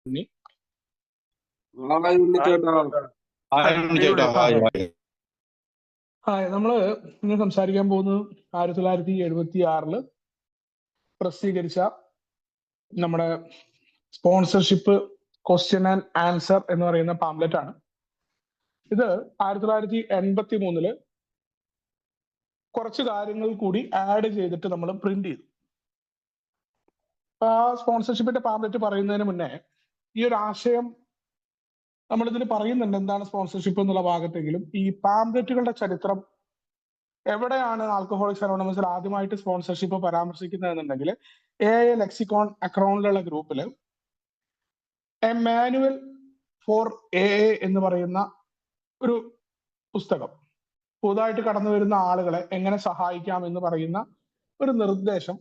ഉണ്ണി. Hi ഉണ്ണിച്ചേട്ടാ. Hi ഉണ്ണിച്ചേട്ടാ. Hi hi. Hi. നമ്മള് ഇന്ന് സംസാരിക്കാൻ പോകുന്നത് 1976 പ്രസിദ്ധീകരിച്ച നമ്മുടെ സ്പോൺസർഷിപ്പ് ക്വസ്റ്റ്യൻ ആൻഡ് ആൻസർ എന്ന് പറയുന്ന പാംലെറ്റ് ആണ്. ഇത് 1983 കുറച്ച് കാര്യങ്ങൾ കൂടി ആഡ് ചെയ്തിട്ട് നമ്മൾ പ്രിന്റ് ചെയ്തു. ആ സ്പോൺസർഷിപ്പിന്റെ പാംലെറ്റ് പറയുന്നതിന് മുന്നേ ഈ ഒരു ആശയം നമ്മളിതിൽ പറയുന്നുണ്ട്, എന്താണ് സ്പോൺസർഷിപ്പ് എന്നുള്ള ഭാഗത്തെങ്കിലും. ഈ പാംലെറ്റുകളുടെ ചരിത്രം എവിടെയാണ് ആൽക്കഹോളിക്സ് അനോണിമസിൽ ആദ്യമായിട്ട് സ്പോൺസർഷിപ്പ് പരാമർശിക്കുന്നതെന്നുണ്ടെങ്കിൽ ലെക്സിക്കോൺ അക്രോണിലുള്ള ഗ്രൂപ്പിൽ എ മാനുവൽ ഫോർ എന്ന് പറയുന്ന ഒരു പുസ്തകം, പുതുതായിട്ട് കടന്നു വരുന്ന ആളുകളെ എങ്ങനെ സഹായിക്കാം എന്ന് പറയുന്ന ഒരു നിർദ്ദേശം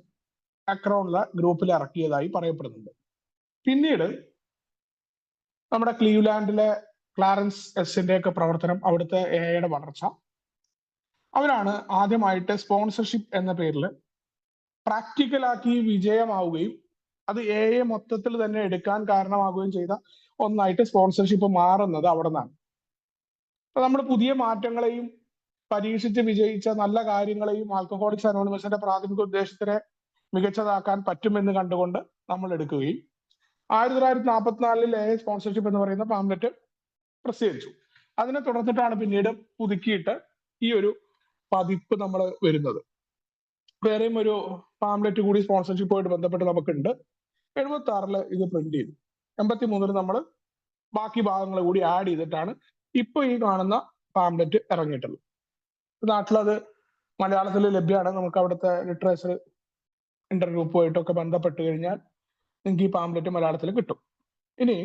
അക്രോണിലെ ഗ്രൂപ്പിൽ ഇറക്കിയതായി പറയപ്പെടുന്നുണ്ട്. പിന്നീട് നമ്മുടെ ക്ലീവ്ലാൻഡിലെ ക്ലാരൻസ് എസിന്റെ ഒക്കെ പ്രവർത്തനം, അവിടുത്തെ എയുടെ വളർച്ച, അവരാണ് ആദ്യമായിട്ട് സ്പോൺസർഷിപ്പ് എന്ന പേരിൽ പ്രാക്ടിക്കലാക്കി വിജയമാവുകയും അത് മൊത്തത്തിൽ തന്നെ എടുക്കാൻ കാരണമാവുകയും ചെയ്ത ഒന്നായിട്ട് സ്പോൺസർഷിപ്പ് മാറുന്നത് അവിടെ നിന്നാണ്. അപ്പൊ നമ്മൾ പുതിയ മാറ്റങ്ങളെയും പരീക്ഷിച്ച് വിജയിച്ച നല്ല കാര്യങ്ങളെയും ആൽക്കഹോളിക്സ് അനോണിമസിന്റെ പ്രാഥമിക ഉദ്ദേശത്തിനെ മികച്ചതാക്കാൻ പറ്റുമെന്ന് കണ്ടുകൊണ്ട് നമ്മൾ എടുക്കുകയും 1944 സ്പോൺസർഷിപ്പ് എന്ന് പറയുന്ന പാംലെറ്റ് പ്രസിദ്ധീകരിച്ചു. അതിനെ തുടർന്നിട്ടാണ് പിന്നീട് പുതുക്കിയിട്ട് ഈ ഒരു പതിപ്പ് നമ്മൾ വരുന്നത്. വേറെയും ഒരു പാംലെറ്റ് കൂടി സ്പോൺസർഷിപ്പുമായിട്ട് ബന്ധപ്പെട്ട് നമുക്കുണ്ട്. 76 ഇത് പ്രിന്റ് ചെയ്തു. 83 നമ്മൾ ബാക്കി ഭാഗങ്ങൾ കൂടി ആഡ് ചെയ്തിട്ടാണ് ഇപ്പൊ ഈ കാണുന്ന പാംലെറ്റ് ഇറങ്ങിയിട്ടുള്ളത്. നാട്ടിലത് മലയാളത്തിൽ ലഭ്യമാണ്. നമുക്ക് അവിടുത്തെ ലിറ്ററേച്ചർ ഇന്റർഗ്രൂപ്പുമായിട്ടൊക്കെ ബന്ധപ്പെട്ട് കഴിഞ്ഞാൽ നിങ്ങൾക്ക് ഈ പാംലെറ്റ് മലയാളത്തിൽ കിട്ടും. ഇനി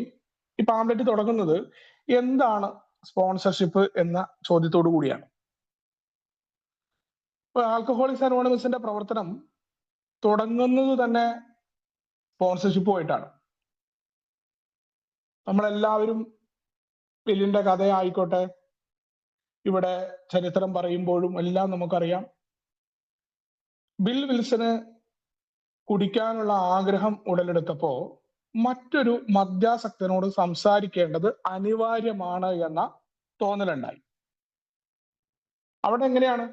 ഈ പാംലെറ്റ് തുടങ്ങുന്നത് എന്താണ് സ്പോൺസർഷിപ്പ് എന്ന ചോദ്യത്തോടു കൂടിയാണ്. ഇപ്പൊ ആൽക്കഹോളിക്സ് അനോണിമസിന്റെ പ്രവർത്തനം തുടങ്ങുന്നത് തന്നെ സ്പോൺസർഷിപ്പുമായിട്ടാണ്. നമ്മളെല്ലാവരും ബില്ലിന്റെ കഥയായിക്കോട്ടെ, ഇവിടെ ചരിത്രം പറയുമ്പോഴും എല്ലാം നമുക്കറിയാം, ബിൽ വിൽസന് കുടിക്കാനുള്ള ആഗ്രഹം ഉടലെടുത്തപ്പോ മറ്റൊരു മദ്യാസക്തനോട് സംസാരിക്കേണ്ടത് അനിവാര്യമാണ് എന്ന തോന്നലുണ്ടായി. അവിടെ എങ്ങനെയാണ്?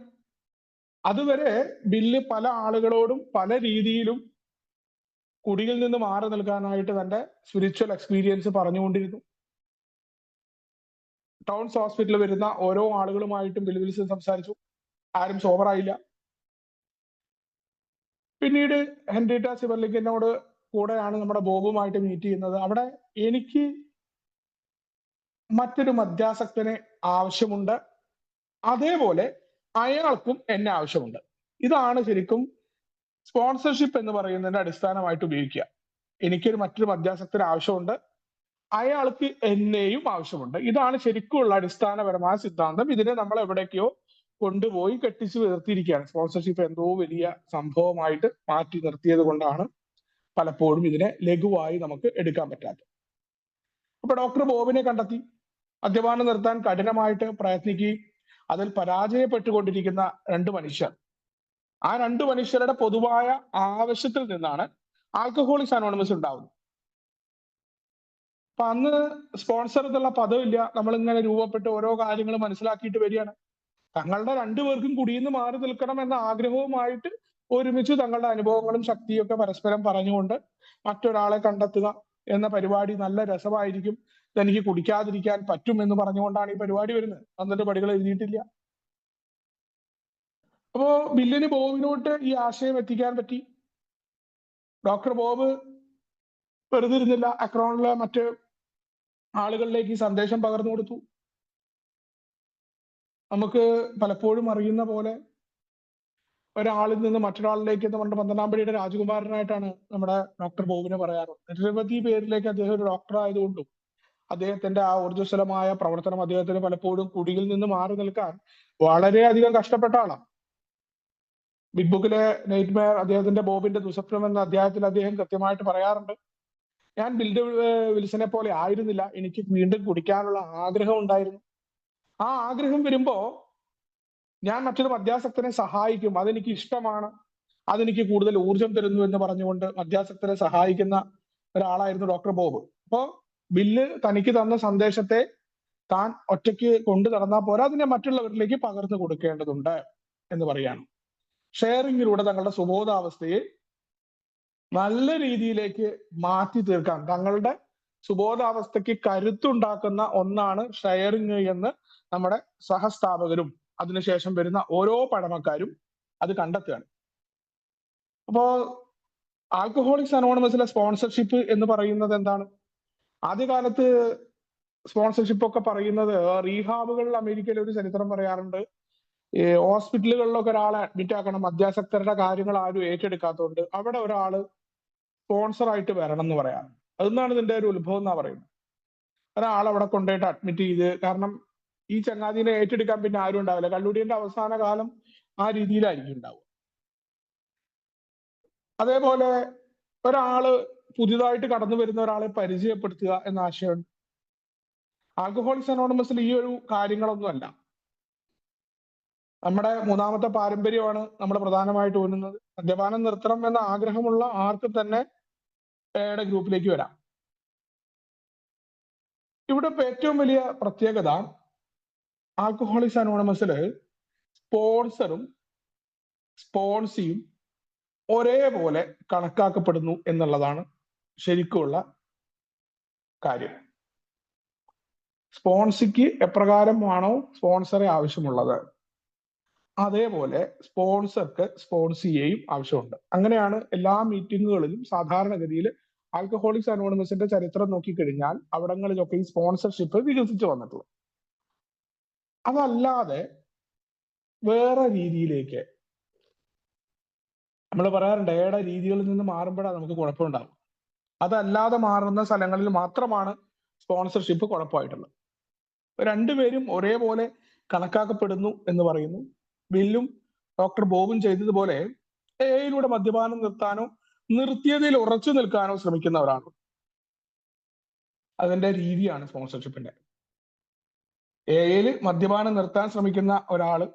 അതുവരെ ബില്ല് പല ആളുകളോടും പല രീതിയിലും കുടിയിൽ നിന്ന് മാറി നിൽക്കാനായിട്ട് തന്റെ സ്പിരിച്വൽ എക്സ്പീരിയൻസ് പറഞ്ഞുകൊണ്ടിരുന്നു. ടൗൺസ് ഹോസ്പിറ്റലിൽ വരുന്ന ഓരോ ആളുകളുമായിട്ടും ബിൽ വിൽസൺ സംസാരിച്ചു. ആരും സോബറായില്ല. പിന്നീട് ഹെൻറിറ്റ സിബർലിക്കിനോട് കൂടെയാണ് നമ്മുടെ ബോബുമായിട്ട് മീറ്റ് ചെയ്യുന്നത്. അവിടെ എനിക്ക് മറ്റൊരു മദ്യാസക്തനെ ആവശ്യമുണ്ട്, അതേപോലെ അയാൾക്കും എന്നെ ആവശ്യമുണ്ട്. ഇതാണ് ശരിക്കും സ്പോൺസർഷിപ്പ് എന്ന് പറയുന്നതിന്റെ അടിസ്ഥാനമായിട്ട് ഉപയോഗിക്കുക. എനിക്കൊരു മറ്റൊരു മദ്യാസക്തന് ആവശ്യമുണ്ട്, അയാൾക്ക് എന്നെയും ആവശ്യമുണ്ട്. ഇതാണ് ശരിക്കുമുള്ള അടിസ്ഥാനപരമായ സിദ്ധാന്തം. ഇതിനെ നമ്മൾ എവിടേക്കോ കൊണ്ടുപോയി കെട്ടിച്ചു നിർത്തിയിരിക്കുകയാണ്. സ്പോൺസർഷിപ്പ് എന്തോ വലിയ സംഭവമായിട്ട് മാറ്റി നിർത്തിയത് കൊണ്ടാണ് പലപ്പോഴും ഇതിനെ ലഘുവായി നമുക്ക് എടുക്കാൻ പറ്റാത്തത്. അപ്പൊ ഡോക്ടർ ബോബിനെ കണ്ടെത്തി. മദ്യപാനം നിർത്താൻ കഠിനമായിട്ട് പ്രയത്നിക്കുകയും അതിൽ പരാജയപ്പെട്ടുകൊണ്ടിരിക്കുന്ന 2 മനുഷ്യർ, ആ 2 മനുഷ്യരുടെ പൊതുവായ ആവശ്യത്തിൽ നിന്നാണ് ആൽക്കഹോളിക്സ് അനോണിമസ് ഉണ്ടാവുന്നത്. അപ്പൊ അന്ന് സ്പോൺസർ എന്നുള്ള പദമില്ല. നമ്മളിങ്ങനെ രൂപപ്പെട്ട് ഓരോ കാര്യങ്ങൾ മനസ്സിലാക്കിയിട്ട് വരികയാണ്. തങ്ങളുടെ 2 പേർക്കും കുടിയിൽ നിന്ന് മാറി നിൽക്കണം എന്ന ആഗ്രഹവുമായിട്ട് ഒരുമിച്ച് തങ്ങളുടെ അനുഭവങ്ങളും ശക്തിയും ഒക്കെ പരസ്പരം പറഞ്ഞുകൊണ്ട് മറ്റൊരാളെ കണ്ടെത്തുക എന്ന പരിപാടി നല്ല രസമായിരിക്കും, തനിക്ക് കുടിക്കാതിരിക്കാൻ പറ്റും എന്ന് പറഞ്ഞുകൊണ്ടാണ് ഈ പരിപാടി വരുന്നത്. 12 പടികൾ എഴുതിയിട്ടില്ല. അപ്പോ ബില്ലിന് ബോബിനോട്ട് ഈ ആശയം എത്തിക്കാൻ പറ്റി. ഡോക്ടർ ബോബ് വെറുതെ ഇരുന്നില്ല, അക്രോണിലെ മറ്റ് ആളുകളിലേക്ക് ഈ സന്ദേശം പകർന്നു കൊടുത്തു. നമുക്ക് പലപ്പോഴും അറിയുന്ന പോലെ ഒരാളിൽ നിന്ന് മറ്റൊരാളിലേക്ക് എന്ന് പറഞ്ഞ 12 രാജകുമാരനായിട്ടാണ് നമ്മുടെ ഡോക്ടർ ബോബിനെ പറയാറുള്ളത്. നിരവധി പേരിലേക്ക് അദ്ദേഹം ഒരു ഡോക്ടർ ആയതുകൊണ്ടും അദ്ദേഹത്തിന്റെ ആ ഊർജ്ജസ്വലമായ പ്രവർത്തനം അദ്ദേഹത്തിന് പലപ്പോഴും കുടിയിൽ നിന്ന് മാറി നിൽക്കാൻ വളരെയധികം കഷ്ടപ്പെട്ട ആളാണ്. ബിഗ് ബുക്കിലെ നൈറ്റ്മെയർ, അദ്ദേഹത്തിന്റെ ബോബിന്റെ ദുസ്വപ്നം എന്ന അധ്യായത്തിൽ അദ്ദേഹം കൃത്യമായിട്ട് പറയാറുണ്ട്, ഞാൻ ബിൽ വിൽസനെ പോലെ ആയിരുന്നില്ല, എനിക്ക് വീണ്ടും കുടിക്കാനുള്ള ആഗ്രഹം ഉണ്ടായിരുന്നു. ആ ആഗ്രഹം വരുമ്പോ ഞാൻ മറ്റൊരു മദ്യാസക്തനെ സഹായിക്കും, അതെനിക്ക് ഇഷ്ടമാണ്, അതെനിക്ക് കൂടുതൽ ഊർജം തരുന്നു എന്ന് പറഞ്ഞുകൊണ്ട് മദ്യാസക്തനെ സഹായിക്കുന്ന ഒരാളായിരുന്നു ഡോക്ടർ ബോബ്. അപ്പോ ബില്ല് തനിക്ക് തന്ന സന്ദേശത്തെ താൻ ഒറ്റയ്ക്ക് കൊണ്ടു നടന്നാൽ പോരാ, അതിനെ മറ്റുള്ളവരിലേക്ക് പകർന്നു കൊടുക്കേണ്ടതുണ്ട് എന്ന് പറയാണ്. ഷെയറിങ്ങിലൂടെ തങ്ങളുടെ സുബോധാവസ്ഥയെ നല്ല രീതിയിലേക്ക് മാറ്റി തീർക്കാൻ, തങ്ങളുടെ സുബോധാവസ്ഥയ്ക്ക് കരുത്തുണ്ടാക്കുന്ന ഒന്നാണ് ഷെയറിങ് എന്ന് നമ്മുടെ സഹസ്ഥാപകരും അതിനുശേഷം വരുന്ന ഓരോ പഴമക്കാരും അത് കണ്ടെത്തുകയാണ്. അപ്പോ ആൽക്കഹോളിക്സ് അനോണിമസിലെ സ്പോൺസർഷിപ്പ് എന്ന് പറയുന്നത് എന്താണ്? ആദ്യകാലത്ത് സ്പോൺസർഷിപ്പ് ഒക്കെ പറയുന്നത് റീഹാബുകളിൽ അമേരിക്കയിൽ ഒരു ചരിത്രം പറയാറുണ്ട്. ഈ ഹോസ്പിറ്റലുകളിലൊക്കെ ഒരാളെ അഡ്മിറ്റ് ആക്കണം, മദ്യാസക്തരുടെ കാര്യങ്ങൾ ആരും ഏറ്റെടുക്കാത്തതുകൊണ്ട് അവിടെ ഒരാള് സ്പോൺസർ ആയിട്ട് വരണം എന്ന് പറയാറ്. അതെന്നാണ് ഇതിന്റെ ഒരു ഉത്ഭവം എന്നാ പറയുന്നത്. ഒരാൾ അവിടെ കൊണ്ടുപോയിട്ട് അഡ്മിറ്റ് ചെയ്ത്, കാരണം ഈ ചങ്ങാതിനെ ഏറ്റെടുക്കാൻ പിന്നെ ആരും ഉണ്ടാവില്ല. കള്ളുടിയന്റെ അവസാന കാലം ആ രീതിയിലായിരിക്കും ഉണ്ടാവുക. അതേപോലെ ഒരാള് പുതിയതായിട്ട് കടന്നു വരുന്ന ഒരാളെ പരിചയപ്പെടുത്തുക എന്ന ആശയമുണ്ട്. ആൽക്കഹോളിക്സ് അനോണിമസിൽ ഈ ഒരു കാര്യങ്ങളൊന്നും അല്ല. നമ്മുടെ മൂന്നാമത്തെ പാരമ്പര്യമാണ് നമ്മൾ പ്രധാനമായിട്ട് ഊന്നുന്നത്. മദ്യപാനം നിർത്തണം എന്ന ആഗ്രഹമുള്ള ആർക്കും തന്നെ എയുടെ ഗ്രൂപ്പിലേക്ക് വരാം. ഇവിടെ ഏറ്റവും വലിയ പ്രത്യേകത ആൽക്കഹോളിക്സ് അനോണിമസില് സ്പോൺസറും സ്പോൺസിയും ഒരേപോലെ കണക്കാക്കപ്പെടുന്നു എന്നുള്ളതാണ് ശരിക്കുമുള്ള കാര്യം. സ്പോൺസിക്ക് എപ്രകാരമാണോ സ്പോൺസറെ ആവശ്യമുള്ളത്, അതേപോലെ സ്പോൺസർക്ക് സ്പോൺസിയെയും ആവശ്യമുണ്ട്. അങ്ങനെയാണ് എല്ലാ മീറ്റിങ്ങുകളിലും സാധാരണഗതിയിൽ ആൽക്കഹോളിക്സ് അനോണിമസിന്റെ ചരിത്രം നോക്കിക്കഴിഞ്ഞാൽ അവിടങ്ങളിലൊക്കെ ഈ സ്പോൺസർഷിപ്പ് വികസിച്ചു വന്നിട്ടുള്ളത്. അതല്ലാതെ വേറെ രീതിയിലേക്ക് നമ്മൾ പറയാറുണ്ട്, എയുടെ രീതികളിൽ നിന്ന് മാറുമ്പോഴാണ് നമുക്ക് കുഴപ്പമുണ്ടാകും. അതല്ലാതെ മാറുന്ന സ്ഥലങ്ങളിൽ മാത്രമാണ് സ്പോൺസർഷിപ്പ് കുഴപ്പമായിട്ടുള്ളത്. രണ്ടുപേരും ഒരേപോലെ കണക്കാക്കപ്പെടുന്നു എന്ന് പറയുന്നു. ബില്ലും ഡോക്ടർ ബോബും ചെയ്തതുപോലെ എയിലൂടെ മദ്യപാനം നിർത്താനോ നിർത്തിയതിൽ ഉറച്ചു നിൽക്കാനോ ശ്രമിക്കുന്നവരാണ്. അതിന്റെ രീതിയാണ് സ്പോൺസർഷിപ്പിന്റെ. എയിൽ മദ്യപാനം നിർത്താൻ ശ്രമിക്കുന്ന ഒരാള്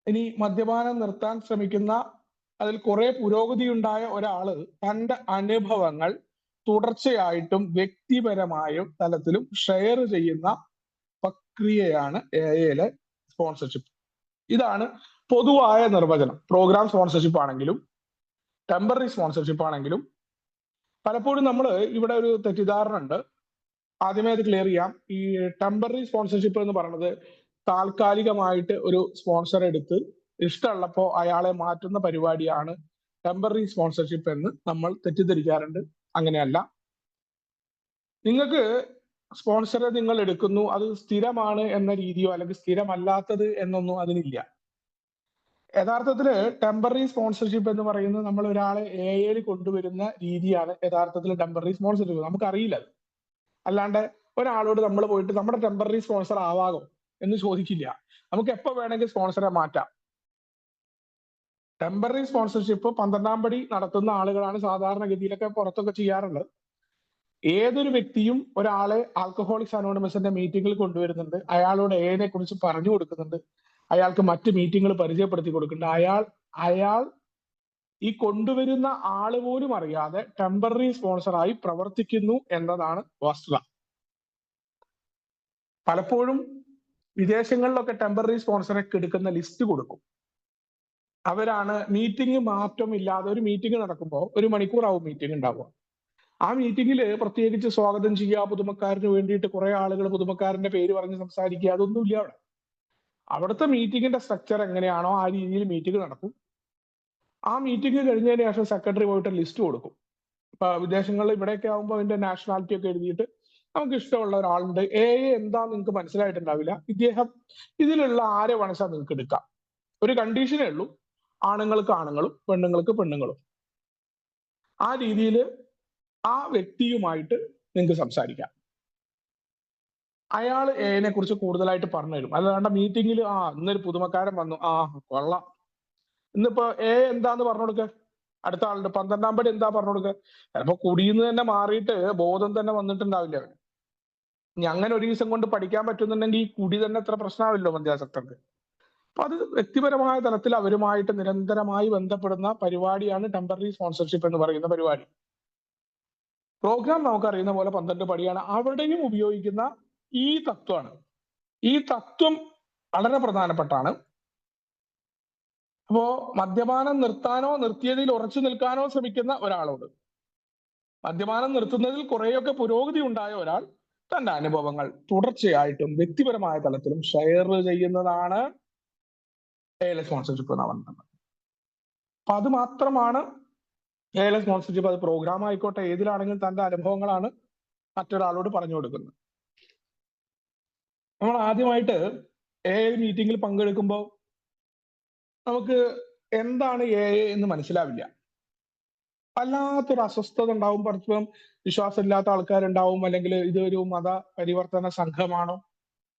ഇനി മദ്യപാനം നിർത്താൻ ശ്രമിക്കുന്ന അതിൽ കുറെ പുരോഗതി ഉണ്ടായ ഒരാള് തന്റെ അനുഭവങ്ങൾ തുടർച്ചയായിട്ടും വ്യക്തിപരമായും തലത്തിലും ഷെയർ ചെയ്യുന്ന പ്രക്രിയയാണ് എയിലെ സ്പോൺസർഷിപ്പ്. ഇതാണ് പൊതുവായ നിർവചനം. പ്രോഗ്രാം സ്പോൺസർഷിപ്പ് ആണെങ്കിലും ടെമ്പററി സ്പോൺസർഷിപ്പ് ആണെങ്കിലും പലപ്പോഴും നമ്മൾ ഇവിടെ ഒരു തെറ്റിദ്ധാരണ ഉണ്ട്. ആദ്യമേ അത് ക്ലിയർ ചെയ്യാം. ഈ ടെമ്പററി സ്പോൺസർഷിപ്പ് എന്ന് പറയുന്നത് താൽക്കാലികമായിട്ട് ഒരു സ്പോൺസർ എടുത്ത് ഇഷ്ടമുള്ളപ്പോ അയാളെ മാറ്റുന്ന പരിപാടിയാണ് ടെമ്പററി സ്പോൺസർഷിപ്പ് എന്ന് നമ്മൾ തെറ്റിദ്ധരിക്കാറുണ്ട്. അങ്ങനെയല്ല. നിങ്ങൾക്ക് സ്പോൺസറെ നിങ്ങൾ എടുക്കുന്നു, അത് സ്ഥിരമാണ് എന്ന രീതിയോ അല്ലെങ്കിൽ സ്ഥിരമല്ലാത്തത് എന്നൊന്നും അതിനില്ല. യഥാർത്ഥത്തില് ടെമ്പററി സ്പോൺസർഷിപ്പ് എന്ന് പറയുന്നത് നമ്മൾ ഒരാളെ എയിൽ കൊണ്ടുവരുന്ന രീതിയാണ് യഥാർത്ഥത്തിൽ ടെമ്പററി സ്പോൺസർഷിപ്പ്. നമുക്കറിയില്ല അത്. അല്ലാണ്ട് ഒരാളോട് നമ്മൾ പോയിട്ട് നമ്മുടെ ടെമ്പററി സ്പോൺസർ ആവാകോ എന്ന് ചോദിക്കില്ല. നമുക്ക് എപ്പോ വേണമെങ്കിൽ സ്പോൺസറെ മാറ്റാം. ടെമ്പററി സ്പോൺസർഷിപ്പ് 12ാം പടി നടത്തുന്ന ആളുകളാണ് സാധാരണഗതിയിലൊക്കെ പുറത്തൊക്കെ ചെയ്യാറുള്ളത്. ഏതൊരു വ്യക്തിയും ഒരാളെ ആൽക്കഹോളിക്സ് അനോണിമസിന്റെ മീറ്റിംഗിൽ കൊണ്ടുവരുന്നുണ്ട്, അയാളോട് എയെ കുറിച്ച് പറഞ്ഞു കൊടുക്കുന്നുണ്ട്, അയാൾക്ക് മറ്റ് മീറ്റിങ്ങുകൾ പരിചയപ്പെടുത്തി കൊടുക്കുന്നുണ്ട്. അയാൾ ഈ കൊണ്ടുവരുന്ന ആള് പോലും അറിയാതെ ടെമ്പററി സ്പോൺസറായി പ്രവർത്തിക്കുന്നു എന്നതാണ് വസ്തുത. പലപ്പോഴും വിദേശങ്ങളിലൊക്കെ ടെമ്പററി സ്പോൺസറെ എടുക്കുന്ന ലിസ്റ്റ് കൊടുക്കും. അവരാണ് മീറ്റിംഗ് മാറ്റമില്ലാതെ ഒരു മീറ്റിംഗ് നടക്കുമ്പോൾ 1 മണിക്കൂറാവും മീറ്റിംഗ് ഉണ്ടാവുക. ആ മീറ്റിംഗിൽ പ്രത്യേകിച്ച് സ്വാഗതം ചെയ്യുക, പുതുമക്കാരന് വേണ്ടിയിട്ട് കുറെ ആളുകൾ പുതുമക്കാരന്റെ പേര് പറഞ്ഞ് സംസാരിക്കുക, അതൊന്നുമില്ല അവിടെ. അവിടുത്തെ മീറ്റിംഗിന്റെ സ്ട്രക്ചർ എങ്ങനെയാണോ ആ രീതിയിൽ മീറ്റിംഗ് നടക്കും. ആ മീറ്റിംഗ് കഴിഞ്ഞതിന് ശേഷം സെക്രട്ടറി പോയിട്ട് ലിസ്റ്റ് കൊടുക്കും. ഇപ്പൊ വിദേശങ്ങളിൽ ഇവിടെയൊക്കെ ആകുമ്പോൾ അതിന്റെ നാഷണാലിറ്റി ഒക്കെ എഴുതിയിട്ട് നമുക്ക് ഇഷ്ടമുള്ള ഒരാളുണ്ട്, എന്താന്ന് നിങ്ങൾക്ക് മനസ്സിലായിട്ടുണ്ടാവില്ല, ഇദ്ദേഹം ഇതിലുള്ള ആരെ വേണമെച്ചാൽ നിങ്ങൾക്ക് എടുക്കാം. ഒരു കണ്ടീഷനേ ഉള്ളൂ, ആണുങ്ങൾക്ക് ആണുങ്ങളും പെണ്ണുങ്ങൾക്ക് പെണ്ണുങ്ങളും. ആ രീതിയിൽ ആ വ്യക്തിയുമായിട്ട് നിങ്ങൾക്ക് സംസാരിക്കാം. അയാൾ എനെ കുറിച്ച് കൂടുതലായിട്ട് പറഞ്ഞു തരും. അല്ലാണ്ട് മീറ്റിംഗിൽ ഇന്നൊരു പുതുമക്കാരൻ വന്നു, കൊള്ളാം, ഇന്നിപ്പോ എന്താന്ന് പറഞ്ഞു കൊടുക്ക, അടുത്ത ആളുണ്ട് 12ാം പടി എന്താ പറഞ്ഞു കൊടുക്ക. ചിലപ്പോ കുടിയിൽ നിന്ന് തന്നെ മാറിയിട്ട് ബോധം തന്നെ വന്നിട്ടുണ്ടാവില്ല അവന്. ഇനി അങ്ങനെ ഒരു ദിവസം കൊണ്ട് പഠിക്കാൻ പറ്റുന്നുണ്ടെങ്കിൽ ഈ കുടി തന്നെ എത്ര പ്രശ്നമാവില്ലോ മദ്യാസക്തർക്ക്. അപ്പൊ അത് വ്യക്തിപരമായ തലത്തിൽ അവരുമായിട്ട് നിരന്തരമായി ബന്ധപ്പെടുന്ന പരിപാടിയാണ് ടെമ്പററി സ്പോൺസർഷിപ്പ് എന്ന് പറയുന്ന പരിപാടി. പ്രോഗ്രാം നമുക്കറിയുന്ന പോലെ 12 പടിയാണ്. അവിടെയും ഉപയോഗിക്കുന്ന ഈ തത്വമാണ്. ഈ തത്വം വളരെ പ്രധാനപ്പെട്ടാണ്. അപ്പോ മദ്യപാനം നിർത്താനോ നിർത്തിയതിൽ ഉറച്ചു നിൽക്കാനോ ശ്രമിക്കുന്ന ഒരാളോട്, മദ്യപാനം നിർത്തുന്നതിൽ കുറെയൊക്കെ പുരോഗതി ഉണ്ടായ ഒരാൾ തന്റെ അനുഭവങ്ങൾ തുടർച്ചയായിട്ടും വ്യക്തിപരമായ തലത്തിലും ഷെയർ ചെയ്യുന്നതാണ് ALS സ്പോൺസർഷിപ്പ് എന്ന് പറയുന്നത്. അപ്പൊ അത് മാത്രമാണ് ALS സ്പോൺസർഷിപ്പ്. അത് പ്രോഗ്രാം ആയിക്കോട്ടെ, ഏതിലാണെങ്കിലും തന്റെ അനുഭവങ്ങളാണ് മറ്റൊരാളോട് പറഞ്ഞു കൊടുക്കുന്നത്. നമ്മൾ ആദ്യമായിട്ട് മീറ്റിംഗിൽ പങ്കെടുക്കുമ്പോൾ നമുക്ക് എന്താണ് എന്ന് മനസ്സിലാവില്ല. വല്ലാത്തൊരു അസ്വസ്ഥത ഉണ്ടാവും. പരസ്പരം വിശ്വാസമില്ലാത്ത ആൾക്കാരുണ്ടാവും. അല്ലെങ്കിൽ ഇതൊരു മത പരിവർത്തന സംഘമാണോ,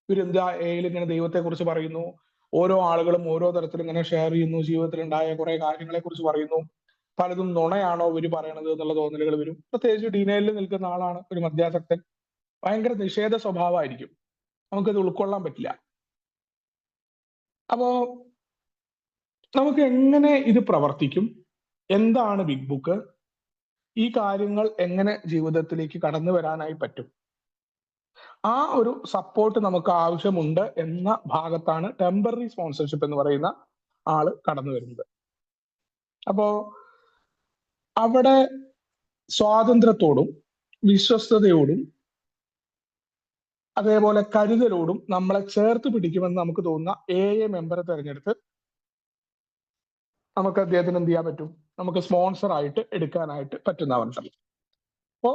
ഇവരെന്താ ഇങ്ങനെ ദൈവത്തെ കുറിച്ച് പറയുന്നു, ഓരോ ആളുകളും ഓരോ തരത്തിൽ ഇങ്ങനെ ഷെയർ ചെയ്യുന്നു, ജീവിതത്തിൽ ഉണ്ടായ കുറെ കാര്യങ്ങളെ കുറിച്ച് പറയുന്നു, പലതും നുണയാണോ ഇവർ പറയണത് എന്നുള്ള തോന്നലുകൾ വരും. പ്രത്യേകിച്ച് ഡീനയിൽ നിൽക്കുന്ന ആളാണ് ഒരു മദ്യാസക്തൻ. ഭയങ്കര നിഷേധ സ്വഭാവമായിരിക്കും, നമുക്കത് ഉൾക്കൊള്ളാൻ പറ്റില്ല. അപ്പോ നമുക്ക് എങ്ങനെ ഇത് പ്രവർത്തിക്കും, എന്താണ് ബിഗ് ബുക്ക്, ഈ കാര്യങ്ങൾ എങ്ങനെ ജീവിതത്തിലേക്ക് കടന്നു വരാനായി പറ്റും, ആ ഒരു സപ്പോർട്ട് നമുക്ക് ആവശ്യമുണ്ട് എന്ന ഭാഗത്താണ് ടെമ്പററി സ്പോൺസർഷിപ്പ് എന്ന് പറയുന്ന ആള് കടന്നു വരുന്നത്. അപ്പോ അവിടെ സ്വാതന്ത്ര്യത്തോടും വിശ്വസ്തയോടും അതേപോലെ കരുതലോടും നമ്മളെ ചേർത്ത് പിടിക്കുമെന്ന് നമുക്ക് തോന്നുന്ന മെമ്പറെ തെരഞ്ഞെടുത്ത് നമുക്ക് അദ്ദേഹത്തിന് എന്ത് ചെയ്യാൻ പറ്റും, നമുക്ക് സ്പോൺസർ ആയിട്ട് എടുക്കാനായിട്ട് പറ്റുന്ന അവസരം. അപ്പോ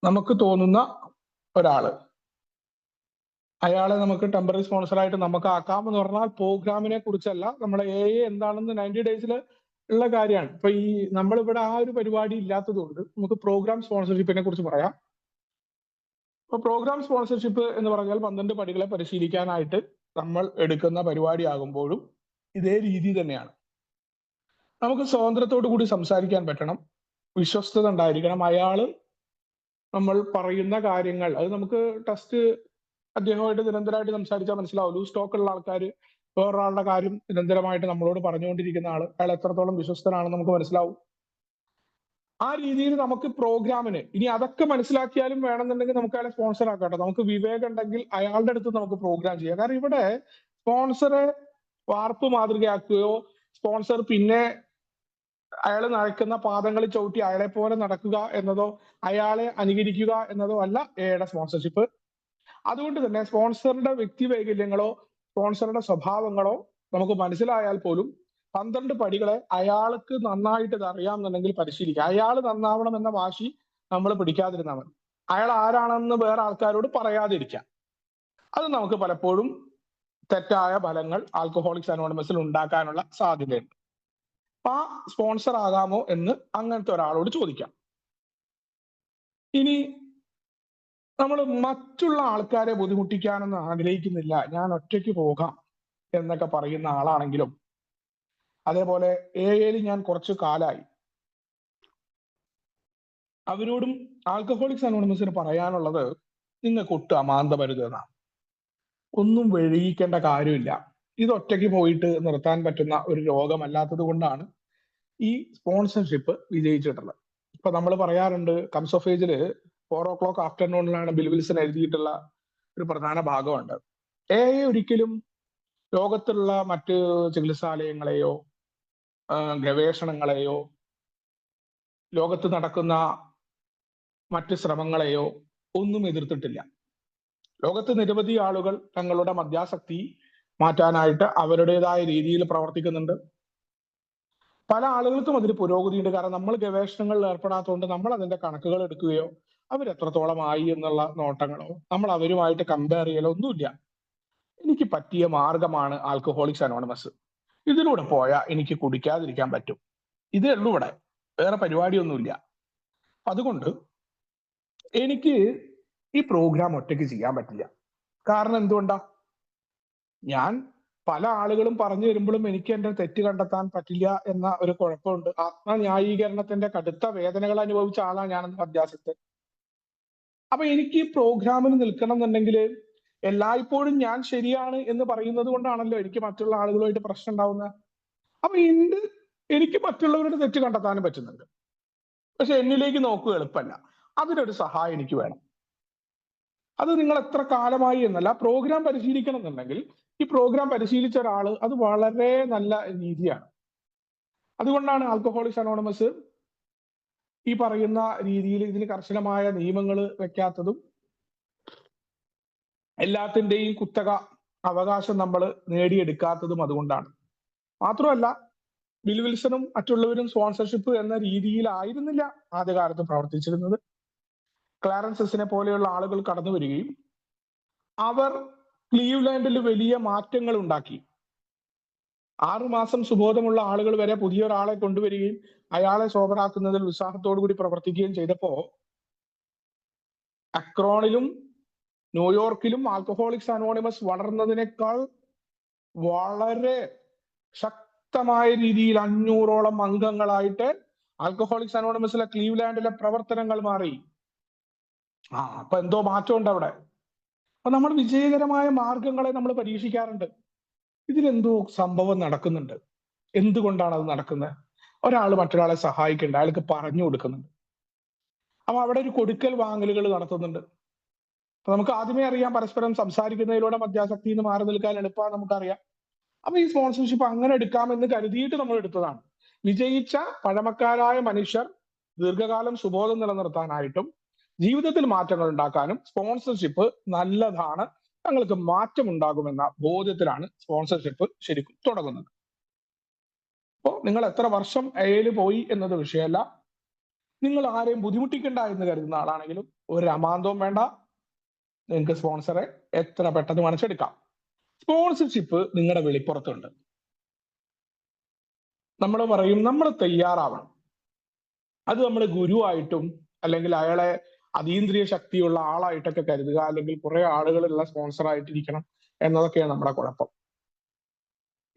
നമുക്ക് തോന്നുന്ന ഒരാള്, അയാളെ നമുക്ക് ടെമ്പററി സ്പോൺസറായിട്ട് നമുക്ക് ആക്കാം എന്ന് പറഞ്ഞാൽ പ്രോഗ്രാമിനെ കുറിച്ചല്ല, നമ്മുടെ എന്താണെന്ന് 90 ഡേയ്സിൽ ഉള്ള കാര്യമാണ്. ഇപ്പൊ ഈ നമ്മളിവിടെ ആ ഒരു പരിപാടി ഇല്ലാത്തത് കൊണ്ട് നമുക്ക് പ്രോഗ്രാം സ്പോൺസർഷിപ്പിനെ കുറിച്ച് പറയാം. അപ്പൊ പ്രോഗ്രാം സ്പോൺസർഷിപ്പ് എന്ന് പറഞ്ഞാൽ 12 പടികളെ പരിശീലിക്കാനായിട്ട് നമ്മൾ എടുക്കുന്ന പരിപാടി ആകുമ്പോഴും ഇതേ രീതി തന്നെയാണ്. നമുക്ക് സ്വാതന്ത്ര്യത്തോടു കൂടി സംസാരിക്കാൻ പറ്റണം, വിശ്വസ്തത ഉണ്ടായിരിക്കണം. അയാള് നമ്മൾ പറയുന്ന കാര്യങ്ങൾ അത് നമുക്ക് ടെസ്റ്റ് അദ്ദേഹമായിട്ട് നിരന്തരമായിട്ട് സംസാരിച്ചാൽ മനസ്സിലാവും. ലൂസ് സ്റ്റോക്ക് ഉള്ള ആൾക്കാർ വേറൊരാളുടെ കാര്യം നിരന്തരമായിട്ട് നമ്മളോട് പറഞ്ഞുകൊണ്ടിരിക്കുന്ന ആള്, അയാൾ എത്രത്തോളം വിശ്വസ്തനാണെന്ന് നമുക്ക് മനസ്സിലാവും. ആ രീതിയിൽ നമുക്ക് പ്രോഗ്രാമിന് ഇനി അതൊക്കെ മനസ്സിലാക്കിയാലും വേണമെന്നുണ്ടെങ്കിൽ നമുക്ക് അയാളെ സ്പോൺസർ ആക്കാട്ടോ. നമുക്ക് വിവേകം ഉണ്ടെങ്കിൽ അയാളുടെ അടുത്ത് നമുക്ക് പ്രോഗ്രാം ചെയ്യാം. കാരണം ഇവിടെ സ്പോൺസറെ വാർപ്പ് മാതൃകയാക്കുകയോ സ്പോൺസർ പിന്നെ അയാൾ നടക്കുന്ന പാദങ്ങളിൽ ചവിട്ടി അയാളെ പോലെ നടക്കുക എന്നതോ അയാളെ അനുകരിക്കുക എന്നതോ അല്ല എയുടെ സ്പോൺസർഷിപ്പ്. അതുകൊണ്ട് തന്നെ സ്പോൺസറുടെ വ്യക്തി വൈകല്യങ്ങളോ സ്പോൺസറുടെ സ്വഭാവങ്ങളോ നമുക്ക് മനസ്സിലായാൽ പോലും 12 പടികളെ അയാൾക്ക് നന്നായിട്ട് ഇത് അറിയാമെന്നുണ്ടെങ്കിൽ പരിശീലിക്കുക. അയാൾ നന്നാവണം എന്ന വാശി നമ്മൾ പിടിക്കാതിരുന്നാൽ മതി. അയാൾ ആരാണെന്ന് വേറെ ആൾക്കാരോട് പറയാതിരിക്കാം. അത് നമുക്ക് പലപ്പോഴും തെറ്റായ ഫലങ്ങൾ ആൽക്കഹോളിക്സ് അനോണിമസിൽ ഉണ്ടാക്കാനുള്ള സാധ്യതയുണ്ട്. ആ സ്പോൺസർ ആകാമോ എന്ന് അങ്ങനത്തെ ഒരാളോട് ചോദിക്കാം. ഇനി നമ്മൾ മറ്റുള്ള ആൾക്കാരെ ബുദ്ധിമുട്ടിക്കാനൊന്നും ആഗ്രഹിക്കുന്നില്ല, ഞാൻ ഒറ്റയ്ക്ക് പോകാം എന്നൊക്കെ പറയുന്ന ആളാണെങ്കിലും, അതേപോലെ ഞാൻ കുറച്ചു കാലായി, അവരോടും ആൽക്കഹോളിക്സ് അനോണിമസിന് പറയാനുള്ളത് നിങ്ങൾക്ക് ഒട്ടും അമാന്തമരുത് എന്നാണ്. ഒന്നും വെഴുകിക്കേണ്ട കാര്യമില്ല. ഇത് ഒറ്റയ്ക്ക് പോയിട്ട് നിർത്താൻ പറ്റുന്ന ഒരു രോഗമല്ലാത്തത് കൊണ്ടാണ് ഈ സ്പോൺസർഷിപ്പ് വിജയിച്ചിട്ടുള്ളത്. ഇപ്പൊ നമ്മൾ പറയാറുണ്ട്, കംസ് ഓഫ് ഏജില് 4 o'clock ആഫ്റ്റർനൂണിലാണ് ബിൽ വിൽസൺ എഴുതിയിട്ടുള്ള ഒരു പ്രധാന ഭാഗമുണ്ട്. ഒരിക്കലും ലോകത്തുള്ള മറ്റ് ചികിത്സാലയങ്ങളെയോ ഗവേഷണങ്ങളെയോ ലോകത്ത് നടക്കുന്ന മറ്റ് ശ്രമങ്ങളെയോ ഒന്നും എതിർത്തിട്ടില്ല. ലോകത്ത് നിരവധി ആളുകൾ തങ്ങളുടെ മദ്യാസക്തി മാറ്റാനായിട്ട് അവരുടേതായ രീതിയിൽ പ്രവർത്തിക്കുന്നുണ്ട്. പല ആളുകൾക്കും അതിന് പുരോഗതിയുണ്ട്. കാരണം നമ്മൾ ഗവേഷണങ്ങളിൽ ഏർപ്പെടാത്തതുകൊണ്ട് നമ്മൾ അതിന്റെ കണക്കുകൾ എടുക്കുകയോ അവരെത്രത്തോളമായി എന്നുള്ള നോട്ടങ്ങളോ നമ്മൾ അവരുമായിട്ട് കമ്പയർ ചെയ്യലോ ഒന്നുമില്ല. എനിക്ക് പറ്റിയ മാർഗമാണ് ആൽക്കഹോളിക്സ് അനോണിമസ്, ഇതിലൂടെ പോയാൽ എനിക്ക് കുടിക്കാതിരിക്കാൻ പറ്റും, ഇതേ ഉള്ളൂ. ഇവിടെ വേറെ പരിപാടിയൊന്നുമില്ല. അതുകൊണ്ട് എനിക്ക് ഈ പ്രോഗ്രാം ഒറ്റയ്ക്ക് ചെയ്യാൻ പറ്റില്ല. കാരണം എന്തുകൊണ്ടാ, ഞാൻ പല ആളുകളും പറഞ്ഞു വരുമ്പോഴും എനിക്ക് എന്റെ തെറ്റ് കണ്ടെത്താൻ പറ്റില്ല എന്ന ഒരു കുഴപ്പമുണ്ട്. ആത്മന്യായീകരണത്തിന്റെ കടുത്ത വേദനകൾ അനുഭവിച്ച ആളാണ് ഞാനെന്ന് മദ്യാസക്തൻ. അപ്പൊ എനിക്ക് ഈ പ്രോഗ്രാമിന് നിൽക്കണം എന്നുണ്ടെങ്കിൽ എല്ലായ്പ്പോഴും ഞാൻ ശരിയാണ് എന്ന് പറയുന്നത് കൊണ്ടാണല്ലോ എനിക്ക് മറ്റുള്ള ആളുകളുമായിട്ട് പ്രശ്നം ഉണ്ടാവുന്നത്. അപ്പൊ എനിക്ക് മറ്റുള്ളവരുടെ തെറ്റ് കണ്ടെത്താനും പറ്റുന്നുണ്ട്. പക്ഷെ എന്നിലേക്ക് നോക്കുക എളുപ്പമല്ല. അതിനൊരു സഹായം എനിക്ക് വേണം. അത് നിങ്ങൾ എത്ര കാലമായി എന്നല്ല, പ്രോഗ്രാം പരിശീലിക്കണം എന്നുണ്ടെങ്കിൽ ഈ പ്രോഗ്രാം പരിശീലിച്ച ഒരാൾ അത് വളരെ നല്ല രീതിയാണ്. അതുകൊണ്ടാണ് ആൽക്കഹോളിക്സ് അനോണിമസ് ഈ പറയുന്ന രീതിയിൽ ഇതിന് കർശനമായ നിയമങ്ങൾ വെക്കാത്തതും എല്ലാത്തിന്റെയും കുത്തക അവകാശം നമ്മൾ നേടിയെടുക്കാത്തതും അതുകൊണ്ടാണ്. മാത്രമല്ല, ബിൽ വിൽസണും മറ്റുള്ളവരും സ്പോൺസർഷിപ്പ് എന്ന രീതിയിലായിരുന്നില്ല ആദ്യകാലത്ത് പ്രവർത്തിച്ചിരുന്നത്. ക്ലാരൻസിനെ പോലെയുള്ള ആളുകൾ കടന്നു വരികയും അവർ ക്ലീവ്ലാൻഡിൽ വലിയ മാറ്റങ്ങൾ ഉണ്ടാക്കി. 6 മാസം സുബോധമുള്ള ആളുകൾ വരെ പുതിയൊരാളെ കൊണ്ടുവരികയും അയാളെ സോബറാക്കുന്നതിൽ ഉത്സാഹത്തോടു കൂടി പ്രവർത്തിക്കുകയും ചെയ്തപ്പോ അക്രോണിലും ന്യൂയോർക്കിലും ആൽക്കഹോളിക്സ് അനോണിമസ് വളർന്നതിനേക്കാൾ വളരെ ശക്തമായ രീതിയിൽ 500ഓളം അംഗങ്ങളായിട്ട് ആൽക്കഹോളിക്സ് അനോണിമസിലെ ക്ലീവ്ലാൻഡിലെ പ്രവർത്തനങ്ങൾ മാറി. അപ്പൊ എന്തോ മാറ്റമുണ്ട് അവിടെ. അപ്പൊ നമ്മൾ വിജയകരമായ മാർഗങ്ങളെ നമ്മൾ പരീക്ഷിക്കാറുണ്ട്. ഇതിലെന്തോ സംഭവം നടക്കുന്നുണ്ട്. എന്തുകൊണ്ടാണ് അത് നടക്കുന്നത്? ഒരാൾ മറ്റൊരാളെ സഹായിക്കുന്നുണ്ട്, അയാൾക്ക് പറഞ്ഞു കൊടുക്കുന്നുണ്ട്. അപ്പൊ അവിടെ ഒരു കൊടുക്കൽ വാങ്ങലുകൾ നടത്തുന്നുണ്ട്. അപ്പൊ നമുക്ക് ആദ്യമേ അറിയാം, പരസ്പരം സംസാരിക്കുന്നതിലൂടെ മദ്യാസക്തി നിന്ന് മാറി നിൽക്കാൻ എളുപ്പമാണ് നമുക്കറിയാം. അപ്പൊ ഈ സ്പോൺസർഷിപ്പ് അങ്ങനെ എടുക്കാമെന്ന് കരുതിയിട്ട് നമ്മൾ എടുത്തതാണ്. വിജയിച്ച പഴമക്കാരായ മനുഷ്യർ ദീർഘകാലം സുബോധം നിലനിർത്താനായിട്ടും ജീവിതത്തിൽ മാറ്റങ്ങൾ ഉണ്ടാക്കാനും സ്പോൺസർഷിപ്പ് നല്ലതാണ്, തങ്ങൾക്ക് മാറ്റം ഉണ്ടാകുമെന്ന ബോധ്യത്തിലാണ് സ്പോൺസർഷിപ്പ് ശരിക്കും തുടങ്ങുന്നത്. അപ്പോൾ നിങ്ങൾ എത്ര വർഷം എയിൽ പോയി എന്നത് വിഷയമല്ല. നിങ്ങൾ ആരെയും ബുദ്ധിമുട്ടിക്കണ്ട എന്ന് കരുതുന്ന ആളാണെങ്കിലും ഒരു അമാന്തവും വേണ്ട, നിങ്ങൾക്ക് സ്പോൺസറെ എത്ര പെട്ടെന്ന് മനസ്സെടുക്കാം. സ്പോൺസർഷിപ്പ് നിങ്ങളുടെ വെളിപ്പുറത്തുണ്ട്. നമ്മൾ പറയും നമ്മൾ തയ്യാറാവണം. അത് നമ്മൾ ഗുരുവായിട്ടും അല്ലെങ്കിൽ അയാളെ അതീന്ദ്രിയ ശക്തിയുള്ള ആളായിട്ടൊക്കെ കരുതുക, അല്ലെങ്കിൽ കുറെ ആളുകളുള്ള സ്പോൺസർ ആയിട്ടിരിക്കണം എന്നതൊക്കെയാണ് നമ്മുടെ കുഴപ്പം.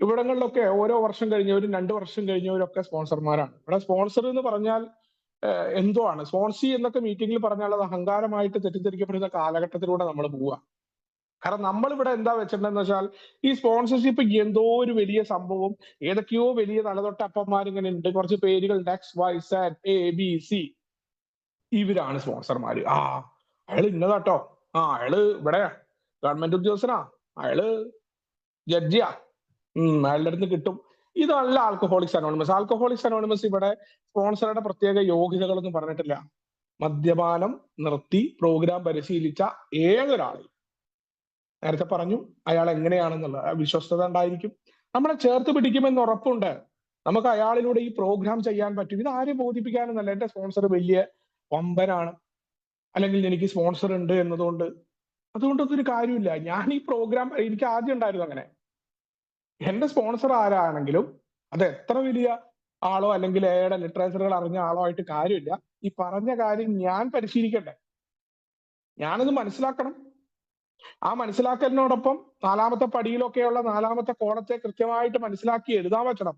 ഇവിടങ്ങളിലൊക്കെ ഓരോ വർഷം കഴിഞ്ഞവരും 2 വർഷം കഴിഞ്ഞവരൊക്കെ സ്പോൺസർമാരാണ്. ഇവിടെ സ്പോൺസർ എന്ന് പറഞ്ഞാൽ എന്തോ ആണ്. സ്പോൺസി എന്നൊക്കെ മീറ്റിംഗിൽ പറഞ്ഞാൽ അത് അഹങ്കാരമായിട്ട് തെറ്റിദ്ധരിക്കപ്പെടുന്ന കാലഘട്ടത്തിലൂടെ നമ്മൾ പോവുക. കാരണം നമ്മളിവിടെ എന്താ വെച്ചിട്ടുണ്ടെന്ന് വെച്ചാൽ ഈ സ്പോൺസർഷിപ്പ് എന്തോ ഒരു വലിയ സംഭവം, ഏതൊക്കെയോ വലിയ തലതൊട്ട അപ്പന്മാരിങ്ങനെ ഉണ്ട്, കുറച്ച് പേരുകളുണ്ട്, XYZ ABC, ഇവരാണ് സ്പോൺസർമാര്. അയാള് ഇന്നതാട്ടോ, അയാള് ഇവിടെ ഗവൺമെന്റ് ഉദ്യോഗസ്ഥനാ, അയാള് ജഡ്ജിയാ, അയാളുടെ അടുത്ത് കിട്ടും. ഇതല്ല ആൽക്കഹോളിക്സ് അനോണിമസ്. ആൽക്കഹോളിക്സ് അനോണിമസ് ഇവിടെ സ്പോൺസറുടെ പ്രത്യേക യോഗ്യതകളൊന്നും പറഞ്ഞിട്ടില്ല. മദ്യപാനം നിർത്തി പ്രോഗ്രാം പരിശീലിച്ച ഏതൊരാളെ, നേരത്തെ പറഞ്ഞു അയാൾ എങ്ങനെയാണെന്നുള്ള വിശ്വസ്തത ഉണ്ടായിരിക്കും, നമ്മളെ ചേർത്ത് പിടിക്കുമെന്ന് ഉറപ്പുണ്ട്, നമുക്ക് അയാളിലൂടെ ഈ പ്രോഗ്രാം ചെയ്യാൻ പറ്റും. ഇത് ആരെ ബോധിപ്പിക്കാനെന്നല്ല, എന്റെ സ്പോൺസർ വലിയ വമ്പനാണ് അല്ലെങ്കിൽ എനിക്ക് സ്പോൺസർ ഉണ്ട് എന്നതുകൊണ്ട് അതുകൊണ്ടൊന്നും ഒരു കാര്യമില്ല. ഞാൻ ഈ പ്രോഗ്രാം, എനിക്ക് ആദ്യം ഉണ്ടായിരുന്നു അങ്ങനെ. എന്റെ സ്പോൺസർ ആരാണെങ്കിലും അത് എത്ര വലിയ ആളോ അല്ലെങ്കിൽ അയാളുടെ ലിറ്ററേച്ചറുകൾ അറിഞ്ഞ ആളോ ആയിട്ട് കാര്യമില്ല. ഈ പറഞ്ഞ കാര്യം ഞാൻ പരിശീലിക്കട്ടെ, ഞാനത് മനസ്സിലാക്കണം. ആ മനസ്സിലാക്കലിനോടൊപ്പം 4ാമത്തെ പടിയിലൊക്കെയുള്ള 4ാമത്തെ കോണത്തെ കൃത്യമായിട്ട് മനസ്സിലാക്കി എഴുതാൻ പറ്റണം.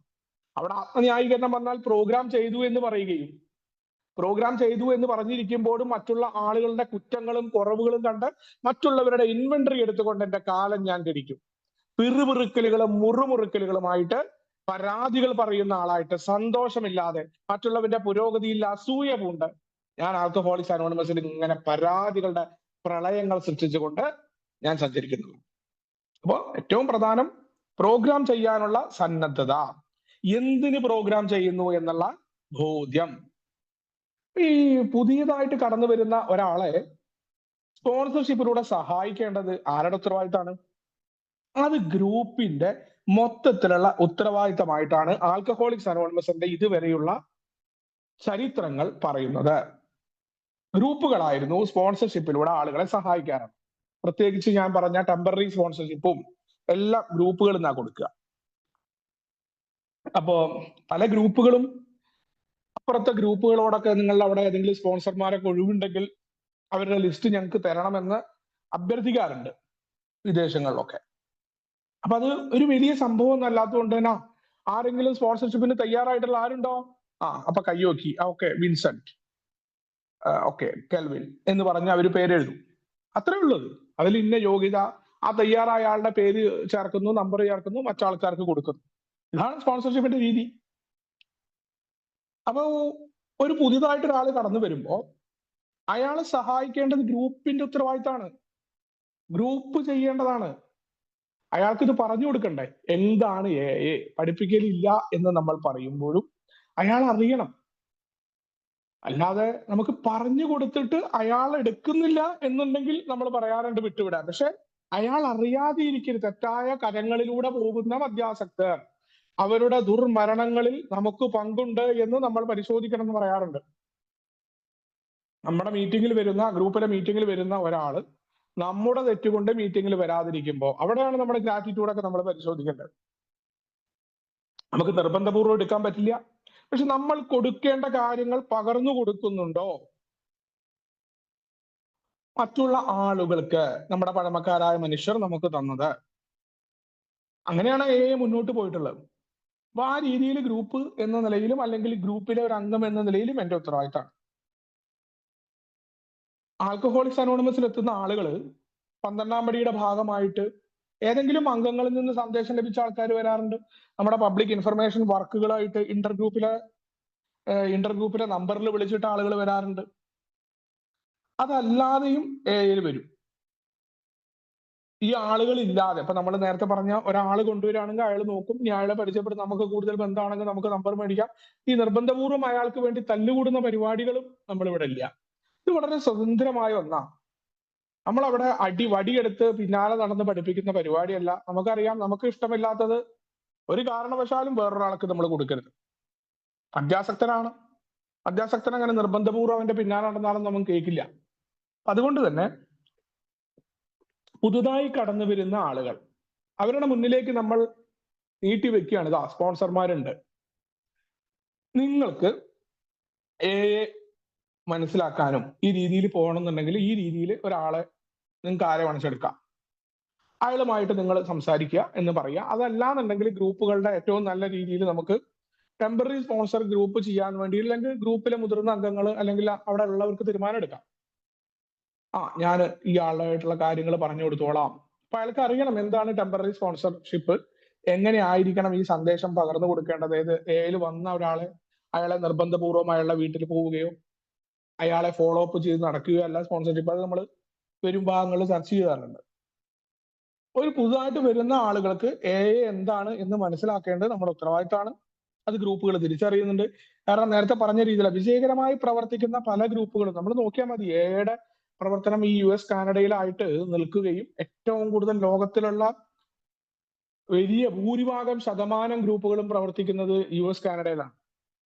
അവിടെ ആത്മന്യായീകരണം വന്നാൽ പ്രോഗ്രാം ചെയ്തു എന്ന് പറയുകയും പ്രോഗ്രാം ചെയ്തു എന്ന് പറഞ്ഞിരിക്കുമ്പോഴും മറ്റുള്ള ആളുകളുടെ കുറ്റങ്ങളും കുറവുകളും കണ്ട് മറ്റുള്ളവരുടെ ഇൻവെന്ററി എടുത്തുകൊണ്ട് എന്റെ കാലം ഞാൻ കഴിക്കും. പിറുപിറുക്കലുകളും മുറുമുറുക്കലുകളുമായിട്ട് പരാതികൾ പറയുന്ന ആളായിട്ട് സന്തോഷമില്ലാതെ മറ്റുള്ളവരുടെ പുരോഗതിയിൽ അസൂയ പൂണ്ട് ഞാൻ ആൽക്കഹോളിക്സ് അനോണിമസിൽ ഇങ്ങനെ പരാതികളുടെ പ്രളയങ്ങൾ സൃഷ്ടിച്ചുകൊണ്ട് ഞാൻ സഞ്ചരിക്കുന്നു. അപ്പോൾ ഏറ്റവും പ്രധാനം പ്രോഗ്രാം ചെയ്യാനുള്ള സന്നദ്ധത, എന്തിന് പ്രോഗ്രാം ചെയ്യുന്നു എന്നുള്ള ബോധ്യം. ഈ പുതിയതായിട്ട് കടന്നു വരുന്ന ഒരാളെ സ്പോൺസർഷിപ്പിലൂടെ സഹായിക്കേണ്ടത് ആരുടെ ഉത്തരവാദിത്തമാണ്? അത് ഗ്രൂപ്പിന്റെ മൊത്തത്തിലുള്ള ഉത്തരവാദിത്തമായിട്ടാണ് ആൽക്കഹോളിക്സ് അനോണിമസിന്റെ ഇതുവരെയുള്ള ചരിത്രങ്ങൾ പറയുന്നത്. ഗ്രൂപ്പുകളായിരുന്നു സ്പോൺസർഷിപ്പിലൂടെ ആളുകളെ സഹായിക്കാറുണ്ട്. പ്രത്യേകിച്ച് ഞാൻ പറഞ്ഞ ടെമ്പററി സ്പോൺസർഷിപ്പും എല്ലാ ഗ്രൂപ്പുകളും നാ കൊടുക്കുക. അപ്പോ പല ഗ്രൂപ്പുകളും അപ്പുറത്തെ ഗ്രൂപ്പുകളോടൊക്കെ നിങ്ങൾ അവിടെ ഏതെങ്കിലും സ്പോൺസർമാരൊക്കെ ഒഴിവുണ്ടെങ്കിൽ അവരുടെ ലിസ്റ്റ് ഞങ്ങൾക്ക് തരണമെന്ന് അഭ്യർത്ഥിക്കാറുണ്ട് വിദേശങ്ങളിലൊക്കെ. അപ്പൊ അത് ഒരു വലിയ സംഭവം ഒന്നും അല്ലാത്തതുകൊണ്ട് തന്നെ ആരെങ്കിലും സ്പോൺസർഷിപ്പിന് തയ്യാറായിട്ടുള്ള ആരുണ്ടോ? അപ്പൊ കയ്യോക്കി, ഓക്കെ വിൻസെന്റ്, ഓക്കെ കെൽവിൻ എന്ന് പറഞ്ഞ് അവര് പേരെഴുതും. അത്രേ ഉള്ളത്. അതിൽ ഇന്ന യോഗ്യത, ആ തയ്യാറായ ആളുടെ പേര് ചേർക്കുന്നു, നമ്പർ ചേർക്കുന്നു, മറ്റാൾക്കാർക്ക് കൊടുക്കുന്നു. ഇതാണ് സ്പോൺസർഷിപ്പിന്റെ രീതി. അപ്പോ ഒരു പുതിയതായിട്ട് ഒരാൾ കടന്നു വരുമ്പോൾ അയാളെ സഹായിക്കേണ്ടത് ഗ്രൂപ്പിന്റെ ഉത്തരവാദിത്തമാണ്, ഗ്രൂപ്പ് ചെയ്യേണ്ടതാണ്. അയാൾക്ക് ഇത് പറഞ്ഞു കൊടുക്കണ്ടേ എന്താണ് എ പഠിപ്പിക്കലില്ല എന്ന് നമ്മൾ പറയുമ്പോഴും അയാൾ അറിയണം. അല്ലാതെ നമുക്ക് പറഞ്ഞു കൊടുത്തിട്ട് അയാൾ എടുക്കുന്നില്ല എന്നുണ്ടെങ്കിൽ നമ്മൾ പറയാറുണ്ട് വിട്ടുവിടാൻ. പക്ഷെ അയാൾ അറിയാതെ ഇരിക്കരുത്. തെറ്റായ കരങ്ങളിലൂടെ പോകുന്ന മദ്യാസക്തർ, അവരുടെ ദുർമരണങ്ങളിൽ നമുക്ക് പങ്കുണ്ട് എന്ന് നമ്മൾ പരിശോധിക്കണം എന്ന് പറയാറുണ്ട്. നമ്മുടെ മീറ്റിംഗിൽ വരുന്ന, ഗ്രൂപ്പിലെ മീറ്റിംഗിൽ വരുന്ന ഒരാള് നമ്മുടെ തെറ്റുകൊണ്ട് മീറ്റിംഗിൽ വരാതിരിക്കുമ്പോൾ അവിടെയാണ് നമ്മുടെ ഗ്രാറ്റിറ്റ്യൂഡൊക്കെ നമ്മൾ പരിശോധിക്കേണ്ടത്. നമുക്ക് നിർബന്ധപൂർവ്വം എടുക്കാൻ പറ്റില്ല, പക്ഷെ നമ്മൾ കൊടുക്കേണ്ട കാര്യങ്ങൾ പകർന്നു കൊടുക്കുന്നുണ്ടോ മറ്റുള്ള ആളുകൾക്ക്, നമ്മുടെ പഴമക്കാരായ മനുഷ്യർ നമുക്ക് തന്നത്? അങ്ങനെയാണ് മുന്നോട്ട് പോയിട്ടുള്ളത്. അപ്പൊ ആ രീതിയിൽ ഗ്രൂപ്പ് എന്ന നിലയിലും അല്ലെങ്കിൽ ഗ്രൂപ്പിലെ ഒരു അംഗം എന്ന നിലയിലും എന്റെ ഉത്തരവാദിത്തമാണ്. ആൽക്കഹോളിക്സ് അനോണിമസിൽ എത്തുന്ന ആളുകൾ 12ാം പടിയുടെ ഭാഗമായിട്ട് ഏതെങ്കിലും അംഗങ്ങളിൽ നിന്ന് സന്ദേശം ലഭിച്ച ആൾക്കാർ വരാറുണ്ട്. നമ്മുടെ പബ്ലിക് ഇൻഫർമേഷൻ വർക്കുകളായിട്ട് ഇന്റർഗ്രൂപ്പിലെ നമ്പറിൽ വിളിച്ചിട്ട് ആളുകൾ വരാറുണ്ട്. അതല്ലാതെയും എയിൽ വരും. ഈ ആളുകൾ ഇല്ലാതെ, ഇപ്പൊ നമ്മൾ നേരത്തെ പറഞ്ഞ ഒരാൾ കൊണ്ടുവരികയാണെങ്കിൽ അയാൾ നോക്കും, ഇനി അയാളെ പരിചയപ്പെടും, നമുക്ക് കൂടുതൽ ബന്ധമാണെങ്കിൽ നമുക്ക് നമ്പർ മേടിക്കാം. ഈ നിർബന്ധപൂർവ്വം അയാൾക്ക് വേണ്ടി തല്ലുകൂടുന്ന പരിപാടികളും നമ്മളിവിടെ ഇല്ല. ഇത് വളരെ സ്വതന്ത്രമായ ഒന്നാണ്. നമ്മളവിടെ വടിയെടുത്ത് പിന്നാലെ നടന്ന് പഠിപ്പിക്കുന്ന പരിപാടിയല്ല. നമുക്കറിയാം, നമുക്ക് ഇഷ്ടമില്ലാത്തത് ഒരു കാരണവശാലും വേറൊരാൾക്ക് നമ്മൾ കൊടുക്കരുത്. മദ്യാസക്തനാണ്, മദ്യാസക്തൻ അങ്ങനെ നിർബന്ധപൂർവ്വം അവന്റെ പിന്നാലെ നടന്നാലും നമുക്ക് കേൾക്കില്ല. അതുകൊണ്ട് തന്നെ പുതുതായി കടന്നു വരുന്ന ആളുകൾ, അവരുടെ മുന്നിലേക്ക് നമ്മൾ നീട്ടിവെക്കുകയാണ്, ഇതാ സ്പോൺസർമാരുണ്ട്, നിങ്ങൾക്ക് മനസ്സിലാക്കാനും ഈ രീതിയിൽ പോകണമെന്നുണ്ടെങ്കിൽ ഈ രീതിയിൽ ഒരാളെ നിങ്ങൾക്ക് ആരെ വേണിച്ചെടുക്കാം, അയാളുമായിട്ട് നിങ്ങൾ സംസാരിക്കുക എന്ന് പറയുക. അതല്ലാന്നുണ്ടെങ്കിൽ ഗ്രൂപ്പുകളുടെ ഏറ്റവും നല്ല രീതിയിൽ നമുക്ക് ടെമ്പററി സ്പോൺസർ ഗ്രൂപ്പ് ചെയ്യാൻ വേണ്ടി, അല്ലെങ്കിൽ ഗ്രൂപ്പിലെ മുതിർന്ന അംഗങ്ങൾ അല്ലെങ്കിൽ അവിടെ ഉള്ളവർക്ക് തീരുമാനം എടുക്കാം. ഞാൻ ഇയാളായിട്ടുള്ള കാര്യങ്ങൾ പറഞ്ഞു കൊടുത്തോളാം. അപ്പൊ അയാൾക്ക് അറിയണം എന്താണ് ടെമ്പററി സ്പോൺസർഷിപ്പ്, എങ്ങനെ ആയിരിക്കണം ഈ സന്ദേശം പകർന്നു കൊടുക്കേണ്ടത്. ഏതിൽ വന്ന ഒരാളെ അയാളെ നിർബന്ധപൂർവ്വം അയാളുടെ വീട്ടിൽ പോവുകയോ അയാളെ ഫോളോ അപ്പ് ചെയ്ത് നടക്കുകയോ അല്ല സ്പോൺസർഷിപ്പ്. അത് നമ്മൾ വരും ഭാഗങ്ങളിൽ ചർച്ച ചെയ്യാറുണ്ട്. ഒരു പുതുതായിട്ട് വരുന്ന ആളുകൾക്ക് എന്താണ് എന്ന് മനസ്സിലാക്കേണ്ടത് നമ്മുടെ ഉത്തരവാദിത്തമാണ്. അത് ഗ്രൂപ്പുകൾ തിരിച്ചറിയുന്നുണ്ട്. കാരണം നേരത്തെ പറഞ്ഞ രീതിയിൽ വിജയകരമായി പ്രവർത്തിക്കുന്ന പല ഗ്രൂപ്പുകളും നമ്മൾ നോക്കിയാൽ മതി. എയുടെ പ്രവർത്തനം ഈ US കാനഡയിലായിട്ട് നിൽക്കുകയും ഏറ്റവും കൂടുതൽ ലോകത്തിലുള്ള വലിയ ഭൂരിഭാഗം ശതമാനം ഗ്രൂപ്പുകളും പ്രവർത്തിക്കുന്നത് US കാനഡയിലാണ്.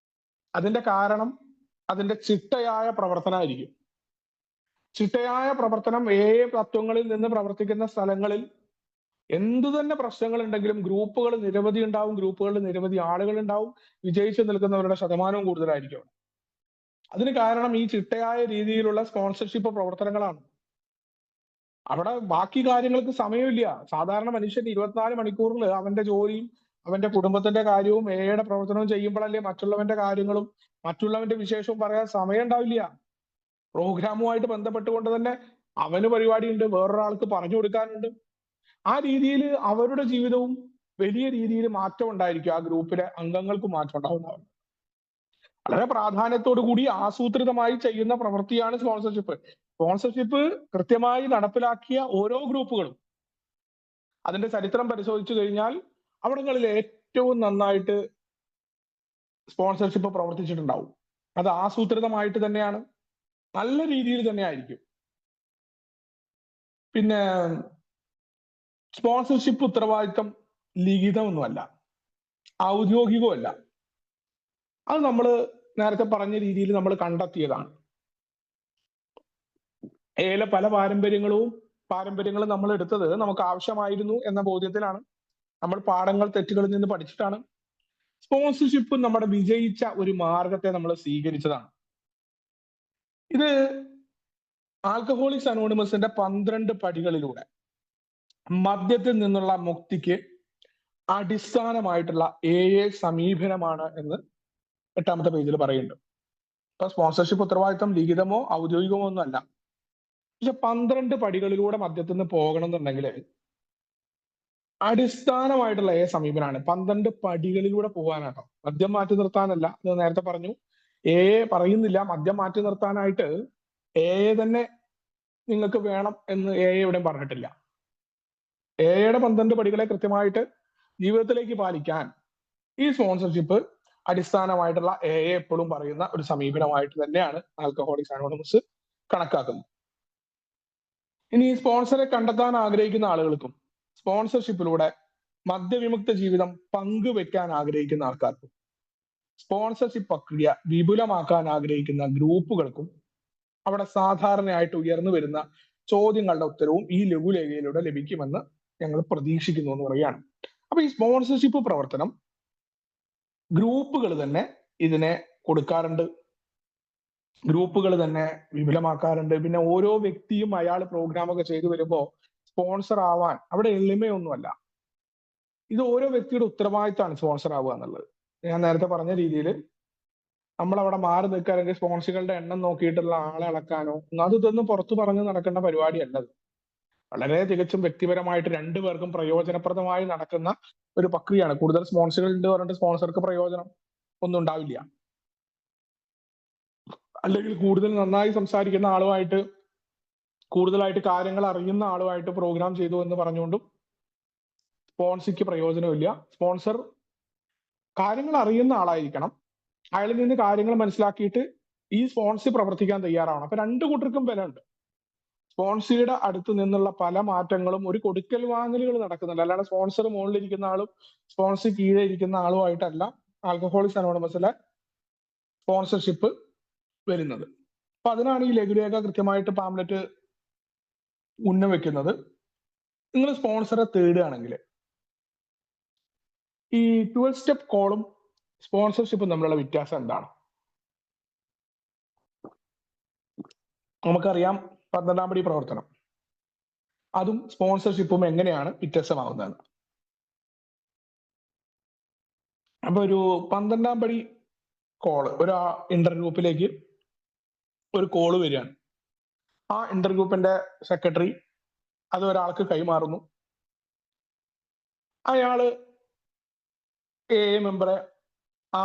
അതിന്റെ കാരണം അതിന്റെ ചിട്ടയായ പ്രവർത്തനമായിരിക്കും. ചിട്ടയായ പ്രവർത്തനം തത്വങ്ങളിൽ നിന്ന് പ്രവർത്തിക്കുന്ന സ്ഥലങ്ങളിൽ എന്തു തന്നെ പ്രശ്നങ്ങൾ ഉണ്ടെങ്കിലും ഗ്രൂപ്പുകൾ നിരവധി ഉണ്ടാവും, ഗ്രൂപ്പുകളിൽ നിരവധി ആളുകൾ ഉണ്ടാവും, വിജയിച്ചു നിൽക്കുന്നവരുടെ ശതമാനവും കൂടുതലായിരിക്കും. അതിന് കാരണം ഈ ചിട്ടയായ രീതിയിലുള്ള സ്പോൺസർഷിപ്പ് പ്രവർത്തനങ്ങളാണ്. അവിടെ ബാക്കി കാര്യങ്ങൾക്ക് സമയമില്ല. സാധാരണ മനുഷ്യൻ 24 മണിക്കൂറിൽ അവന്റെ ജോലിയും അവന്റെ കുടുംബത്തിന്റെ കാര്യവും എയുടെ പ്രവർത്തനവും ചെയ്യുമ്പോഴല്ലേ മറ്റുള്ളവന്റെ കാര്യങ്ങളും മറ്റുള്ളവന്റെ വിശേഷവും പറയാൻ സമയം ഉണ്ടാവില്ല. പ്രോഗ്രാമുമായിട്ട് ബന്ധപ്പെട്ടുകൊണ്ട് തന്നെ അവന് പരിപാടിയുണ്ട്, വേറൊരാൾക്ക് പറഞ്ഞു കൊടുക്കാനുണ്ട്. ആ രീതിയിൽ അവരുടെ ജീവിതവും വലിയ രീതിയിൽ മാറ്റം ഉണ്ടായിരിക്കും. ആ ഗ്രൂപ്പിലെ അംഗങ്ങൾക്ക് മാറ്റം ഉണ്ടാവുന്നതാണ്. വളരെ പ്രാധാന്യത്തോടു കൂടി ആസൂത്രിതമായി ചെയ്യുന്ന പ്രവൃത്തിയാണ് സ്പോൺസർഷിപ്പ്. സ്പോൺസർഷിപ്പ് കൃത്യമായി നടപ്പിലാക്കിയ ഓരോ ഗ്രൂപ്പുകളും അതിന്റെ ചരിത്രം പരിശോധിച്ചു കഴിഞ്ഞാൽ അവിടങ്ങളിൽ ഏറ്റവും നന്നായിട്ട് സ്പോൺസർഷിപ്പ് പ്രവർത്തിച്ചിട്ടുണ്ടാവും. അത് ആസൂത്രിതമായിട്ട് തന്നെയാണ്, നല്ല രീതിയിൽ തന്നെ ആയിരിക്കും. പിന്നെ സ്പോൺസർഷിപ്പ് ഉത്തരവാദിത്തം ലിഖിതമൊന്നുമല്ല, ഔദ്യോഗികമല്ല. അത് നമ്മൾ നേരത്തെ പറഞ്ഞ രീതിയിൽ നമ്മൾ കണ്ടെത്തിയതാണ്. പല പാരമ്പര്യങ്ങളും നമ്മൾ എടുത്തത് നമുക്ക് ആവശ്യമായിരുന്നു എന്ന ബോധ്യത്തിലാണ്. നമ്മൾ പാഠങ്ങൾ തെറ്റുകളിൽ നിന്ന് പഠിച്ചിട്ടാണ്. സ്പോൺസർഷിപ്പ് നമ്മുടെ വിജയിച്ച ഒരു മാർഗത്തെ നമ്മൾ സ്വീകരിച്ചതാണ്. ഇത് ആൽക്കഹോളിക്സ് അനോണിമസിന്റെ 12 പടികളിലൂടെ മദ്യത്തിൽ നിന്നുള്ള മുക്തിക്ക് അടിസ്ഥാനമായിട്ടുള്ള സമീപനമാണ് എന്ന് 8ാമത്തെ പേജിൽ പറയുന്നുണ്ട്. അപ്പൊ സ്പോൺസർഷിപ്പ് ഉത്തരവാദിത്തം ലിഖിതമോ ഔദ്യോഗികമോ ഒന്നും അല്ല. പക്ഷെ 12 പടികളിലൂടെ മദ്യത്തിൽ നിന്ന് പോകണം എന്നുണ്ടെങ്കിൽ അടിസ്ഥാനമായിട്ടുള്ള സമീപനമാണ്. 12 പടികളിലൂടെ പോകാനാട്ടോ, മദ്യം മാറ്റി നിർത്താനല്ല. അത് നേരത്തെ പറഞ്ഞു, പറയുന്നില്ല, മദ്യം മാറ്റി നിർത്താനായിട്ട് തന്നെ നിങ്ങൾക്ക് വേണം എന്ന് എവിടെയും പറഞ്ഞിട്ടില്ല. യുടെ 12 പടികളെ കൃത്യമായിട്ട് ജീവിതത്തിലേക്ക് പാലിക്കാൻ ഈ സ്പോൺസർഷിപ്പ് അടിസ്ഥാനമായിട്ടുള്ള എപ്പോഴും പറയുന്ന ഒരു സമീപനമായിട്ട് തന്നെയാണ് ആൽക്കഹോളിക്സ് അനോണിമസ് കണക്കാക്കുന്നത്. ഇനി ഈ സ്പോൺസറെ കണ്ടെത്താൻ ആഗ്രഹിക്കുന്ന ആളുകൾക്കും സ്പോൺസർഷിപ്പിലൂടെ മദ്യവിമുക്ത ജീവിതം പങ്കുവെക്കാൻ ആഗ്രഹിക്കുന്ന ആൾക്കാർക്കും സ്പോൺസർഷിപ്പ് പ്രക്രിയ വിപുലമാക്കാൻ ആഗ്രഹിക്കുന്ന ഗ്രൂപ്പുകൾക്കും അവിടെ സാധാരണയായിട്ട് ഉയർന്നു വരുന്ന ചോദ്യങ്ങളുടെ ഉത്തരവും ഈ ലഘുലേഖയിലൂടെ ലഭിക്കുമെന്ന് ഞങ്ങൾ പ്രതീക്ഷിക്കുന്നു എന്ന് പറയുകയാണ്. അപ്പൊ ഈ സ്പോൺസർഷിപ്പ് പ്രവർത്തനം ഗ്രൂപ്പുകൾ തന്നെ ഇതിനെ കൊടുക്കാറുണ്ട്, ഗ്രൂപ്പുകൾ തന്നെ വിപുലമാക്കാറുണ്ട്. പിന്നെ ഓരോ വ്യക്തിയും അയാൾ പ്രോഗ്രാമൊക്കെ ചെയ്തു വരുമ്പോൾ സ്പോൺസർ ആവാൻ അവിടെ എളിമയൊന്നുമല്ല. ഇത് ഓരോ വ്യക്തിയുടെ ഉത്തരവാദിത്തമാണ് സ്പോൺസർ ആവുക എന്നുള്ളത്. ഞാൻ നേരത്തെ പറഞ്ഞ രീതിയിൽ നമ്മൾ അവിടെ മാറി നിൽക്കുക, അല്ലെങ്കിൽ സ്പോൺസറുകളുടെ എണ്ണം നോക്കിയിട്ടുള്ള ആളെ അളക്കാനോ ഇതൊന്നും പുറത്തു പറഞ്ഞ് നടക്കേണ്ട പരിപാടിയല്ലത്. വളരെ തികച്ചും വ്യക്തിപരമായിട്ട് രണ്ടുപേർക്കും പ്രയോജനപ്രദമായി നടക്കുന്ന ഒരു പ്രക്രിയയാണ്. കൂടുതൽ സ്പോൺസറുകൾ ഉണ്ട് പറഞ്ഞിട്ട് സ്പോൺസർക്ക് പ്രയോജനം ഒന്നും ഉണ്ടാവില്ല. അല്ലെങ്കിൽ കൂടുതൽ നന്നായി സംസാരിക്കുന്ന ആളുമായിട്ട്, കൂടുതലായിട്ട് കാര്യങ്ങൾ അറിയുന്ന ആളുമായിട്ട് പ്രോഗ്രാം ചെയ്തു എന്ന് പറഞ്ഞുകൊണ്ടും സ്പോൺസർക്ക് പ്രയോജനമില്ല. സ്പോൺസർ കാര്യങ്ങൾ അറിയുന്ന ആളായിരിക്കണം, അയാളിൽ നിന്ന് കാര്യങ്ങൾ മനസ്സിലാക്കിയിട്ട് ഈ സ്പോൺസർ പ്രവർത്തിക്കാൻ തയ്യാറാവണം. അപ്പൊ രണ്ടു കൂട്ടർക്കും വിലയുണ്ട്. സ്പോൺസറുടെ അടുത്ത് നിന്നുള്ള പല മാറ്റങ്ങളും ഒരു കൊടുക്കൽ വാങ്ങലുകൾ നടക്കുന്നുണ്ട്. അല്ലാതെ സ്പോൺസർ മുകളിലിരിക്കുന്ന ആളും സ്പോൺസർ കീഴെ ഇരിക്കുന്ന ആളുമായിട്ടല്ല ആൽക്കഹോളിക്സ് അനോണിമസിലെ സ്പോൺസർഷിപ്പ് വരുന്നത്. അപ്പൊ അതിനാണ് ഈ ലഘുലേഖ കൃത്യമായിട്ട് പാംലെറ്റ് ഉന്നവെക്കുന്നത്. നിങ്ങൾ സ്പോൺസറെ തേടുകയാണെങ്കിൽ ഈ 12 സ്റ്റെപ്പ് കോളും സ്പോൺസർഷിപ്പും തമ്മിലുള്ള വ്യത്യാസം എന്താണ്? നമുക്കറിയാം 12-ാം പടി പ്രവർത്തനം, അതും സ്പോൺസർഷിപ്പും എങ്ങനെയാണ് വ്യത്യസ്തമാവുന്നത്. അപ്പൊ ഒരു 12-ാം പടി കോള്, ഒരു ഇന്റർ ഗ്രൂപ്പിലേക്ക് ഒരു കോള് വരികയാണ്. ആ ഇന്റർ ഗ്രൂപ്പിന്റെ സെക്രട്ടറി അത് ഒരാൾക്ക് കൈമാറുന്നു. അയാള് മെമ്പറെ, ആ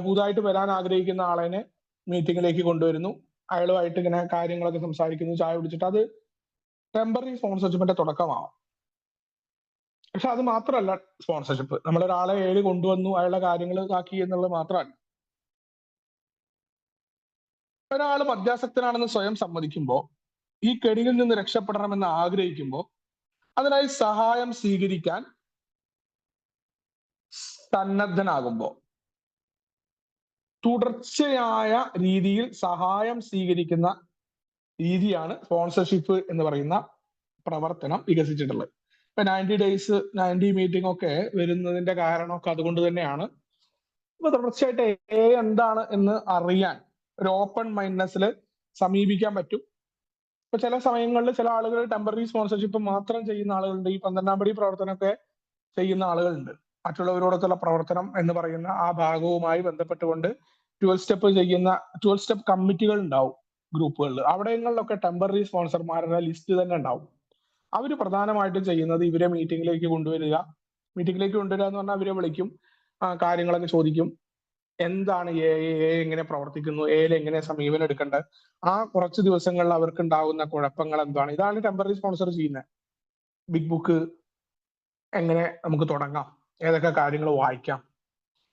പുതുതായിട്ട് വരാൻ ആഗ്രഹിക്കുന്ന ആളെ മീറ്റിംഗിലേക്ക് കൊണ്ടുവരുന്നു. അയാളുമായിട്ട് ഇങ്ങനെ കാര്യങ്ങളൊക്കെ സംസാരിക്കുന്നു, ചായ കുടിച്ചിട്ട്. അത് ടെമ്പററി സ്പോൺസർഷിപ്പിന്റെ തുടക്കമാവാം. പക്ഷെ അത് മാത്രമല്ല സ്പോൺസർഷിപ്പ്. നമ്മളൊരാളെ കൊണ്ടുവന്നു, അയാളുടെ കാര്യങ്ങൾ ആക്കി എന്നുള്ളത് മാത്രമല്ല. ഒരാൾ മദ്യാസക്തനാണെന്ന് സ്വയം സമ്മതിക്കുമ്പോൾ, ഈ കെണിയിൽ നിന്ന് രക്ഷപ്പെടണമെന്ന് ആഗ്രഹിക്കുമ്പോൾ, അതിനായി സഹായം സ്വീകരിക്കാൻ സന്നദ്ധനാകുമ്പോൾ, തുടർച്ചയായ രീതിയിൽ സഹായം സ്വീകരിക്കുന്ന രീതിയാണ് സ്പോൺസർഷിപ്പ് എന്ന് പറയുന്ന പ്രവർത്തനം വികസിച്ചിട്ടുള്ളത്. ഇപ്പൊ 90 ഡേയ്സ് 90 മീറ്റിംഗ് ഒക്കെ വരുന്നതിന്റെ കാരണമൊക്കെ അതുകൊണ്ട് തന്നെയാണ്. ഇപ്പൊ തുടർച്ചയായിട്ട് എന്താണ് എന്ന് അറിയാൻ ഒരു ഓപ്പൺ മൈൻഡ്നെസ്സിൽ സമീപിക്കാൻ പറ്റും. ഇപ്പൊ ചില സമയങ്ങളിൽ ചില ആളുകൾ ടെമ്പററി സ്പോൺസർഷിപ്പ് മാത്രം ചെയ്യുന്ന ആളുകളുണ്ട്. ഈ 12-ാം പടി പ്രവർത്തനമൊക്കെ ചെയ്യുന്ന ആളുകളുണ്ട്. മറ്റുള്ളവരോടൊത്തുള്ള പ്രവർത്തനം എന്ന് പറയുന്ന ആ ഭാഗവുമായി ബന്ധപ്പെട്ടുകൊണ്ട് 12 സ്റ്റെപ്പ് കമ്മിറ്റികൾ ഉണ്ടാവും ഗ്രൂപ്പുകളിൽ. അവിടെങ്ങളിലൊക്കെ ടെമ്പററി സ്പോൺസർമാരുടെ ലിസ്റ്റ് തന്നെ ഉണ്ടാവും. അവർ പ്രധാനമായിട്ടും ചെയ്യുന്നത് ഇവരെ മീറ്റിംഗിലേക്ക് കൊണ്ടുവരിക എന്ന് പറഞ്ഞാൽ അവരെ വിളിക്കും, കാര്യങ്ങളൊക്കെ ചോദിക്കും. എന്താണ് എങ്ങനെ പ്രവർത്തിക്കുന്നു, എങ്ങനെ സമീപനം എടുക്കേണ്ടത്, ആ കുറച്ച് ദിവസങ്ങളിൽ അവർക്ക് ഉണ്ടാകുന്ന കുഴപ്പങ്ങൾ എന്താണ്, ഇതാണ് ടെമ്പററി സ്പോൺസർ ചെയ്യുന്നത്. ബിഗ് ബുക്ക് എങ്ങനെ നമുക്ക് തുടങ്ങാം, ഏതൊക്കെ കാര്യങ്ങൾ വായിക്കാം,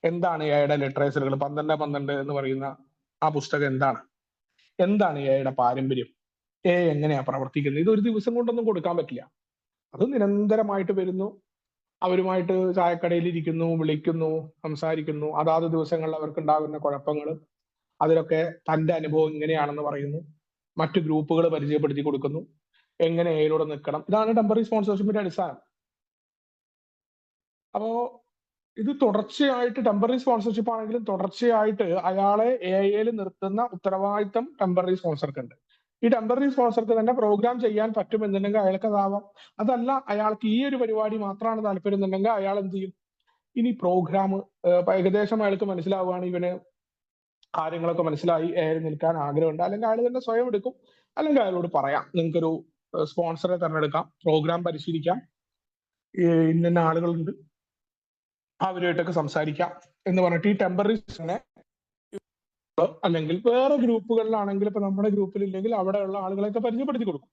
എന്താണ് എയുടെ ലിറ്ററേച്ചറുകൾ, 12 എന്ന് പറയുന്ന ആ പുസ്തകം എന്താണ് എയുടെ പാരമ്പര്യം, എങ്ങനെയാ പ്രവർത്തിക്കുന്നത്. ഇത് ഒരു ദിവസം കൊണ്ടൊന്നും കൊടുക്കാൻ പറ്റില്ല. അത് നിരന്തരമായിട്ട് വരുന്നു, അവരുമായിട്ട് ചായക്കടയിൽ ഇരിക്കുന്നു, വിളിക്കുന്നു, സംസാരിക്കുന്നു. അതാത് ദിവസങ്ങളിൽ അവർക്ക് ഉണ്ടാകുന്ന കുഴപ്പങ്ങൾ, അതിലൊക്കെ തന്റെ അനുഭവം ഇങ്ങനെയാണെന്ന് പറയുന്നു, മറ്റു ഗ്രൂപ്പുകൾ പരിചയപ്പെടുത്തി കൊടുക്കുന്നു, എങ്ങനെ എയിലൂടെ നിൽക്കണം. ഇതാണ് ടെമ്പററി സ്പോൺസർഷിപ്പിന്റെ അടിസ്ഥാനം. അപ്പോ ഇത് തുടർച്ചയായിട്ട് ടെമ്പററി സ്പോൺസർഷിപ്പ് ആണെങ്കിലും തുടർച്ചയായിട്ട് അയാളെ എയിൽ നിർത്തുന്ന ഉത്തരവാദിത്തം ടെമ്പററി സ്പോൺസർക്ക് ഉണ്ട്. ഈ ടെമ്പററി സ്പോൺസർക്ക് തന്നെ പ്രോഗ്രാം ചെയ്യാൻ പറ്റുമെന്നുണ്ടെങ്കിൽ അയാൾക്ക് അതാവാം. അതല്ല, അയാൾക്ക് ഈ ഒരു പരിപാടി മാത്രമാണ് താല്പര്യം എന്നുണ്ടെങ്കിൽ അയാൾ എന്ത് ചെയ്യും, ഇനി പ്രോഗ്രാം ഏകദേശം അയാൾക്ക് മനസ്സിലാവുകയാണ്, ഇവന് കാര്യങ്ങളൊക്കെ മനസ്സിലായി, എയിൽ നിൽക്കാൻ ആഗ്രഹമുണ്ട്, അല്ലെങ്കിൽ അയാൾ തന്നെ സ്വയം എടുക്കും, അല്ലെങ്കിൽ അയാളോട് പറയാം, നിങ്ങൾക്കൊരു സ്പോൺസറെ തെരഞ്ഞെടുക്കാം, പ്രോഗ്രാം പരിശീലിക്കാം, ഇന്ന ആളുകളുണ്ട്, അവരുമായിട്ടൊക്കെ സംസാരിക്കാം എന്ന് പറഞ്ഞിട്ട് ഈ ടെമ്പററി അല്ലെങ്കിൽ വേറെ ഗ്രൂപ്പുകളിലാണെങ്കിൽ ഇപ്പൊ നമ്മുടെ ഗ്രൂപ്പിലില്ലെങ്കിൽ അവിടെയുള്ള ആളുകളെയൊക്കെ പരിചയപ്പെടുത്തി കൊടുക്കും.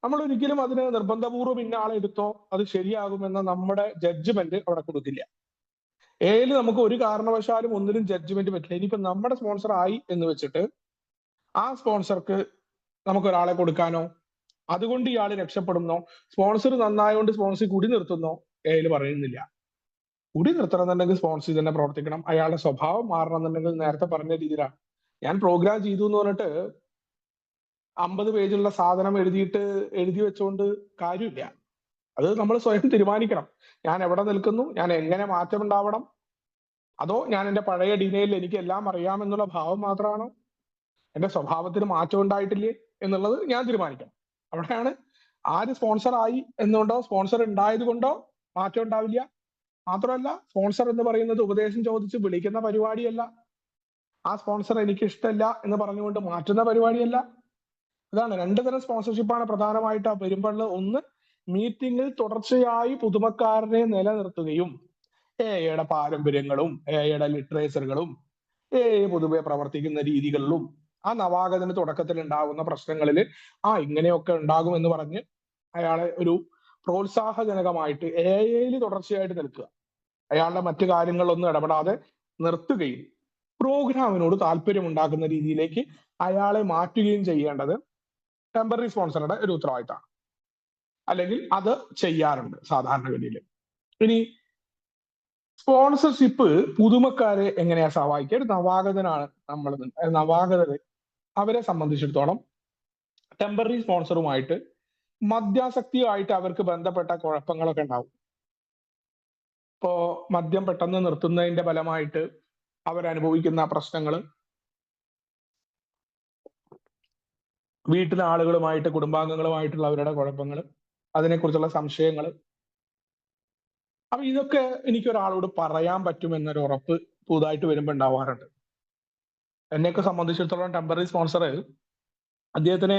നമ്മൾ ഒരിക്കലും അതിന് നിർബന്ധപൂർവ്വം ഇന്ന ആളെ എടുത്തോ അത് ശരിയാകുമെന്ന നമ്മുടെ ജഡ്ജ്മെന്റ് അവിടെ കൊടുക്കില്ല. ഏതിൽ നമുക്ക് ഒരു കാരണവശാലും ഒന്നിനും ജഡ്ജ്മെന്റ് പറ്റില്ല. ഇനിയിപ്പോ നമ്മുടെ സ്പോൺസർ ആയി എന്ന് വെച്ചിട്ട് ആ സ്പോൺസർക്ക് നമുക്ക് ഒരാളെ കൊടുക്കാനോ അതുകൊണ്ട് ഇയാൾ രക്ഷപ്പെടുന്നോ സ്പോൺസർ നന്നായതുകൊണ്ട് സ്പോൺസർ കുടി നിർത്തുന്നോ ഏതിൽ പറയുന്നില്ല. കുടി നിർത്തണമെന്നുണ്ടെങ്കിൽ സ്പോൺസർ തന്നെ പ്രവർത്തിക്കണം. അയാളുടെ സ്വഭാവം മാറണമെന്നുണ്ടെങ്കിൽ നേരത്തെ പറഞ്ഞ രീതിയിലാണ്. ഞാൻ പ്രോഗ്രാം ചെയ്തു എന്ന് പറഞ്ഞിട്ട് 50 പേജുള്ള സാധനം എഴുതി വെച്ചുകൊണ്ട് കാര്യമില്ല. അത് നമ്മൾ സ്വയം തീരുമാനിക്കണം. ഞാൻ എവിടെ നിൽക്കുന്നു, ഞാൻ എങ്ങനെ മാറ്റം ഉണ്ടാവണം, അതോ ഞാൻ എന്റെ പഴയ ഡിനയിൽ എനിക്ക് എല്ലാം അറിയാമെന്നുള്ള ഭാവം മാത്രമാണോ, എന്റെ സ്വഭാവത്തിന് മാറ്റം ഉണ്ടായിട്ടില്ലേ എന്നുള്ളത് ഞാൻ തീരുമാനിക്കണം. അവിടെയാണ് ആര് സ്പോൺസർ ആയി എന്നുകൊണ്ടോ സ്പോൺസർ ഉണ്ടായത് കൊണ്ടോ മാറ്റം ഉണ്ടാവില്ല. മാത്രമല്ല സ്പോൺസർ എന്ന് പറയുന്നത് ഉപദേശം ചോദിച്ച് വിളിക്കുന്ന പരിപാടിയല്ല. ആ സ്പോൺസർ എനിക്ക് ഇഷ്ടമല്ല എന്ന് പറഞ്ഞുകൊണ്ട് മാറ്റുന്ന പരിപാടിയല്ല. ഇതാണ് 2 തരം സ്പോൺസർഷിപ്പാണ് പ്രധാനമായിട്ട് വരുമ്പോൾ. ഒന്ന്, മീറ്റിംഗിൽ തുടർച്ചയായി പുതുമക്കാരനെ നിലനിർത്തുകയും എയുടെ പാരമ്പര്യങ്ങളും എയുടെ ലിറ്ററേച്ചറുകളും പൊതുവെ പ്രവർത്തിക്കുന്ന രീതികളിലും ആ നവാഗതന് തുടക്കത്തിൽ ഉണ്ടാകുന്ന പ്രശ്നങ്ങളിൽ ഇങ്ങനെയൊക്കെ ഉണ്ടാകും എന്ന് പറഞ്ഞ് അയാളെ ഒരു പ്രോത്സാഹജനകമായിട്ട് എയിൽ തുടർച്ചയായിട്ട് നിൽക്കുക. അയാളുടെ മറ്റു കാര്യങ്ങളിലൊന്നും ഇടപെടാതെ നിർത്തുകയും പ്രോഗ്രാമിനോട് താല്പര്യം ഉണ്ടാക്കുന്ന രീതിയിലേക്ക് അയാളെ മാറ്റുകയും ചെയ്യേണ്ടത് ടെമ്പററി സ്പോൺസറുടെ ഒരു ഉത്തരവാദിത്തമാണ്. അല്ലെങ്കിൽ അത് ചെയ്യാറുണ്ട് സാധാരണഗതിയിൽ. ഇനി സ്പോൺസർഷിപ്പ് പുതുമക്കാരെ എങ്ങനെയാ സഹായിക്കുക? ഒരു നവാഗതനാണ് നവാഗതര് അവരെ സംബന്ധിച്ചിടത്തോളം ടെമ്പററി സ്പോൺസറുമായിട്ട് മദ്യാസക്തിയുമായിട്ട് അവർക്ക് ബന്ധപ്പെട്ട കുഴപ്പങ്ങളൊക്കെ ഉണ്ടാവും. ഇപ്പോ മദ്യം പെട്ടെന്ന് നിർത്തുന്നതിന്റെ ഫലമായിട്ട് അവരനുഭവിക്കുന്ന പ്രശ്നങ്ങൾ, വീട്ടിലെ ആളുകളുമായിട്ട് കുടുംബാംഗങ്ങളുമായിട്ടുള്ള അവരുടെ കുഴപ്പങ്ങൾ, അതിനെക്കുറിച്ചുള്ള സംശയങ്ങൾ. അപ്പൊ ഇതൊക്കെ എനിക്ക് ഒരാളോട് പറയാൻ പറ്റുമെന്നൊരു ഉറപ്പ് പുതുതായിട്ട് വരുമ്പോൾ ഉണ്ടാവാറുണ്ട്. എന്നെയൊക്കെ സംബന്ധിച്ചിടത്തോളം ടെമ്പററി സ്പോൺസർ അദ്ദേഹത്തിനെ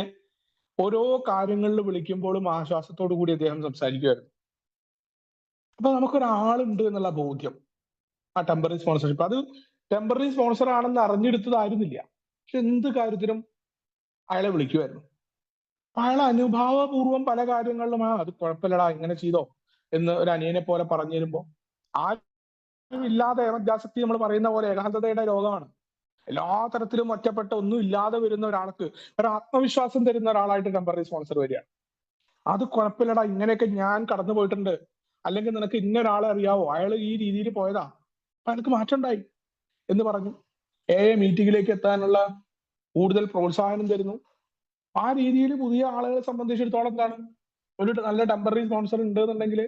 ഓരോ കാര്യങ്ങളിൽ വിളിക്കുമ്പോഴും ആശ്വാസത്തോടു കൂടി അദ്ദേഹം സംസാരിക്കുമായിരുന്നു. അപ്പൊ നമുക്കൊരാളുണ്ട് എന്നുള്ള ബോധ്യം ആ ടെമ്പററി സ്പോൺസർഷിപ്പ്, അത് ടെമ്പററി സ്പോൺസർ ആണെന്ന് അറിഞ്ഞെടുത്തതായിരുന്നില്ല, പക്ഷെ എന്ത് കാര്യത്തിനും അയാളെ വിളിക്കുമായിരുന്നു. അയാൾ അനുഭാവപൂർവ്വം പല കാര്യങ്ങളിലും അത് കുഴപ്പമില്ലടാ ഇങ്ങനെ ചെയ്തോ എന്ന് ഒരു അനിയനെ പോലെ പറഞ്ഞു തരുമ്പോ ആരും ഇല്ലാതെ മദ്യാസക്തി നമ്മൾ പറയുന്ന പോലെ ഏകാന്തതയുടെ രോഗമാണ്. എല്ലാ തരത്തിലും ഒറ്റപ്പെട്ട ഒന്നും ഇല്ലാതെ വരുന്ന ഒരാൾക്ക് ഒരു ആത്മവിശ്വാസം തരുന്ന ഒരാളായിട്ട് ടെമ്പററി സ്പോൺസർ വരികയാണ്. അത് കുഴപ്പമില്ലടാ ഇങ്ങനെയൊക്കെ ഞാൻ കടന്നു പോയിട്ടുണ്ട്, അല്ലെങ്കിൽ നിനക്ക് ഇന്ന ഒരാളെ അറിയാവോ, അയാൾ ഈ രീതിയിൽ പോയതാ, അപ്പൊ അയാൾക്ക് മാറ്റം ഉണ്ടായി എന്ന് പറഞ്ഞു മീറ്റിംഗിലേക്ക് എത്താനുള്ള കൂടുതൽ പ്രോത്സാഹനം തരുന്നു. ആ രീതിയിൽ പുതിയ ആളുകളെ സംബന്ധിച്ചിടത്തോളം എന്താണ്, ഒരു നല്ല ടെമ്പററി സ്പോൺസർ ഉണ്ട് എന്നുണ്ടെങ്കിൽ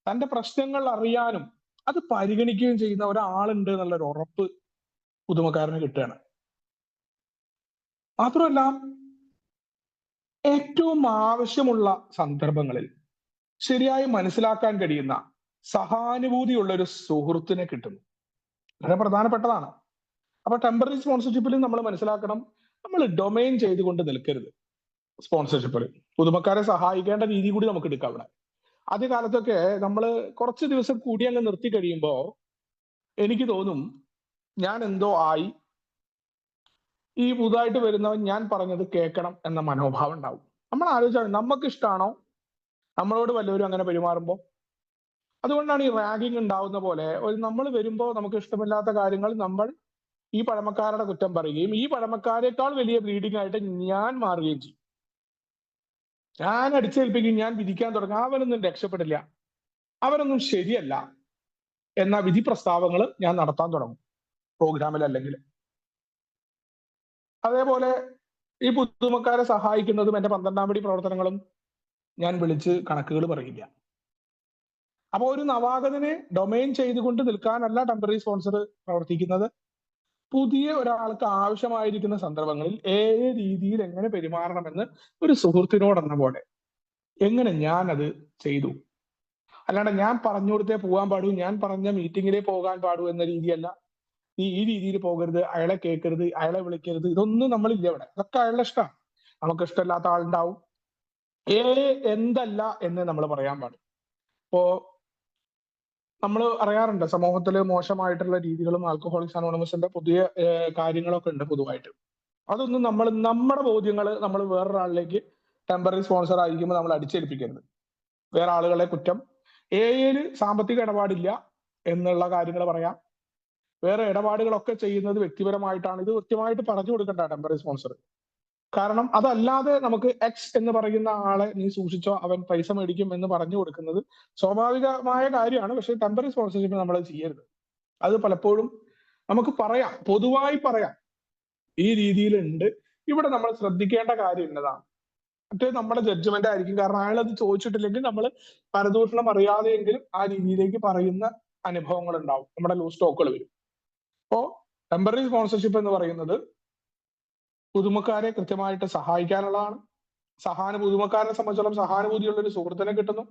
തന്റെ പ്രശ്നങ്ങൾ അറിയാനും അത് പരിഗണിക്കുകയും ചെയ്യുന്ന ഒരാളുണ്ട് എന്നുള്ളൊരു ഉറപ്പ് പുതുമക്കാരന് കിട്ടുകയാണ്. മാത്രമല്ല ഏറ്റവും ആവശ്യമുള്ള സന്ദർഭങ്ങളിൽ ശരിയായി മനസ്സിലാക്കാൻ കഴിയുന്ന സഹാനുഭൂതിയുള്ള ഒരു സുഹൃത്തിനെ കിട്ടുന്നു. വളരെ പ്രധാനപ്പെട്ടതാണ്. അപ്പൊ ടെമ്പററി സ്പോൺസർഷിപ്പിൽ നമ്മൾ മനസ്സിലാക്കണം, നമ്മൾ ഡൊമൈൻ ചെയ്തുകൊണ്ട് നിൽക്കരുത്. സ്പോൺസർഷിപ്പിൽ പുതുമക്കാരെ സഹായിക്കേണ്ട രീതി കൂടി നമുക്ക് എടുക്കാം. അവിടെ ആദ്യകാലത്തൊക്കെ നമ്മൾ കുറച്ച് ദിവസം കൂടി അങ്ങ് നിർത്തി കഴിയുമ്പോൾ എനിക്ക് തോന്നും ഞാൻ എന്തോ ആയി, ഈ പുതുതായിട്ട് വരുന്നവൻ ഞാൻ പറഞ്ഞത് കേൾക്കണം എന്ന മനോഭാവം ഉണ്ടാവും. നമ്മൾ ആലോചിച്ചാൽ നമുക്ക് ഇഷ്ടമാണോ നമ്മളോട് വല്ലവരും അങ്ങനെ പെരുമാറുമ്പോൾ? അതുകൊണ്ടാണ് ഈ റാഗിങ് ഉണ്ടാവുന്ന പോലെ നമ്മൾ വരുമ്പോൾ നമുക്ക് ഇഷ്ടമില്ലാത്ത കാര്യങ്ങൾ നമ്മൾ ഈ പഴമക്കാരുടെ കുറ്റം പറയുകയും ഈ പഴമക്കാരെക്കാൾ വലിയ ബ്ലീഡിംഗ് ആയിട്ട് ഞാൻ മാറുകയും ചെയ്യും. ഞാൻ അടിച്ചേൽപ്പിക്കും, ഞാൻ വിധിക്കാൻ തുടങ്ങും, അവനൊന്നും രക്ഷപ്പെടില്ല, അവരൊന്നും ശരിയല്ല എന്ന വിധി പ്രസ്താവങ്ങൾ ഞാൻ നടത്താൻ തുടങ്ങും പ്രോഗ്രാമിൽ. അല്ലെങ്കിൽ അതേപോലെ ഈ പുതുമക്കാരെ സഹായിക്കുന്നതും എന്റെ 12-ാം പടി പ്രവർത്തനങ്ങളും ഞാൻ വിളിച്ച് കണക്കുകൾ പറയില്ല. അപ്പൊ ഒരു നവാഗതനെ ഡൊമൈൻ ചെയ്തുകൊണ്ട് നിൽക്കാനല്ല ടെമ്പററി സ്പോൺസർ പ്രവർത്തിക്കുന്നത്. പുതിയ ഒരാൾക്ക് ആവശ്യമായിരിക്കുന്ന സന്ദർഭങ്ങളിൽ ഏത് രീതിയിൽ എങ്ങനെ പെരുമാറണമെന്ന് ഒരു സുഹൃത്തിനോടെന്ന പോലെ എങ്ങനെ ഞാൻ അത് ചെയ്തു. അല്ലാണ്ട് ഞാൻ പറഞ്ഞു കൊടുത്തേ പോകാൻ പാടൂ, ഞാൻ പറഞ്ഞ മീറ്റിങ്ങിലേ പോകാൻ പാടൂ എന്ന രീതിയല്ല. നീ ഈ രീതിയിൽ പോകരുത്, അയാളെ കേൾക്കരുത്, അയാളെ വിളിക്കരുത്, ഇതൊന്നും നമ്മളില്ല ഇവിടെ. അതൊക്കെ അയാളുടെ ഇഷ്ടമാണ്. നമുക്ക് ഇഷ്ടമില്ലാത്ത ആളുണ്ടാവും. എന്തല്ല എന്ന് നമ്മൾ പറയാൻ പാടും. ഇപ്പോ നമ്മൾ അറിയാറുണ്ട് സമൂഹത്തിൽ മോശമായിട്ടുള്ള രീതികളും ആൽക്കഹോളിക്സ് അനോണിമസിന്റെ പുതിയ കാര്യങ്ങളൊക്കെ ഉണ്ട് പൊതുവായിട്ട്. അതൊന്നും നമ്മുടെ ബോധ്യങ്ങൾ നമ്മൾ വേറൊരാളിലേക്ക് ടെമ്പററി സ്പോൺസർ ആയിരിക്കുമ്പോൾ നമ്മൾ അടിച്ചേൽപ്പിക്കരുത്. വേറെ ആളുകളെ കുറ്റം. എയിൽ സാമ്പത്തിക ഇടപാടില്ല എന്നുള്ള കാര്യങ്ങൾ പറയാം. വേറെ ഇടപാടുകളൊക്കെ ചെയ്യുന്നത് വ്യക്തിപരമായിട്ടാണ്. ഇത് കൃത്യമായിട്ട് പറഞ്ഞു കൊടുക്കേണ്ട ടെമ്പററി സ്പോൺസർ. കാരണം അതല്ലാതെ നമുക്ക് എക്സ് എന്ന് പറയുന്ന ആളെ നീ സൂക്ഷിച്ചോ, അവൻ പൈസ മേടിക്കും എന്ന് പറഞ്ഞു കൊടുക്കുന്നത് സ്വാഭാവികമായ കാര്യമാണ്. പക്ഷെ ടെമ്പററി സ്പോൺസർഷിപ്പ് നമ്മൾ ചെയ്യരുത്. അത് പലപ്പോഴും നമുക്ക് പറയാം, പൊതുവായി പറയാം, ഈ രീതിയിലുണ്ട്. ഇവിടെ നമ്മൾ ശ്രദ്ധിക്കേണ്ട കാര്യം എന്നതാണ്. മറ്റേ നമ്മുടെ ജഡ്ജ്മെന്റ് ആയിരിക്കും. കാരണം അയാൾ അത് ചോദിച്ചിട്ടില്ലെങ്കിൽ നമ്മൾ പരദൂഷണം അറിയാതെയെങ്കിലും ആ രീതിയിലേക്ക് പറയുന്ന അനുഭവങ്ങൾ ഉണ്ടാവും. നമ്മുടെ ലൂസ് സ്റ്റോക്കുകൾ വരും. അപ്പോ ടെമ്പററി സ്പോൺസർഷിപ്പ് എന്ന് പറയുന്നത് പുതുമക്കാരെ കൃത്യമായിട്ട് സഹായിക്കാനുള്ളതാണ്. പുതുമക്കാരനെ സംബന്ധിച്ചോളം സഹാനുഭൂതിയുള്ള ഒരു സുഹൃത്തിനെ കിട്ടുന്നു.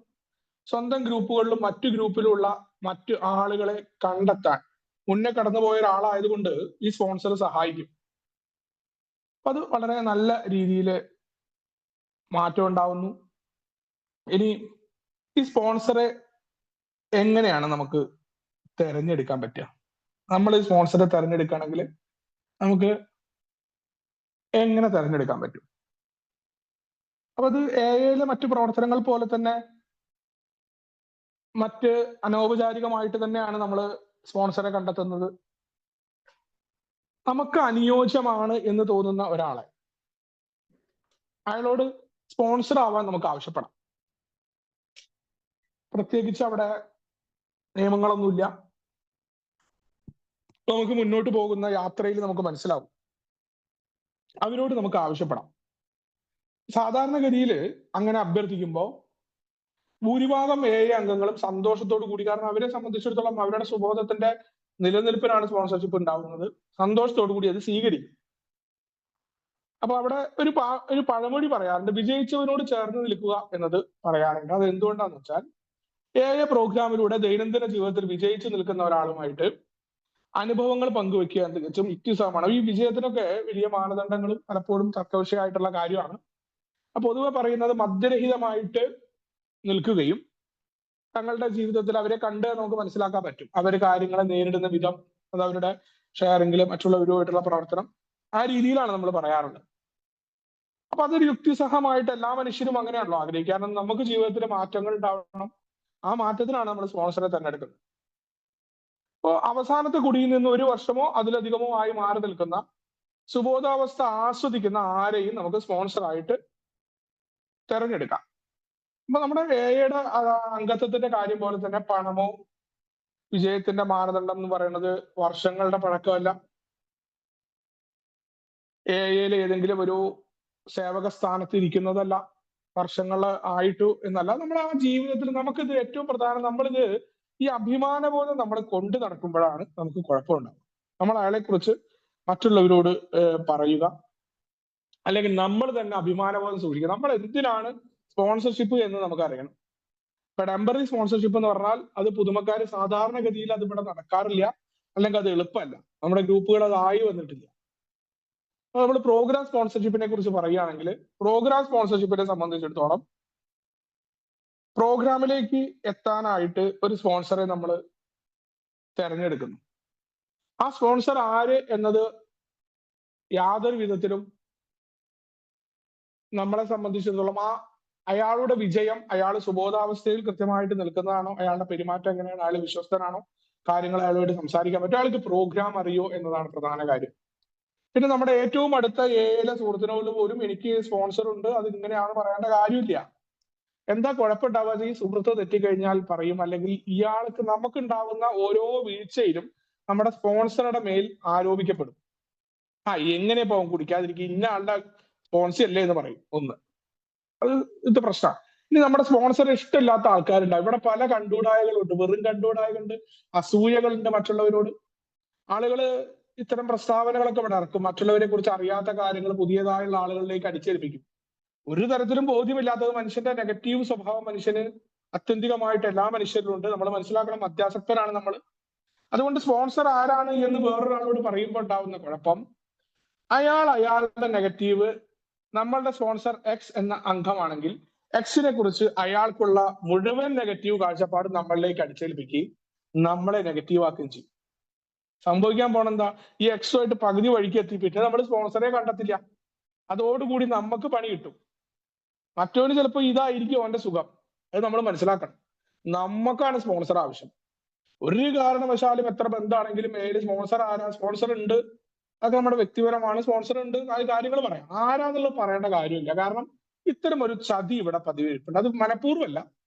സ്വന്തം ഗ്രൂപ്പുകളിലും മറ്റു ഗ്രൂപ്പിലുള്ള മറ്റു ആളുകളെ കണ്ടെത്താൻ മുന്നേ കടന്നുപോയ ഒരാളായതുകൊണ്ട് ഈ സ്പോൺസർ സഹായിക്കും. അപ്പൊ അത് വളരെ നല്ല രീതിയിൽ മാറ്റം ഉണ്ടാവുന്നു. ഇനി ഈ സ്പോൺസറെ എങ്ങനെയാണ് നമുക്ക് തെരഞ്ഞെടുക്കാൻ പറ്റുക? നമ്മൾ ഈ സ്പോൺസറെ തെരഞ്ഞെടുക്കുകയാണെങ്കിൽ നമുക്ക് എങ്ങനെ തെരഞ്ഞെടുക്കാൻ പറ്റും? അപ്പൊ അത് എയിലെ മറ്റു പ്രവർത്തനങ്ങൾ പോലെ തന്നെ മറ്റ് അനൗപചാരികമായിട്ട് തന്നെയാണ് നമ്മൾ സ്പോൺസറെ കണ്ടെത്തുന്നത്. നമുക്ക് അനുയോജ്യമാണ് എന്ന് തോന്നുന്ന ഒരാളെ അയാളോട് സ്പോൺസർ ആവാൻ നമുക്ക് ആവശ്യപ്പെടാം. പ്രത്യേകിച്ച് അവിടെ നിയമങ്ങളൊന്നുമില്ല. നമുക്ക് മുന്നോട്ട് പോകുന്ന യാത്രയിൽ നമുക്ക് മനസ്സിലാവും. അവരോട് നമുക്ക് ആവശ്യപ്പെടാം. സാധാരണഗതിയിൽ അങ്ങനെ അഭ്യർത്ഥിക്കുമ്പോൾ ഭൂരിഭാഗം അംഗങ്ങളും സന്തോഷത്തോടു കൂടി, കാരണം അവരെ സംബന്ധിച്ചിടത്തോളം അവരുടെ സുബോധത്തിന്റെ നിലനിൽപ്പിനാണ് സ്പോൺസർഷിപ്പ് ഉണ്ടാവുന്നത്, സന്തോഷത്തോടു കൂടി അത് സ്വീകരിക്കും. അപ്പൊ അവിടെ ഒരു പഴമൊഴി പറയാറുണ്ട്, വിജയിച്ചവനോട് ചേർന്ന് നിൽക്കുക എന്നത് പറയാറുണ്ട്. അത് എന്തുകൊണ്ടാന്ന് വെച്ചാൽ പ്രോഗ്രാമിലൂടെ ദൈനംദിന ജീവിതത്തിൽ വിജയിച്ചു നിൽക്കുന്ന ഒരാളുമായിട്ട് അനുഭവങ്ങൾ പങ്കുവെക്കുക തികച്ചും യുക്തിസഹമാണ്. ഈ വിജയത്തിനൊക്കെ വലിയ മാനദണ്ഡങ്ങളും പലപ്പോഴും തർക്കവിഷയമായിട്ടുള്ള കാര്യമാണ്. അപ്പൊ പൊതുവെ പറയുന്നത് മദ്യരഹിതമായിട്ട് നിൽക്കുകയും തങ്ങളുടെ ജീവിതത്തിൽ അവരെ കണ്ട് നമുക്ക് മനസ്സിലാക്കാൻ പറ്റും അവർ കാര്യങ്ങളെ നേരിടുന്ന വിധം, അത് അവരുടെ ഷെയറിംഗിൽ മറ്റുള്ളവരുമായിട്ടുള്ള പ്രവർത്തനം, ആ രീതിയിലാണ് നമ്മൾ പറയാറുള്ളത്. അപ്പൊ അതൊരു യുക്തിസഹമായിട്ട് എല്ലാ മനുഷ്യരും അങ്ങനെയാണല്ലോ ആഗ്രഹിക്കുക. കാരണം നമുക്ക് ജീവിതത്തിൽ മാറ്റങ്ങൾ ഉണ്ടാവണം. ആ മാറ്റത്തിനാണ് നമ്മൾ സ്പോൺസറെ തിരഞ്ഞെടുക്കുന്നത്. അപ്പോൾ അവസാനത്തെ കുടിയിൽ നിന്ന് 1 വർഷമോ അതിലധികമോ ആയി മാറി നിൽക്കുന്ന സുബോധാവസ്ഥ ആസ്വദിക്കുന്ന ആരെയും നമുക്ക് സ്പോൺസറായിട്ട് തിരഞ്ഞെടുക്കാം. അപ്പൊ നമ്മുടെ എയുടെ അംഗത്വത്തിന്റെ കാര്യം പോലെ തന്നെ പണമോ വിജയത്തിന്റെ മാനദണ്ഡം എന്ന് പറയുന്നത് വർഷങ്ങളുടെ പഴക്കമല്ല. എയിൽ ഏതെങ്കിലും ഒരു സേവക സ്ഥാനത്ത് ഇരിക്കുന്നതല്ല, വർഷങ്ങൾ ആയിട്ടു എന്നല്ല. നമ്മുടെ ആ ജീവിതത്തിൽ നമുക്കിത് ഏറ്റവും പ്രധാനം, നമ്മളിത് ഈ അഭിമാനബോധം നമ്മൾ കൊണ്ടു നടക്കുമ്പോഴാണ് നമുക്ക് കുഴപ്പമുണ്ടാകും. നമ്മൾ അയാളെ കുറിച്ച് മറ്റുള്ളവരോട് പറയുക, അല്ലെങ്കിൽ നമ്മൾ തന്നെ അഭിമാനബോധം സൂക്ഷിക്കുക. നമ്മൾ എന്തിനാണ് സ്പോൺസർഷിപ്പ് എന്ന് നമുക്കറിയണം. ഇപ്പൊ ടെമ്പററി സ്പോൺസർഷിപ്പ് എന്ന് പറഞ്ഞാൽ അത് പുതുമക്കാർ സാധാരണഗതിയിൽ അത് ഇവിടെ നടക്കാറില്ല, അല്ലെങ്കിൽ അത് എളുപ്പമല്ല. നമ്മുടെ ഗ്രൂപ്പുകൾ അതായി വന്നിട്ടില്ല. അപ്പൊ നമ്മൾ പ്രോഗ്രാം സ്പോൺസർഷിപ്പിനെ കുറിച്ച് പറയുകയാണെങ്കിൽ, പ്രോഗ്രാം സ്പോൺസർഷിപ്പിനെ സംബന്ധിച്ചിടത്തോളം പ്രോഗ്രാമിലേക്ക് എത്താനായിട്ട് ഒരു സ്പോൺസറെ നമ്മൾ തെരഞ്ഞെടുക്കുന്നു. ആ സ്പോൺസർ ആര് എന്നത് യാതൊരു വിധത്തിലും നമ്മളെ സംബന്ധിച്ചിടത്തോളം അയാളുടെ വിജയം, അയാൾ സുബോധാവസ്ഥയിൽ കൃത്യമായിട്ട് നിൽക്കുന്നതാണോ, അയാളുടെ പെരുമാറ്റം എങ്ങനെയാണ്, അയാൾ വിശ്വസ്തനാണോ, കാര്യങ്ങൾ അയാളോട് സംസാരിക്കാൻ പറ്റും, അയാൾക്ക് പ്രോഗ്രാം അറിയോ എന്നതാണ് പ്രധാന കാര്യം. പിന്നെ നമ്മുടെ ഏറ്റവും അടുത്ത എയിലെ സുഹൃത്തിനോട് പോലും എനിക്ക് സ്പോൺസർ ഉണ്ട്, അത് ഇങ്ങനെയാണ് പറയേണ്ട കാര്യമില്ല. എന്താ കുഴപ്പമുണ്ടാവുക? ഈ സുഹൃത്ത് തെറ്റിക്കഴിഞ്ഞാൽ പറയും, അല്ലെങ്കിൽ ഇയാൾക്ക് നമുക്കുണ്ടാവുന്ന ഓരോ വീഴ്ചയിലും നമ്മുടെ സ്പോൺസറുടെ മേൽ ആരോപിക്കപ്പെടും. എങ്ങനെ പോകാൻ കുടിക്കാതിരിക്കും, ഇന്ന ആളുടെ സ്പോൺസർ അല്ലേ എന്ന് പറയും. ഇത് പ്രശ്നമാണ്. ഇനി നമ്മുടെ സ്പോൺസർ ഇഷ്ടമില്ലാത്ത ആൾക്കാരുണ്ട്. ഇവിടെ പല കണ്ടൂടായകളുണ്ട്, വെറും കണ്ടൂടായകളുണ്ട്, അസൂയകളുണ്ട് മറ്റുള്ളവരോട്. ആളുകള് ഇത്തരം പ്രസ്താവനകളൊക്കെ ഇവിടെ ഇറക്കും, മറ്റുള്ളവരെ കുറിച്ച് അറിയാത്ത കാര്യങ്ങൾ പുതിയതായുള്ള ആളുകളിലേക്ക് അടിച്ചേൽപ്പിക്കും. ഒരു തരത്തിലും ബോധ്യമില്ലാത്തത് മനുഷ്യന്റെ നെഗറ്റീവ് സ്വഭാവം മനുഷ്യന് ആത്യന്തികമായിട്ട് എല്ലാ മനുഷ്യരിലും ഉണ്ട്. നമ്മൾ മനസ്സിലാക്കണം, അത്യാസക്തരാണ് നമ്മൾ. അതുകൊണ്ട് സ്പോൺസർ ആരാണ് എന്ന് വേറൊരാളോട് പറയുമ്പോൾ ഉണ്ടാവുന്ന കുഴപ്പം, അയാളുടെ നെഗറ്റീവ് നമ്മളുടെ സ്പോൺസർ എക്സ് എന്ന അംഗമാണെങ്കിൽ എക്സിനെ കുറിച്ച് അയാൾക്കുള്ള മുഴുവൻ നെഗറ്റീവ് കാഴ്ചപ്പാട് നമ്മളിലേക്ക് അടിച്ചേൽപ്പിക്കുകയും നമ്മളെ നെഗറ്റീവ് ആക്കുകയും ചെയ്യും. സംഭവിക്കാൻ പോണെന്താ, ഈ എക്സോ ആയിട്ട് പകുതി വഴിക്ക് എത്തി പിന്നെ നമ്മൾ സ്പോൺസറെ കണ്ടെത്തില്ല. അതോടുകൂടി നമുക്ക് പണി കിട്ടും. മറ്റവന് ചിലപ്പോൾ ഇതായിരിക്കും അവന്റെ സുഖം. അത് നമ്മൾ മനസ്സിലാക്കണം. നമുക്കാണ് സ്പോൺസർ ആവശ്യം. ഒരു കാരണവശാലും എത്ര ബന്ധമാണെങ്കിലും സ്പോൺസർ ആരാ, സ്പോൺസർ ഉണ്ട്, അതൊക്കെ നമ്മുടെ വ്യക്തിപരമാണ്. സ്പോൺസർ ഉണ്ട്, ആ കാര്യങ്ങൾ പറയാം. ആരാന്നുള്ളത് പറയേണ്ട കാര്യമില്ല. കാരണം ഇത്തരം ഒരു ചതി ഇവിടെ പതിവിരിപ്പുണ്ട്. അത് മനഃപൂർവ്വമല്ല,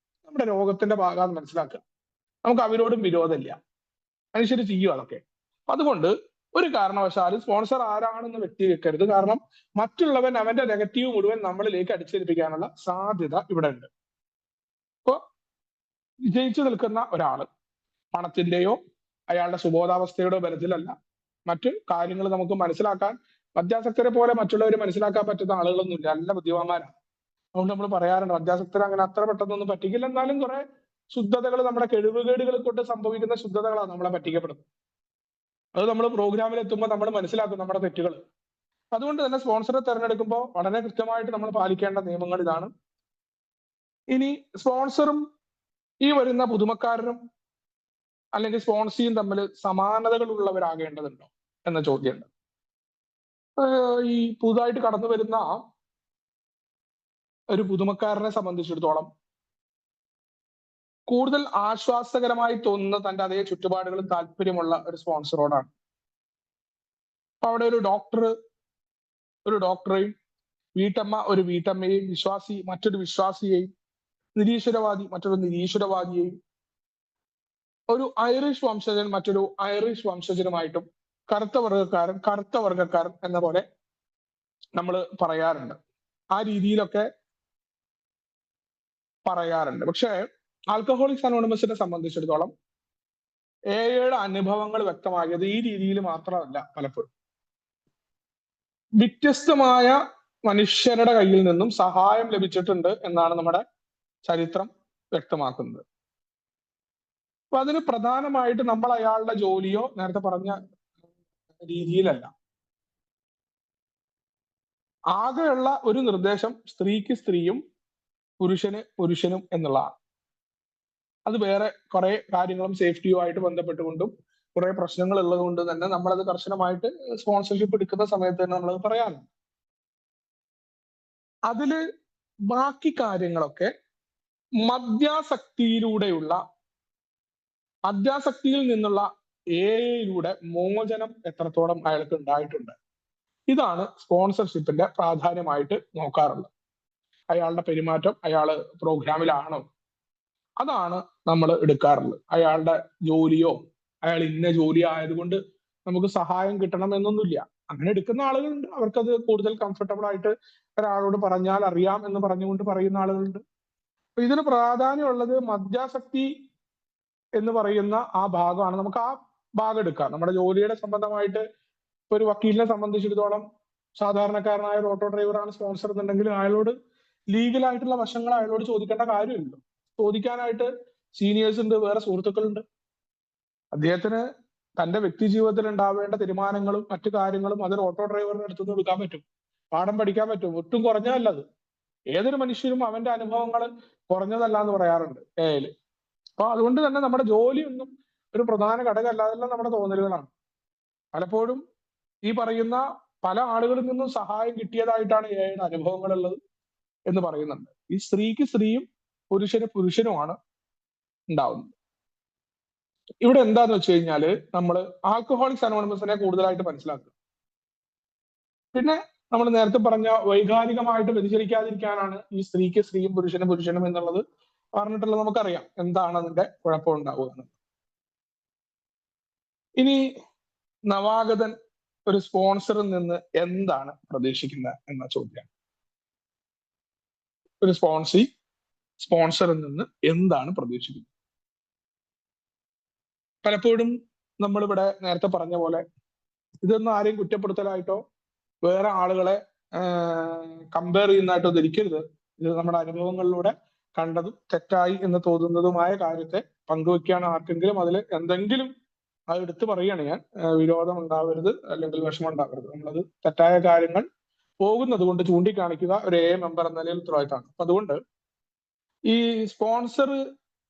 നമ്മുടെ രോഗത്തിന്റെ ഭാഗമാണെന്ന് മനസ്സിലാക്കുക. നമുക്ക് അവരോടും വിരോധമില്ല, മനുഷ്യർ ചെയ്യും അതൊക്കെ. അതുകൊണ്ട് ഒരു കാരണവശാലും സ്പോൺസർ ആരാണെന്ന് വ്യക്തിവെക്കരുത്. കാരണം മറ്റുള്ളവൻ അവന്റെ നെഗറ്റീവ് മുഴുവൻ നമ്മളിലേക്ക് അടിച്ചേൽപ്പിക്കാനുള്ള സാധ്യത ഇവിടെ ഉണ്ട്. ഇപ്പോ വിജയിച്ചു നിൽക്കുന്ന ഒരാള് പണത്തിന്റെയോ അയാളുടെ സുബോധാവസ്ഥയുടെ ബലത്തിലല്ല, മറ്റു കാര്യങ്ങൾ നമുക്ക് മനസ്സിലാക്കാൻ മദ്യാസക്തരെ പോലെ മറ്റുള്ളവർ മനസ്സിലാക്കാൻ പറ്റുന്ന ആളുകളൊന്നുമില്ല. നല്ല ബുദ്ധിമാന്മാരാണ്. അതുകൊണ്ട് നമ്മൾ പറയാറുണ്ട് മദ്യാസക്തരെ അങ്ങനെ അത്ര പെട്ടെന്നൊന്നും പറ്റിക്കില്ല. എന്നാലും കുറെ ശുദ്ധതകൾ, നമ്മുടെ കഴിവുകേടുകൾ കൊണ്ട് സംഭവിക്കുന്ന ശുദ്ധതകളാണ് നമ്മളെ പറ്റിക്കപ്പെടുന്നത്. അത് നമ്മൾ പ്രോഗ്രാമിൽ എത്തുമ്പോൾ നമ്മൾ മനസ്സിലാക്കും നമ്മുടെ തെറ്റുകൾ. അതുകൊണ്ട് തന്നെ സ്പോൺസറെ തിരഞ്ഞെടുക്കുമ്പോൾ വളരെ കൃത്യമായിട്ട് നമ്മൾ പാലിക്കേണ്ട നിയമങ്ങൾ ഇതാണ്. ഇനി സ്പോൺസറും ഈ വരുന്ന പുതുമക്കാരനും അല്ലെങ്കിൽ സ്പോൺസിയും തമ്മിൽ സമാനതകൾ ഉള്ളവരാകേണ്ടതുണ്ടോ എന്ന ചോദ്യമുണ്ട്. ഈ പുതുതായിട്ട് കടന്നു വരുന്ന ഒരു പുതുമക്കാരനെ സംബന്ധിച്ചിടത്തോളം കൂടുതൽ ആശ്വാസകരമായി തോന്നുന്ന തന്റെ അതേ ചുറ്റുപാടുകളും താല്പര്യമുള്ള ഒരു സ്പോൺസറോടാണ്. അപ്പൊ അവിടെ ഒരു ഡോക്ടറെയും, വീട്ടമ്മ ഒരു വീട്ടമ്മയെയും, വിശ്വാസി മറ്റൊരു വിശ്വാസിയെയും, നിരീശ്വരവാദി മറ്റൊരു നിരീശ്വരവാദിയെയും, ഒരു ഐറിഷ് വംശജൻ മറ്റൊരു ഐറിഷ് വംശജനുമായിട്ടും, കറുത്ത വർഗക്കാരൻ എന്ന പോലെ നമ്മൾ പറയാറുണ്ട്. ആ രീതിയിലൊക്കെ പറയാറുണ്ട്. പക്ഷേ ആൽക്കഹോളിക്സ് അനോണിമസിനെ സംബന്ധിച്ചിടത്തോളം എയുടെ അനുഭവങ്ങൾ വ്യക്തമാക്കിയത് ഈ രീതിയിൽ മാത്രമല്ല. പലപ്പോഴും വ്യത്യസ്തമായ മനുഷ്യരുടെ കയ്യിൽ നിന്നും സഹായം ലഭിച്ചിട്ടുണ്ട് എന്നാണ് നമ്മുടെ ചരിത്രം വ്യക്തമാക്കുന്നത്. അപ്പൊ അതിന് പ്രധാനമായിട്ട് നമ്മൾ അയാളുടെ ജോലിയോ നേരത്തെ പറഞ്ഞ രീതിയിലല്ല. ആകെയുള്ള ഒരു നിർദ്ദേശം സ്ത്രീക്ക് സ്ത്രീയും പുരുഷന് പുരുഷനും എന്നുള്ളതാണ്. അത് വേറെ കുറെ കാര്യങ്ങളും സേഫ്റ്റിയുമായിട്ട് ബന്ധപ്പെട്ടുകൊണ്ടും കുറെ പ്രശ്നങ്ങൾ ഉള്ളത് കൊണ്ട് തന്നെ നമ്മളത് കർശനമായിട്ട് സ്പോൺസർഷിപ്പ് എടുക്കുന്ന സമയത്ത് തന്നെ നമ്മളത് പറയാറുണ്ട്. അതില് ബാക്കി കാര്യങ്ങളൊക്കെ മദ്യാസക്തിയിൽ നിന്നുള്ള എയിലൂടെ മോചനം എത്രത്തോളം അയാൾക്ക് ഉണ്ടായിട്ടുണ്ട്, ഇതാണ് സ്പോൺസർഷിപ്പിന്റെ പ്രാധാന്യമായിട്ട് നോക്കാറുള്ളത്. അയാളുടെ പെരുമാറ്റം, അയാള് പ്രോഗ്രാമിലാണോ, അതാണ് നമ്മൾ എടുക്കാറുള്ളത്. അയാളുടെ ജോലിയോ, അയാൾ ഇന്ന ജോലി ആയതുകൊണ്ട് നമുക്ക് സഹായം കിട്ടണം എന്നൊന്നുമില്ല. അങ്ങനെ എടുക്കുന്ന ആളുകളുണ്ട്, അവർക്കത് കൂടുതൽ കംഫർട്ടബിൾ ആയിട്ട് ഒരാളോട് പറഞ്ഞാൽ അറിയാം എന്ന് പറഞ്ഞുകൊണ്ട് പറയുന്ന ആളുകളുണ്ട്. അപ്പൊ ഇതിന് പ്രാധാന്യമുള്ളത് മദ്യാസക്തി എന്ന് പറയുന്ന ആ ഭാഗമാണ്. നമുക്ക് ആ ഭാഗം എടുക്കാം. നമ്മുടെ ജോലിയുടെ സംബന്ധമായിട്ട് ഇപ്പൊ ഒരു വക്കീലിനെ സംബന്ധിച്ചിടത്തോളം സാധാരണക്കാരനായ ഒരു ഓട്ടോ ഡ്രൈവറാണ് സ്പോൺസർ എന്നുണ്ടെങ്കിൽ അയാളോട് ലീഗലായിട്ടുള്ള വശങ്ങൾ അയാളോട് ചോദിക്കേണ്ട കാര്യമില്ലല്ലോ. ചോദിക്കാനായിട്ട് സീനിയേഴ്സ് ഉണ്ട്, വേറെ സുഹൃത്തുക്കളുണ്ട്. അദ്ദേഹത്തിന് തന്റെ വ്യക്തി ജീവിതത്തിൽ ഉണ്ടാവേണ്ട തീരുമാനങ്ങളും മറ്റു കാര്യങ്ങളും അതൊരു ഓട്ടോ ഡ്രൈവറിന്റെ അടുത്തുനിന്ന് എടുക്കാൻ പറ്റും, പാഠം പഠിക്കാൻ പറ്റും. ഒട്ടും കുറഞ്ഞതല്ല അത്. ഏതൊരു മനുഷ്യരും അവന്റെ അനുഭവങ്ങൾ കുറഞ്ഞതല്ല എന്ന് പറയാറുണ്ട് ഏല്. അപ്പൊ അതുകൊണ്ട് തന്നെ നമ്മുടെ ജോലിയൊന്നും ഒരു പ്രധാന ഘടകമല്ല, അതെല്ലാം നമ്മുടെ തോന്നലുകളാണ്. പലപ്പോഴും ഈ പറയുന്ന പല ആളുകളിൽ നിന്നും സഹായം കിട്ടിയതായിട്ടാണ് ഏയുടെ അനുഭവങ്ങൾ ഉള്ളത് എന്ന് പറയുന്നുണ്ട്. ഈ സ്ത്രീക്ക് സ്ത്രീയും പുരുഷന് പുരുഷനുമാണ് ഉണ്ടാവുന്നത്. ഇവിടെ എന്താന്ന് വെച്ച് കഴിഞ്ഞാല് നമ്മൾ ആൽക്കഹോളിക്സ് അനോണിമസിനെ കൂടുതലായിട്ട് മനസ്സിലാക്കുക. പിന്നെ നമ്മൾ നേരത്തെ പറഞ്ഞ വൈകാരികമായിട്ട് വ്യതിചലിക്കാതിരിക്കാനാണ് ഈ സ്ത്രീക്ക് സ്ത്രീയും പുരുഷനും പുരുഷനും എന്നുള്ളത് പറഞ്ഞിട്ടുള്ളത്. നമുക്കറിയാം എന്താണ് അതിന്റെ കുഴപ്പമുണ്ടാവുക എന്ന്. ഇനി നവാഗതൻ ഒരു സ്പോൺസറിൽ നിന്ന് എന്താണ് പ്രതീക്ഷിക്കുന്നത് എന്ന ചോദ്യം. ഒരു സ്പോൺസറിൽ നിന്ന് എന്താണ് പ്രതീക്ഷിക്കുന്നത്? പലപ്പോഴും നമ്മളിവിടെ നേരത്തെ പറഞ്ഞ പോലെ ഇതൊന്നും ആരെയും കുറ്റപ്പെടുത്തലായിട്ടോ വേറെ ആളുകളെ കമ്പയർ ചെയ്യുന്നതായിട്ടോ ധരിക്കരുത്. ഇത് നമ്മുടെ അനുഭവങ്ങളിലൂടെ കണ്ടതും തെറ്റായി എന്ന് തോന്നുന്നതുമായ കാര്യത്തെ പങ്കുവെക്കുകയാണ്. ആർക്കെങ്കിലും അതിൽ എന്തെങ്കിലും അത് എടുത്തു പറയുകയാണ് ഞാൻ. വിരോധം ഉണ്ടാവരുത്, അല്ലെങ്കിൽ വിഷമം ഉണ്ടാവരുത്. നമ്മളത് തെറ്റായ കാര്യങ്ങൾ പോകുന്നത് കൊണ്ട് ചൂണ്ടിക്കാണിക്കുക ഒരു മെമ്പർ എന്ന നിലയിൽ ഉത്തരവാദിത്തമാണ്. അപ്പൊ അതുകൊണ്ട് ഈ സ്പോൺസർ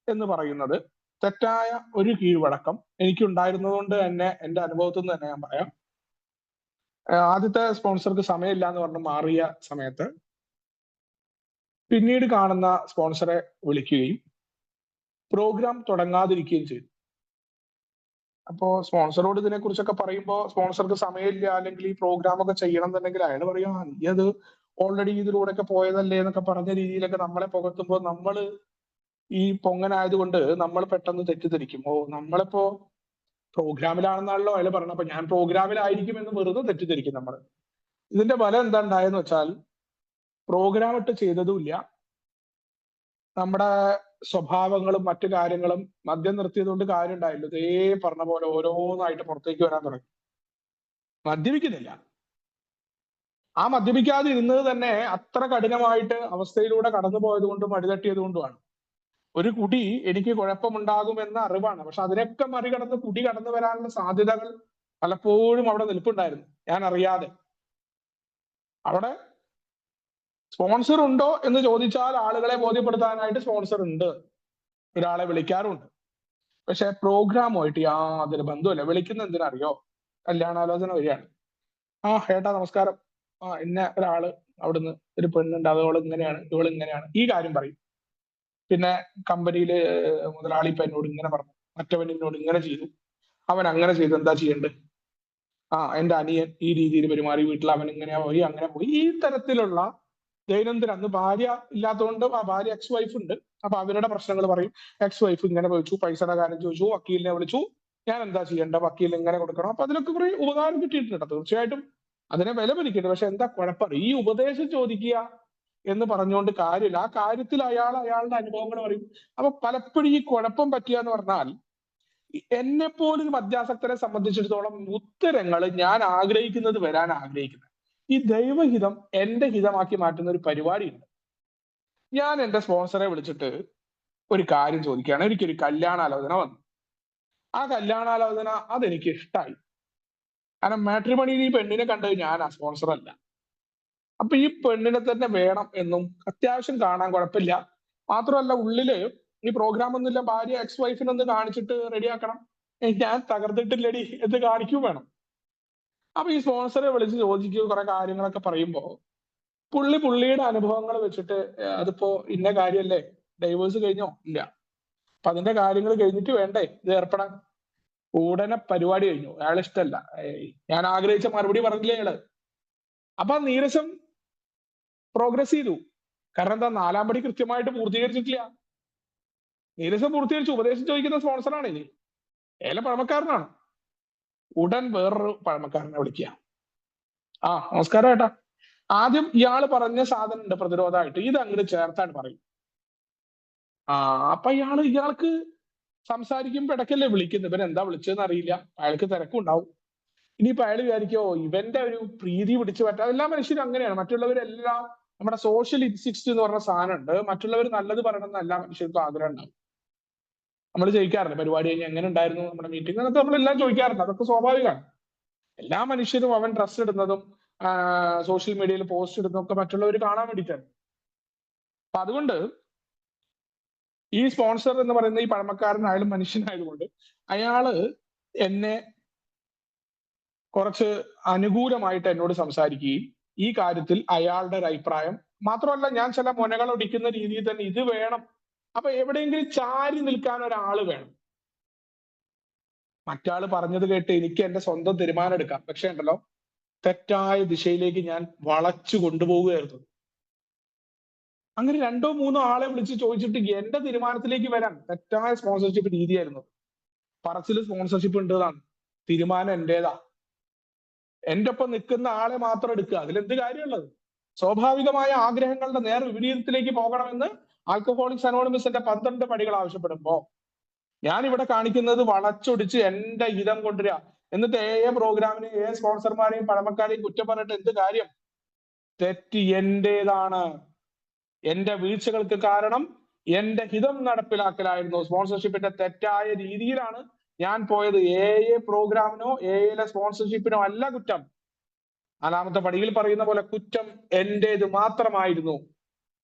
എന്ന് പറയുന്നത് തെറ്റായ ഒരു കീഴ്വഴക്കം എനിക്കുണ്ടായിരുന്നതുകൊണ്ട് തന്നെ എന്റെ അനുഭവത്തിൽ നിന്ന് തന്നെ ഞാൻ പറയാം. ആദ്യത്തെ സ്പോൺസർക്ക് സമയമില്ല എന്ന് പറഞ്ഞ് മാറിയ സമയത്ത് പിന്നീട് കാണുന്ന സ്പോൺസറെ വിളിക്കുകയും പ്രോഗ്രാം തുടങ്ങാതിരിക്കുകയും ചെയ്തു. അപ്പോ സ്പോൺസറോട് ഇതിനെ കുറിച്ചൊക്കെ പറയുമ്പോൾ സ്പോൺസർക്ക് സമയമില്ല, അല്ലെങ്കിൽ ഈ പ്രോഗ്രാം ഒക്കെ ചെയ്യണം എന്നുണ്ടെങ്കിൽ അയാൾ പറയാ നീ അത് ഓൾറെഡി ഇതിലൂടെയൊക്കെ പോയതല്ലേ എന്നൊക്കെ പറഞ്ഞ രീതിയിലൊക്കെ നമ്മളെ പുകഴ്ത്തുമ്പോൾ നമ്മൾ ഈ പൊങ്ങനായതുകൊണ്ട് നമ്മൾ പെട്ടെന്ന് തെറ്റിദ്ധരിക്കും. നമ്മളിപ്പോ പ്രോഗ്രാമിലാണെന്നാണല്ലോ അയാൾ പറഞ്ഞത്, അപ്പൊ ഞാൻ പ്രോഗ്രാമിലായിരിക്കും എന്ന് വെറുതെ തെറ്റിദ്ധരിക്കും നമ്മൾ. ഇതിന്റെ ഫലം എന്താ ഉണ്ടായെന്ന് വെച്ചാൽ പ്രോഗ്രാം ഇട്ട് ചെയ്തതുമില്ല, നമ്മുടെ സ്വഭാവങ്ങളും മറ്റു കാര്യങ്ങളും മദ്യം നിർത്തിയത് കൊണ്ട് കാര്യം ഉണ്ടായില്ല. ഇതേ പറഞ്ഞ പോലെ ഓരോന്നായിട്ട് പുറത്തേക്ക് വരാൻ തുടങ്ങി. മദ്യപിക്കുന്നില്ല, ആ മദ്യപിക്കാതെ ഇരുന്നത് തന്നെ അത്ര കഠിനമായിട്ട് അവസ്ഥയിലൂടെ കടന്നു പോയത് കൊണ്ടും അടിതട്ടിയത് കൊണ്ടുമാണ്. ഒരു കുടി എനിക്ക് കുഴപ്പമുണ്ടാകുമെന്ന അറിവാണ്, പക്ഷെ അതിനൊക്കെ മറികടന്ന് കുടി കടന്നു വരാനുള്ള സാധ്യതകൾ പലപ്പോഴും അവിടെ നിൽപ്പുണ്ടായിരുന്നു ഞാൻ അറിയാതെ. അവിടെ സ്പോൺസർ ഉണ്ടോ എന്ന് ചോദിച്ചാൽ ആളുകളെ ബോധ്യപ്പെടുത്താനായിട്ട് സ്പോൺസർ ഉണ്ട്, ഒരാളെ വിളിക്കാറുണ്ട്. പക്ഷെ പ്രോഗ്രാമുമായിട്ട് യാതൊരു ബന്ധവുമില്ല. വിളിക്കുന്ന എന്തിനറിയോ? കല്യാണാലോചന വരികയാണ്. ഏട്ടാ നമസ്കാരം, ഇന്ന ഒരാള് അവിടുന്ന് ഒരു പെണ്ണുണ്ട്, അതോളം ഇങ്ങനെയാണ്, ഇവള് ഇങ്ങനെയാണ്, ഈ കാര്യം പറയും. പിന്നെ കമ്പനിയില് മുതലാളി ഇപ്പൊ എന്നോട് ഇങ്ങനെ പറഞ്ഞു, മറ്റവൻ എന്നോട് ഇങ്ങനെ ചെയ്തു, അവൻ അങ്ങനെ ചെയ്തു, എന്താ ചെയ്യണ്ടേ? എന്റെ അനിയൻ ഈ രീതിയിൽ പെരുമാറി, വീട്ടിൽ അവൻ ഇങ്ങനെ പോയി അങ്ങനെ പോയി. ഈ തരത്തിലുള്ള ദൈനംദിന, അന്ന് ഭാര്യ ഇല്ലാത്തതുകൊണ്ട് ഭാര്യ എക്സ് വൈഫ് ഉണ്ട്, അപ്പൊ അവരുടെ പ്രശ്നങ്ങൾ പറയും. എക്സ് വൈഫ് ഇങ്ങനെ വിളിച്ചു, പൈസയുടെ കാര്യം ചോദിച്ചു, വക്കീലിനെ വിളിച്ചു, ഞാൻ എന്താ ചെയ്യേണ്ട, വക്കീൽ ഇങ്ങനെ കൊടുക്കണം. അപ്പൊ അതിനൊക്കെ കുറെ ഉപകാരം കിട്ടിയിട്ടുണ്ട്, തീർച്ചയായിട്ടും അതിനെ വില മതിക്കുന്നുണ്ട്. പക്ഷെ എന്താ കുഴപ്പം? ഈ ഉപദേശം ചോദിക്കുക എന്ന് പറഞ്ഞുകൊണ്ട് കാര്യമില്ല. ആ കാര്യത്തിൽ അയാളുടെ അനുഭവങ്ങൾ പറയും. അപ്പൊ പലപ്പോഴും ഈ കുഴപ്പം പറ്റുക എന്ന് പറഞ്ഞാൽ, എന്നെ പോലൊരു മദ്യാസക്തരെ സംബന്ധിച്ചിടത്തോളം ഉത്തരങ്ങൾ ഞാൻ ആഗ്രഹിക്കുന്നത് വരാൻ ആഗ്രഹിക്കുന്നത്, ഈ ദൈവഹിതം എന്റെ ഹിതമാക്കി മാറ്റുന്ന ഒരു പരിപാടിയുണ്ട്. ഞാൻ എന്റെ സ്പോൺസറെ വിളിച്ചിട്ട് ഒരു കാര്യം ചോദിക്കുകയാണ്. എനിക്കൊരു കല്യാണാലോചന വന്നു. ആ കല്യാണാലോചന അതെനിക്ക് ഇഷ്ടമായി. കാരണം മാട്രിമണിയിൽ ഈ പെണ്ണിനെ കണ്ടത് ഞാനാ, സ്പോൺസർ അല്ല. അപ്പൊ ഈ പെണ്ണിനെ തന്നെ വേണം എന്നും, അത്യാവശ്യം കാണാൻ കുഴപ്പമില്ല, മാത്രമല്ല ഉള്ളില് ഈ പ്രോഗ്രാം ഒന്നുമില്ല, ഭാര്യ എക്സ് വൈഫിനൊന്ന് കാണിച്ചിട്ട് റെഡിയാക്കണം, ഞാൻ തകർത്തിട്ടില്ലടി എന്ന് കാണിക്കും വേണം. അപ്പൊ ഈ സ്പോൺസറെ വിളിച്ച് ചോദിക്കുക, കുറെ കാര്യങ്ങളൊക്കെ പറയുമ്പോ പുള്ളിയുടെ അനുഭവങ്ങൾ വെച്ചിട്ട് അതിപ്പോ ഇന്ന കാര്യല്ലേ, ഡൈവേഴ്സ് കഴിഞ്ഞോ? ഇല്ല. അപ്പൊ അതിന്റെ കാര്യങ്ങൾ കഴിഞ്ഞിട്ട് വേണ്ടേ ഇത് ഏർപ്പെടാൻ? ഉടനെ പരിപാടി കഴിഞ്ഞു, അയാൾ ഇഷ്ടമല്ല, ഞാൻ ആഗ്രഹിച്ച മറുപടി പറഞ്ഞില്ലേ അയാള്. അപ്പൊ നീരസം പ്രോഗ്രസ് ചെയ്തു. കാരണം എന്താ? 4-ാം പടി കൃത്യമായിട്ട് പൂർത്തീകരിച്ചിട്ടില്ല. നീരസം പൂർത്തീകരിച്ചു. ഉപദേശം ചോദിക്കുന്ന സ്പോൺസറാണ് ഇനി, ഏല പഴമക്കാരനാണ്. ഉടൻ വേറൊരു പഴമക്കാരനെ വിളിക്കുക. നമസ്കാരം ഏട്ടാ, ആദ്യം ഇയാള് പറഞ്ഞ സാധനം ഉണ്ട് പ്രതിരോധമായിട്ട്, ഇത് അങ്ങോട്ട് ചേർത്താണ് പറയും. അപ്പൊ ഇയാൾക്ക് സംസാരിക്കുമ്പോ ഇടയ്ക്കല്ലേ വിളിക്കുന്നത്, ഇവൻ എന്താ വിളിച്ചതെന്ന് അറിയില്ല, അയാൾക്ക് തിരക്കുണ്ടാവും. ഇനിയിപ്പോ അയാൾ വിചാരിക്കോ ഇവന്റെ ഒരു പ്രീതി പിടിച്ചു പറ്റാം. എല്ലാ മനുഷ്യരും അങ്ങനെയാണ്. മറ്റുള്ളവരെല്ലാം, നമ്മുടെ സോഷ്യൽ ഇൻസിസ്റ്റ് എന്ന് പറഞ്ഞ സാധനമുണ്ട്, മറ്റുള്ളവർ നല്ലത് പറയണമെന്ന് എല്ലാ മനുഷ്യർക്കും ആഗ്രഹം ഉണ്ടാവും. നമ്മൾ ചോദിക്കാറുണ്ട് പരിപാടി കഴിഞ്ഞ് എങ്ങനെ ഉണ്ടായിരുന്നു നമ്മുടെ മീറ്റിംഗ്, അതൊക്കെ നമ്മളെല്ലാം ചോദിക്കാറുണ്ട്. അതൊക്കെ സ്വാഭാവികമാണ്. എല്ലാ മനുഷ്യരും അവൻ ഡ്രസ് ഇടുന്നതും സോഷ്യൽ മീഡിയയിൽ പോസ്റ്റ് ഇടുന്നതും ഒക്കെ മറ്റുള്ളവർ കാണാൻ വേണ്ടിയിട്ടാണ്. അപ്പൊ അതുകൊണ്ട് ഈ സ്പോൺസർ എന്ന് പറയുന്ന ഈ പഴമക്കാരനായാലും മനുഷ്യനായതുകൊണ്ട് അയാള് എന്നെ കുറച്ച് അനുകൂലമായിട്ട് എന്നോട് സംസാരിക്കുകയും ഈ കാര്യത്തിൽ അയാളുടെ ഒരു അഭിപ്രായം മാത്രമല്ല, ഞാൻ ചില മുനകൾ ഒടിക്കുന്ന രീതിയിൽ തന്നെ ഇത് വേണം. അപ്പൊ എവിടെയെങ്കിലും ചാരി നിൽക്കാൻ ഒരാള് വേണം. മറ്റാള് പറഞ്ഞത് കേട്ട് എനിക്ക് എന്റെ സ്വന്തം തീരുമാനം എടുക്കാം, പക്ഷെ ഉണ്ടല്ലോ തെറ്റായ ദിശയിലേക്ക് ഞാൻ വളച്ചു കൊണ്ടുപോവുകയായിരുന്നു. അങ്ങനെ 2-3 ആളെ വിളിച്ച് ചോദിച്ചിട്ട് എന്റെ തീരുമാനത്തിലേക്ക് വരാൻ തെറ്റായ സ്പോൺസർഷിപ്പ് രീതിയായിരുന്നു. പറച്ചില് സ്പോൺസർഷിപ്പ് ഉണ്ടെന്നാണ്, തീരുമാനം എന്റേതാ, എന്റെ ഒപ്പം നിൽക്കുന്ന ആളെ മാത്രം എടുക്കുക, അതിലെന്ത് കാര്യമുള്ളത്? സ്വാഭാവികമായ ആഗ്രഹങ്ങളുടെ നേർ വിപരീതത്തിലേക്ക് പോകണമെന്ന് ആൽക്കഹോളിക്സ് അനോണിമസിന്റെ 12 പടികൾ ആവശ്യപ്പെടുമ്പോ ഞാൻ ഇവിടെ കാണിക്കുന്നത് വളച്ചൊടിച്ച് എന്റെ ഹിതം കൊണ്ടുവരിക. എന്നിട്ട് പ്രോഗ്രാമിനെയും സ്പോൺസർമാരെയും പഴമക്കാരെയും കുറ്റം പറഞ്ഞിട്ട് എന്ത് കാര്യം? തെറ്റ് എന്റേതാണ്. എന്റെ വീഴ്ചകൾക്ക് കാരണം എന്റെ ഹിതം നടപ്പിലാക്കലായിരുന്നു. സ്പോൺസർഷിപ്പിന്റെ തെറ്റായ രീതിയിലാണ് ഞാൻ പോയത്. പ്രോഗ്രാമിനോ സ്പോൺസർഷിപ്പിനോ അല്ല കുറ്റം. 4-ാമത്തെ പടിയിൽ പറയുന്ന പോലെ കുറ്റം എന്റേത് മാത്രമായിരുന്നു.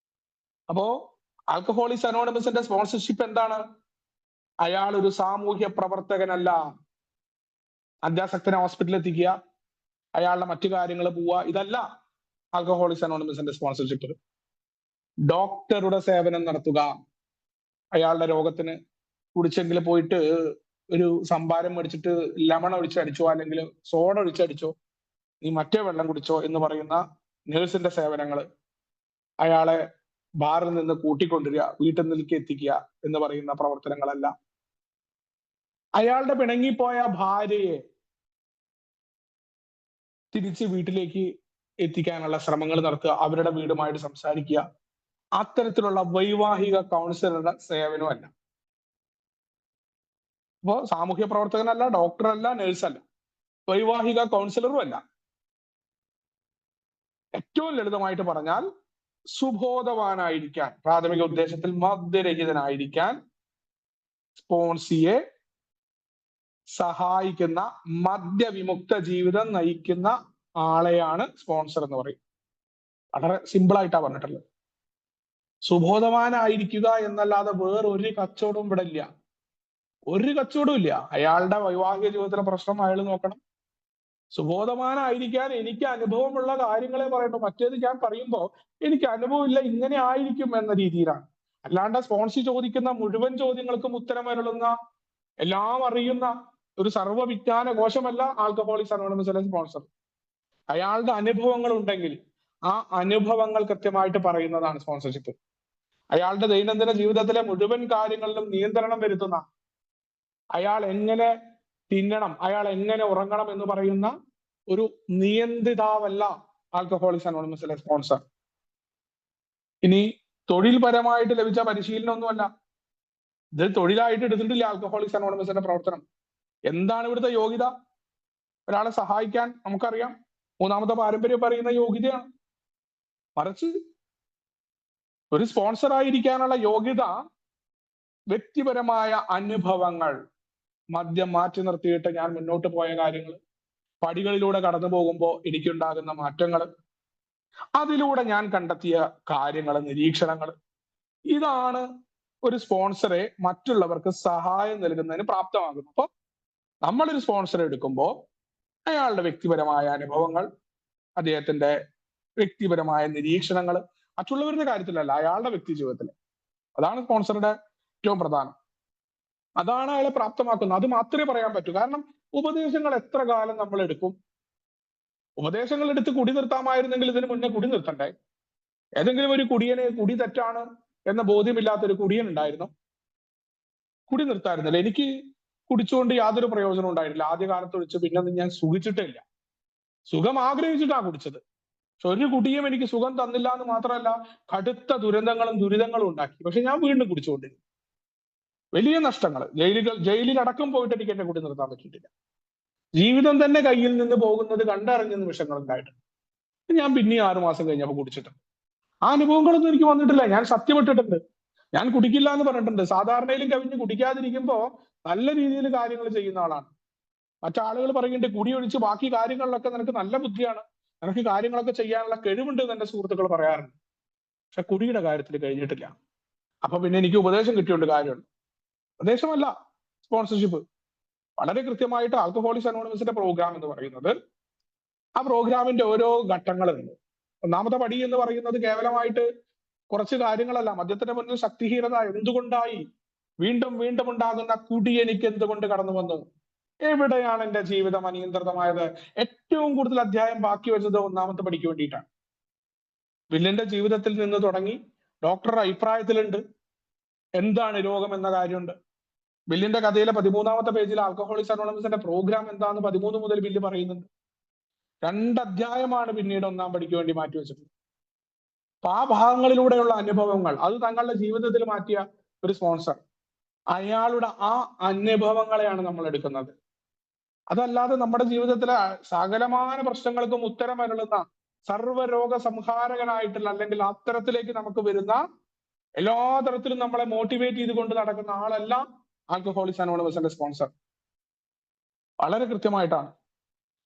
അപ്പോ ആൽക്കഹോളിക്സ് അനോണിമസിന്റെ സ്പോൺസർഷിപ്പ് എന്താണ്? അയാൾ ഒരു സാമൂഹ്യ പ്രവർത്തകനല്ല. അത്യാസക്തനെ ഹോസ്പിറ്റലിൽ എത്തിക്കുക, അയാളുടെ മറ്റു കാര്യങ്ങൾ പോവുക, ഇതല്ല ആൽക്കഹോളിക്സ് അനോണിമസിന്റെ സ്പോൺസർഷിപ്പ്. ഡോക്ടറുടെ സേവനം നടത്തുക. അയാളുടെ രോഗത്തിന് കുടിച്ചെങ്കിൽ പോയിട്ട് ഒരു സംഭാരം മേടിച്ചിട്ട് ലെമൺ ഒഴിച്ചടിച്ചോ അല്ലെങ്കിൽ സോഡ ഒഴിച്ചടിച്ചോ, നീ മറ്റേ വെള്ളം കുടിച്ചോ എന്ന് പറയുന്ന നേഴ്സിന്റെ സേവനങ്ങൾ, അയാളെ ബാറിൽ നിന്ന് കൂട്ടിക്കൊണ്ടുവരിക, വീട്ടിൽ നിന്നിലേക്ക് എത്തിക്കുക എന്ന് പറയുന്ന പ്രവർത്തനങ്ങളല്ല. അയാളുടെ പിണങ്ങിപ്പോയ ഭാര്യയെ തിരിച്ച് വീട്ടിലേക്ക് എത്തിക്കാനുള്ള ശ്രമങ്ങൾ നടത്തുക, അവരുടെ വീടുമായിട്ട് സംസാരിക്കുക. അത്തരത്തിലുള്ള വൈവാഹിക കൗൺസിലറുടെ സേവനമല്ല. അപ്പോ സാമൂഹ്യ പ്രവർത്തകനല്ല, ഡോക്ടറല്ല, നേഴ്സല്ല, വൈവാഹിക കൗൺസിലറും അല്ല. ഏറ്റവും ലളിതമായിട്ട് പറഞ്ഞാൽ സുബോധവാനായിരിക്കാൻ, പ്രാഥമിക ഉദ്ദേശത്തിൽ മദ്യരഹിതനായിരിക്കാൻ സ്പോൺസിയെ സഹായിക്കുന്ന, മദ്യവിമുക്ത ജീവിതം നയിക്കുന്ന ആളെയാണ് സ്പോൺസർ എന്ന് പറയും. വളരെ സിമ്പിൾ ആയിട്ടാണ് പറഞ്ഞിട്ടുള്ളത്. സുബോധവാനായിരിക്കുക എന്നല്ലാതെ വേറൊരു കച്ചവടവും ഇവിടെ ഇല്ല. ഒരു കച്ചവടവും ഇല്ല. അയാളുടെ വൈവാഹിക ജീവിതത്തിലെ പ്രശ്നം അയാൾ നോക്കണം. സുബോധവാനായിരിക്കാൻ എനിക്ക് അനുഭവമുള്ള കാര്യങ്ങളെ പറയണ്ടു. മറ്റേത് ഞാൻ പറയുമ്പോൾ എനിക്ക് അനുഭവമില്ല, ഇങ്ങനെ ആയിരിക്കും എന്ന രീതിയിലാണ്. അല്ലാണ്ട് സ്പോൺസി ചോദിക്കുന്ന മുഴുവൻ ചോദ്യങ്ങൾക്കും ഉത്തരം അരുളുന്ന, എല്ലാം അറിയുന്ന ഒരു സർവ്വവിജ്ഞാന കോശമല്ല ആൽക്കഹോളിക്സ് അനോണിമസിലെ സ്പോൺസർ. അയാളുടെ അനുഭവങ്ങൾ ഉണ്ടെങ്കിൽ ആ അനുഭവങ്ങൾ കൃത്യമായിട്ട് പറയുന്നതാണ് സ്പോൺസർഷിപ്പ്. അയാളുടെ ദൈനംദിന ജീവിതത്തിലെ മുഴുവൻ കാര്യങ്ങളിലും നിയന്ത്രണം വരുത്തുന്ന, അയാൾ എങ്ങനെ തിന്നണം, അയാൾ എങ്ങനെ ഉറങ്ങണം എന്ന് പറയുന്ന ഒരു നിയന്ത്രിതാവല്ല ആൽക്കഹോളിക്സ് അനോണിമസിലെ സ്പോൺസർ. ഇനി തൊഴിൽപരമായിട്ട് ലഭിച്ച പരിശീലനമൊന്നുമല്ല. ഇത് തൊഴിലായിട്ട് എടുത്തിട്ടില്ല ആൽക്കഹോളിക്സ് അനോണിമസിന്റെ പ്രവർത്തനം. എന്താണ് ഇവിടുത്തെ യോഗ്യത? ഒരാളെ സഹായിക്കാൻ നമുക്കറിയാം, മൂന്നാമത്തെ പാരമ്പര്യം പറയുന്ന യോഗ്യതയാണ്. മറിച്ച് ഒരു സ്പോൺസർ ആയിരിക്കാനുള്ള യോഗ്യത വ്യക്തിപരമായ അനുഭവങ്ങൾ, മദ്യം മാറ്റി നിർത്തിയിട്ട് ഞാൻ മുന്നോട്ട് പോയ കാര്യങ്ങൾ, പടികളിലൂടെ കടന്നു പോകുമ്പോൾ എനിക്കുണ്ടാകുന്ന മാറ്റങ്ങൾ, അതിലൂടെ ഞാൻ കണ്ടെത്തിയ കാര്യങ്ങൾ, നിരീക്ഷണങ്ങൾ, ഇതാണ് ഒരു സ്പോൺസറെ മറ്റുള്ളവർക്ക് സഹായം നൽകുന്നതിന് പ്രാപ്തമാകുന്നത്. അപ്പൊ നമ്മളൊരു സ്പോൺസറെ എടുക്കുമ്പോൾ അയാളുടെ വ്യക്തിപരമായ അനുഭവങ്ങൾ, അദ്ദേഹത്തിന്റെ വ്യക്തിപരമായ നിരീക്ഷണങ്ങൾ, മറ്റുള്ളവരുടെ കാര്യത്തിലല്ല, അയാളുടെ വ്യക്തി ജീവിതത്തിൽ. അതാണ് സ്പോൺസറുടെ ഏറ്റവും പ്രധാനം. അതാണ് അയാളെ പ്രാപ്തമാക്കുന്നത്. അത് മാത്രമേ പറയാൻ പറ്റൂ. കാരണം ഉപദേശങ്ങൾ എത്ര കാലം നമ്മൾ എടുക്കും? ഉപദേശങ്ങൾ എടുത്ത് കുടി നിർത്താമായിരുന്നെങ്കിൽ ഇതിനു മുന്നേ കുടി നിർത്തണ്ടേ? ഏതെങ്കിലും ഒരു കുടിയന് കുടി തെറ്റാണ് എന്ന ബോധ്യമില്ലാത്ത ഒരു കുടിയൻ ഉണ്ടായിരുന്നു, കുടി നിർത്തായിരുന്നില്ല. എനിക്ക് കുടിച്ചുകൊണ്ട് യാതൊരു പ്രയോജനം ഉണ്ടായിട്ടില്ല. ആദ്യകാലത്ത് ഒഴിച്ച് പിന്നെ ഞാൻ സുഖിച്ചിട്ടേ ഇല്ല. സുഖം ആഗ്രഹിച്ചിട്ടാണ് കുടിച്ചത്. പക്ഷെ ഒരു കുടിയും എനിക്ക് സുഖം തന്നില്ല എന്ന് മാത്രമല്ല, കടുത്ത ദുരിതങ്ങളും ഉണ്ടാക്കി. പക്ഷെ ഞാൻ വീണ്ടും കുടിച്ചുകൊണ്ടിരുന്നു. വലിയ നഷ്ടങ്ങൾ, ജയിലിലടക്കം പോയിട്ട് എനിക്ക് എന്നെ കുടി നിർത്താൻ പറ്റിയിട്ടില്ല. ജീവിതം തന്നെ കയ്യിൽ നിന്ന് പോകുന്നത് കണ്ടറിഞ്ഞ നിമിഷങ്ങൾ ഉണ്ടായിട്ടുണ്ട്. ഞാൻ പിന്നെ 6 മാസം കഴിഞ്ഞപ്പോൾ കുടിച്ചിട്ടുണ്ട്. ആ അനുഭവങ്ങളൊന്നും എനിക്ക് വന്നിട്ടില്ല. ഞാൻ സത്യമിട്ടിട്ടുണ്ട്. ഞാൻ കുടിക്കില്ല എന്ന് പറഞ്ഞിട്ടുണ്ട്. സാധാരണയിലും കവിഞ്ഞ് കുടിക്കാതിരിക്കുമ്പോ നല്ല രീതിയിൽ കാര്യങ്ങൾ ചെയ്യുന്ന ആളാണ്. മറ്റാളുകൾ പറയുന്നുണ്ട് കുടി ഒഴിച്ച് ബാക്കി കാര്യങ്ങളിലൊക്കെ നിനക്ക് നല്ല ബുദ്ധിയാണ്, നിനക്ക് കാര്യങ്ങളൊക്കെ ചെയ്യാനുള്ള കഴിവുണ്ട് എന്ന് എന്റെ സുഹൃത്തുക്കൾ പറയാറുണ്ട്. പക്ഷെ കുടിയുടെ കാര്യത്തിൽ കഴിഞ്ഞിട്ടില്ല. അപ്പൊ പിന്നെ എനിക്ക് ഉപദേശം കിട്ടിയോണ്ട് കാര്യമുണ്ട്. ഉപദേശമല്ല സ്പോൺസർഷിപ്പ്. വളരെ കൃത്യമായിട്ട് ആൽക്കഹോളിക്സ് അനോണിമസിന്റെ പ്രോഗ്രാം എന്ന് പറയുന്നത്, ആ പ്രോഗ്രാമിന്റെ ഓരോ ഘട്ടങ്ങളുണ്ട്. ഒന്നാമത്തെ പടി എന്ന് പറയുന്നത് കേവലമായിട്ട് കുറച്ച് കാര്യങ്ങളല്ല. മദ്യത്തിന്റെ മുന്നിൽ ശക്തിഹീനത എന്തുകൊണ്ടായി, വീണ്ടും വീണ്ടും ഉണ്ടാകുന്ന കുടി എനിക്ക് എന്തുകൊണ്ട് കടന്നു വന്നു, എവിടെയാണ് എന്റെ ജീവിതം അനിയന്ത്രിതമായത്? ഏറ്റവും കൂടുതൽ അധ്യായം ബാക്കി വെച്ചത് ഒന്നാമത്തെ പടിക്ക് വേണ്ടിയിട്ടാണ്. വില്ലിന്റെ ജീവിതത്തിൽ നിന്ന് തുടങ്ങി ഡോക്ടറുടെ അഭിപ്രായത്തിലുണ്ട് എന്താണ് രോഗം എന്ന കാര്യമുണ്ട്. ബില്ലിന്റെ കഥയിലെ 13ാമത്തെ പേജിൽ ആൽക്കഹോളിക്സ് അനോണിമസിന്റെ പ്രോഗ്രാം എന്താണെന്ന് 13 മുതൽ ബില്ല് പറയുന്നുണ്ട്. 2 അധ്യായമാണ് പിന്നീട് 1ാം പടിക്ക് വേണ്ടി മാറ്റിവെച്ചിട്ടുള്ളത്. അപ്പൊ ആ ഭാഗങ്ങളിലൂടെയുള്ള അനുഭവങ്ങൾ, അത് തങ്ങളുടെ ജീവിതത്തിൽ മാറ്റിയ ഒരു സ്പോൺസർ, അയാളുടെ ആ അനുഭവങ്ങളെയാണ് നമ്മൾ എടുക്കുന്നത്. അതല്ലാതെ നമ്മുടെ ജീവിതത്തിലെ സകലമായ പ്രശ്നങ്ങൾക്കും ഉത്തരം അരുളുന്ന സർവ്വരോഗ സംഹാരകനായിട്ടുള്ള, അല്ലെങ്കിൽ അത്തരത്തിലേക്ക് നമുക്ക് വരുന്ന എല്ലാ തരത്തിലും നമ്മളെ മോട്ടിവേറ്റ് ചെയ്തുകൊണ്ട് നടക്കുന്ന ആളല്ല ആൽക്കഹോളിക്സ് അനോണിമസിന്റെ സ്പോൺസർ. വളരെ കൃത്യമായിട്ടാണ്.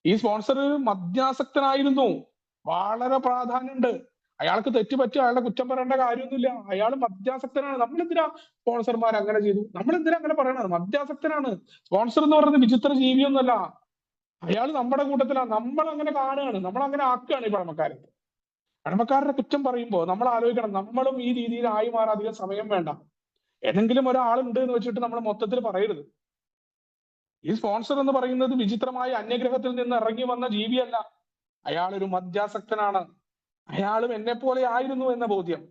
ഈ സ്പോൺസർ മദ്യാസക്തനായിരുന്നു. വളരെ പ്രാധാന്യമുണ്ട്. അയാൾക്ക് തെറ്റ് പറ്റി അയാളുടെ കുറ്റം പറയേണ്ട കാര്യമൊന്നുമില്ല. അയാൾ മദ്യാസക്തനാണ്. നമ്മളെന്തിനാ സ്പോൺസർമാർ അങ്ങനെ ചെയ്തു, നമ്മളെന്തിനാ അങ്ങനെ പറയണത്? മദ്യാസക്തനാണ്. സ്പോൺസർ എന്ന് പറയുന്നത് വിചിത്ര ജീവിയൊന്നുമല്ല. അയാൾ നമ്മുടെ കൂട്ടത്തിലാണ്. നമ്മൾ അങ്ങനെ കാണുകയാണ്, നമ്മൾ അങ്ങനെ ആക്കുകയാണ് ഈ പഴമക്കാരെ. പഴമക്കാരുടെ കുറ്റം പറയുമ്പോൾ നമ്മൾ ആലോചിക്കണം, നമ്മളും ഈ രീതിയിൽ ആയി മാറാൻ അധികം സമയം വേണ്ട. ഏതെങ്കിലും ഒരാളുണ്ട് എന്ന് വെച്ചിട്ട് നമ്മൾ മൊത്തത്തിൽ പറയരുത്. ഈ സ്പോൺസർ എന്ന് പറയുന്നത് വിചിത്രമായ അന്യഗ്രഹത്തിൽ നിന്ന് ഇറങ്ങി വന്ന ജീവിയല്ല. അയാൾ ഒരു മദ്യാസക്തനാണ്. അയാളും എന്നെ പോലെ ആയിരുന്നു എന്ന ബോധ്യം.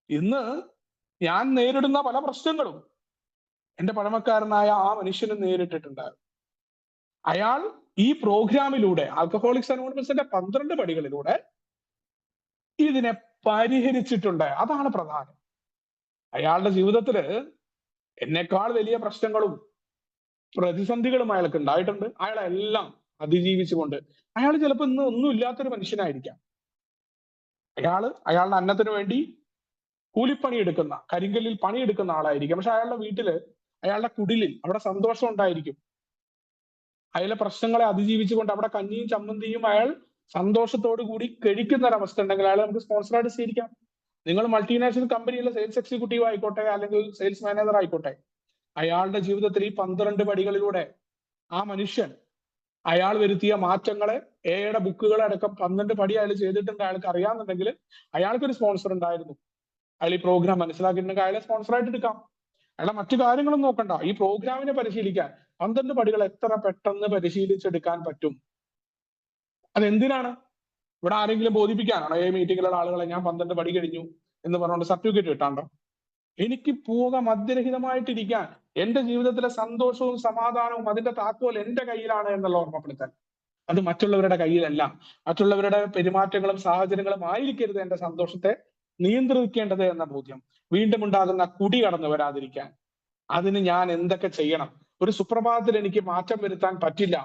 ഇന്ന് ഞാൻ നേരിടുന്ന പല പ്രശ്നങ്ങളും എന്റെ പഴമക്കാരനായ ആ മനുഷ്യനും നേരിട്ടിട്ടുണ്ട്. അയാൾ ഈ പ്രോഗ്രാമിലൂടെ, ആൽക്കഹോളിക്സ് അനോണിമസിന്റെ 12 പടികളിലൂടെ ഇതിനെ പരിഹരിച്ചിട്ടുണ്ട്. അതാണ് പ്രധാനം. അയാളുടെ ജീവിതത്തില് എന്നെക്കാൾ വലിയ പ്രശ്നങ്ങളും പ്രതിസന്ധികളും അയാൾക്ക് ഉണ്ടായിട്ടുണ്ട്. അയാളെല്ലാം അതിജീവിച്ചുകൊണ്ട് അയാൾ ചിലപ്പോൾ ഇന്ന് ഒന്നും ഇല്ലാത്തൊരു മനുഷ്യനായിരിക്കാം. അയാളുടെ അന്നത്തിന് വേണ്ടി കൂലിപ്പണി എടുക്കുന്ന, കരിങ്കല്ലിൽ പണിയെടുക്കുന്ന ആളായിരിക്കും. പക്ഷെ അയാളുടെ വീട്ടില്, അയാളുടെ കുടിലിൽ അവിടെ സന്തോഷം ഉണ്ടായിരിക്കും. അയാളുടെ പ്രശ്നങ്ങളെ അതിജീവിച്ചുകൊണ്ട് അവിടെ കഞ്ഞിയും ചമ്മന്തിയും അയാൾ സന്തോഷത്തോടു കൂടി കഴിക്കുന്ന ഒരവസ്ഥ ഉണ്ടെങ്കിൽ അയാൾ നമുക്ക് സ്പോൺസറായിട്ട് സ്വീകരിക്കാം. നിങ്ങൾ മൾട്ടിനാഷണൽ കമ്പനിയിലെ സെയിൽസ് എക്സിക്യൂട്ടീവ് ആയിക്കോട്ടെ, അല്ലെങ്കിൽ സെയിൽസ് മാനേജർ ആയിക്കോട്ടെ, അയാളുടെ ജീവിതത്തിൽ ഈ 12 പടികളിലൂടെ ആ മനുഷ്യൻ അയാൾ വരുത്തിയ മാറ്റങ്ങളെ, എയുടെ ബുക്കുകളടക്കം 12 പടി അയാൾ ചെയ്തിട്ടുണ്ട്. അയാൾക്ക് അറിയാമെന്നുണ്ടെങ്കിൽ അയാൾക്കൊരു സ്പോൺസർ ഉണ്ടായിരുന്നു. അയാൾ ഈ പ്രോഗ്രാം മനസ്സിലാക്കിയിട്ടുണ്ടെങ്കിൽ അയാളെ സ്പോൺസറായിട്ട് എടുക്കാം. അയാളെ മറ്റു കാര്യങ്ങളും നോക്കണ്ട. ഈ പ്രോഗ്രാമിനെ പരിശീലിക്കാൻ 12 പടികൾ എത്ര പെട്ടെന്ന് പരിശീലിച്ചെടുക്കാൻ പറ്റും. അതെന്തിനാണ്? ഇവിടെ ആരെങ്കിലും ബോധിപ്പിക്കാനാണോ? ഈ മീറ്റിങ്ങിലുള്ള ആളുകളെ ഞാൻ 12 പടി കഴിഞ്ഞു എന്ന് പറഞ്ഞുകൊണ്ട് സർട്ടിഫിക്കറ്റ് കിട്ടാണ്ടോ? എനിക്ക് പോകാൻ മദ്യരഹിതമായിട്ടിരിക്കാൻ, എന്റെ ജീവിതത്തിലെ സന്തോഷവും സമാധാനവും അതിന്റെ താക്കോൽ എന്റെ കയ്യിലാണ് എന്നുള്ള ഓർമ്മപ്പെടുത്താൻ. അത് മറ്റുള്ളവരുടെ കയ്യിലല്ല. മറ്റുള്ളവരുടെ പെരുമാറ്റങ്ങളും സാഹചര്യങ്ങളും ആയിരിക്കരുത് എന്റെ സന്തോഷത്തെ നിയന്ത്രിക്കേണ്ടത് എന്ന ബോധ്യം. വീണ്ടും ഉണ്ടാകുന്ന കുടി കടന്നു വരാതിരിക്കാൻ അതിന് ഞാൻ എന്തൊക്കെ ചെയ്യണം? ഒരു സുപ്രഭാതത്തിൽ എനിക്ക് മാറ്റം വരുത്താൻ പറ്റില്ല.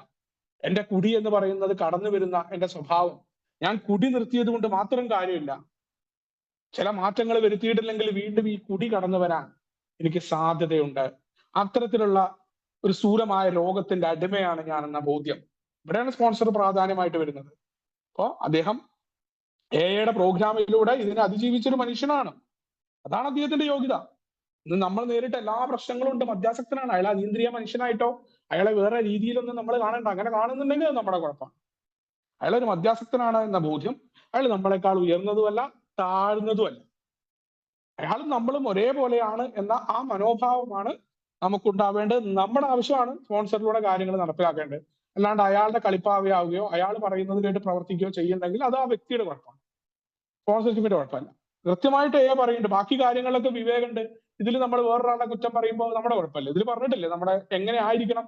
എന്റെ കുടി എന്ന് പറയുന്നത് കടന്നു വരുന്ന എന്റെ സ്വഭാവം. ഞാൻ കുടി നിർത്തിയത് കൊണ്ട് മാത്രം കാര്യമില്ല. ചില മാറ്റങ്ങൾ വരുത്തിയിട്ടില്ലെങ്കിൽ വീണ്ടും ഈ കുടി കടന്നു വരാൻ എനിക്ക് സാധ്യതയുണ്ട്. അത്തരത്തിലുള്ള ഒരു സ്ഥൂലമായ രോഗത്തിന്റെ അടിമയാണ് ഞാൻ എന്ന ബോധ്യം. ഇവിടെയാണ് സ്പോൺസർ പ്രാധാന്യമായിട്ട് വരുന്നത്. അപ്പോ അദ്ദേഹം എയുടെ പ്രോഗ്രാമിലൂടെ ഇതിനെ അതിജീവിച്ചൊരു മനുഷ്യനാണ്. അതാണ് അദ്ദേഹത്തിന്റെ യോഗ്യത. ഇന്ന് നമ്മൾ നേരിട്ട എല്ലാ പ്രശ്നങ്ങളും ഉണ്ട്. മദ്യാസക്തനാണ്. അയാൾ അതീന്ദ്രിയ മനുഷ്യനായിട്ടോ അയാളെ വേറെ രീതിയിലൊന്നും നമ്മൾ കാണണ്ട. അങ്ങനെ കാണുന്നുണ്ടെങ്കിൽ അത് നമ്മുടെ കുഴപ്പമാണ്. അയാളൊരു മദ്യാസക്തനാണ് എന്ന ബോധ്യം. അയാൾ നമ്മളെക്കാൾ ഉയർന്നതുമല്ല താഴ്ന്നതുമല്ല. അയാളും നമ്മളും ഒരേപോലെയാണ് എന്ന ആ മനോഭാവമാണ് നമുക്കുണ്ടാവേണ്ടത്. നമ്മുടെ ആവശ്യമാണ് സ്പോൺസറിലൂടെ കാര്യങ്ങൾ നടപ്പിലാക്കേണ്ടത്. അല്ലാണ്ട് അയാളുടെ കളിപ്പാവയാവുകയോ അയാൾ പറയുന്നത് കേട്ട് പ്രവർത്തിക്കുകയോ ചെയ്യുന്നുണ്ടെങ്കിൽ അത് ആ വ്യക്തിയുടെ കുഴപ്പമാണ്, സ്പോൺസർഷിപ്പിന്റെ കുഴപ്പമല്ല. കൃത്യമായിട്ട് പറയുന്നുണ്ട്. ബാക്കി കാര്യങ്ങളിലൊക്കെ വിവേകമുണ്ട്. ഇതിൽ നമ്മൾ വേറൊരാളുടെ കുറ്റം പറയുമ്പോൾ നമ്മുടെ കുഴപ്പമില്ല. ഇതിൽ പറഞ്ഞിട്ടില്ലേ നമ്മുടെ എങ്ങനെ ആയിരിക്കണം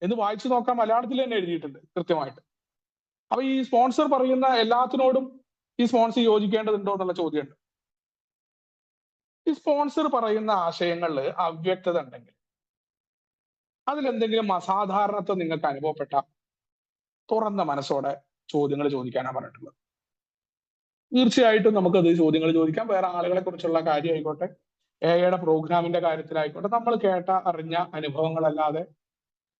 എന്ന്? വായിച്ചു നോക്കാം, മലയാളത്തിൽ തന്നെ എഴുതിയിട്ടുണ്ട് കൃത്യമായിട്ട്. അപ്പൊ ഈ സ്പോൺസർ പറയുന്ന എല്ലാത്തിനോടും ഈ സ്പോൺസർ യോജിക്കേണ്ടതുണ്ടോ എന്നുള്ള ചോദ്യമുണ്ട്. ഈ സ്പോൺസർ പറയുന്ന ആശയങ്ങളിൽ അവ്യക്തത ഉണ്ടെങ്കിൽ, അതിലെന്തെങ്കിലും അസാധാരണത്വം നിങ്ങൾക്ക് അനുഭവപ്പെട്ട തുറന്ന മനസ്സോടെ ചോദ്യങ്ങൾ ചോദിക്കാനാണ് പറഞ്ഞിട്ടുള്ളത്. തീർച്ചയായിട്ടും നമുക്കത് ചോദ്യങ്ങൾ ചോദിക്കാം. വേറെ ആളുകളെ കുറിച്ചുള്ള കാര്യമായിക്കോട്ടെ, എയുടെ പ്രോഗ്രാമിന്റെ കാര്യത്തിലായിക്കോട്ടെ, നമ്മൾ കേട്ട അറിഞ്ഞ അനുഭവങ്ങളല്ലാതെ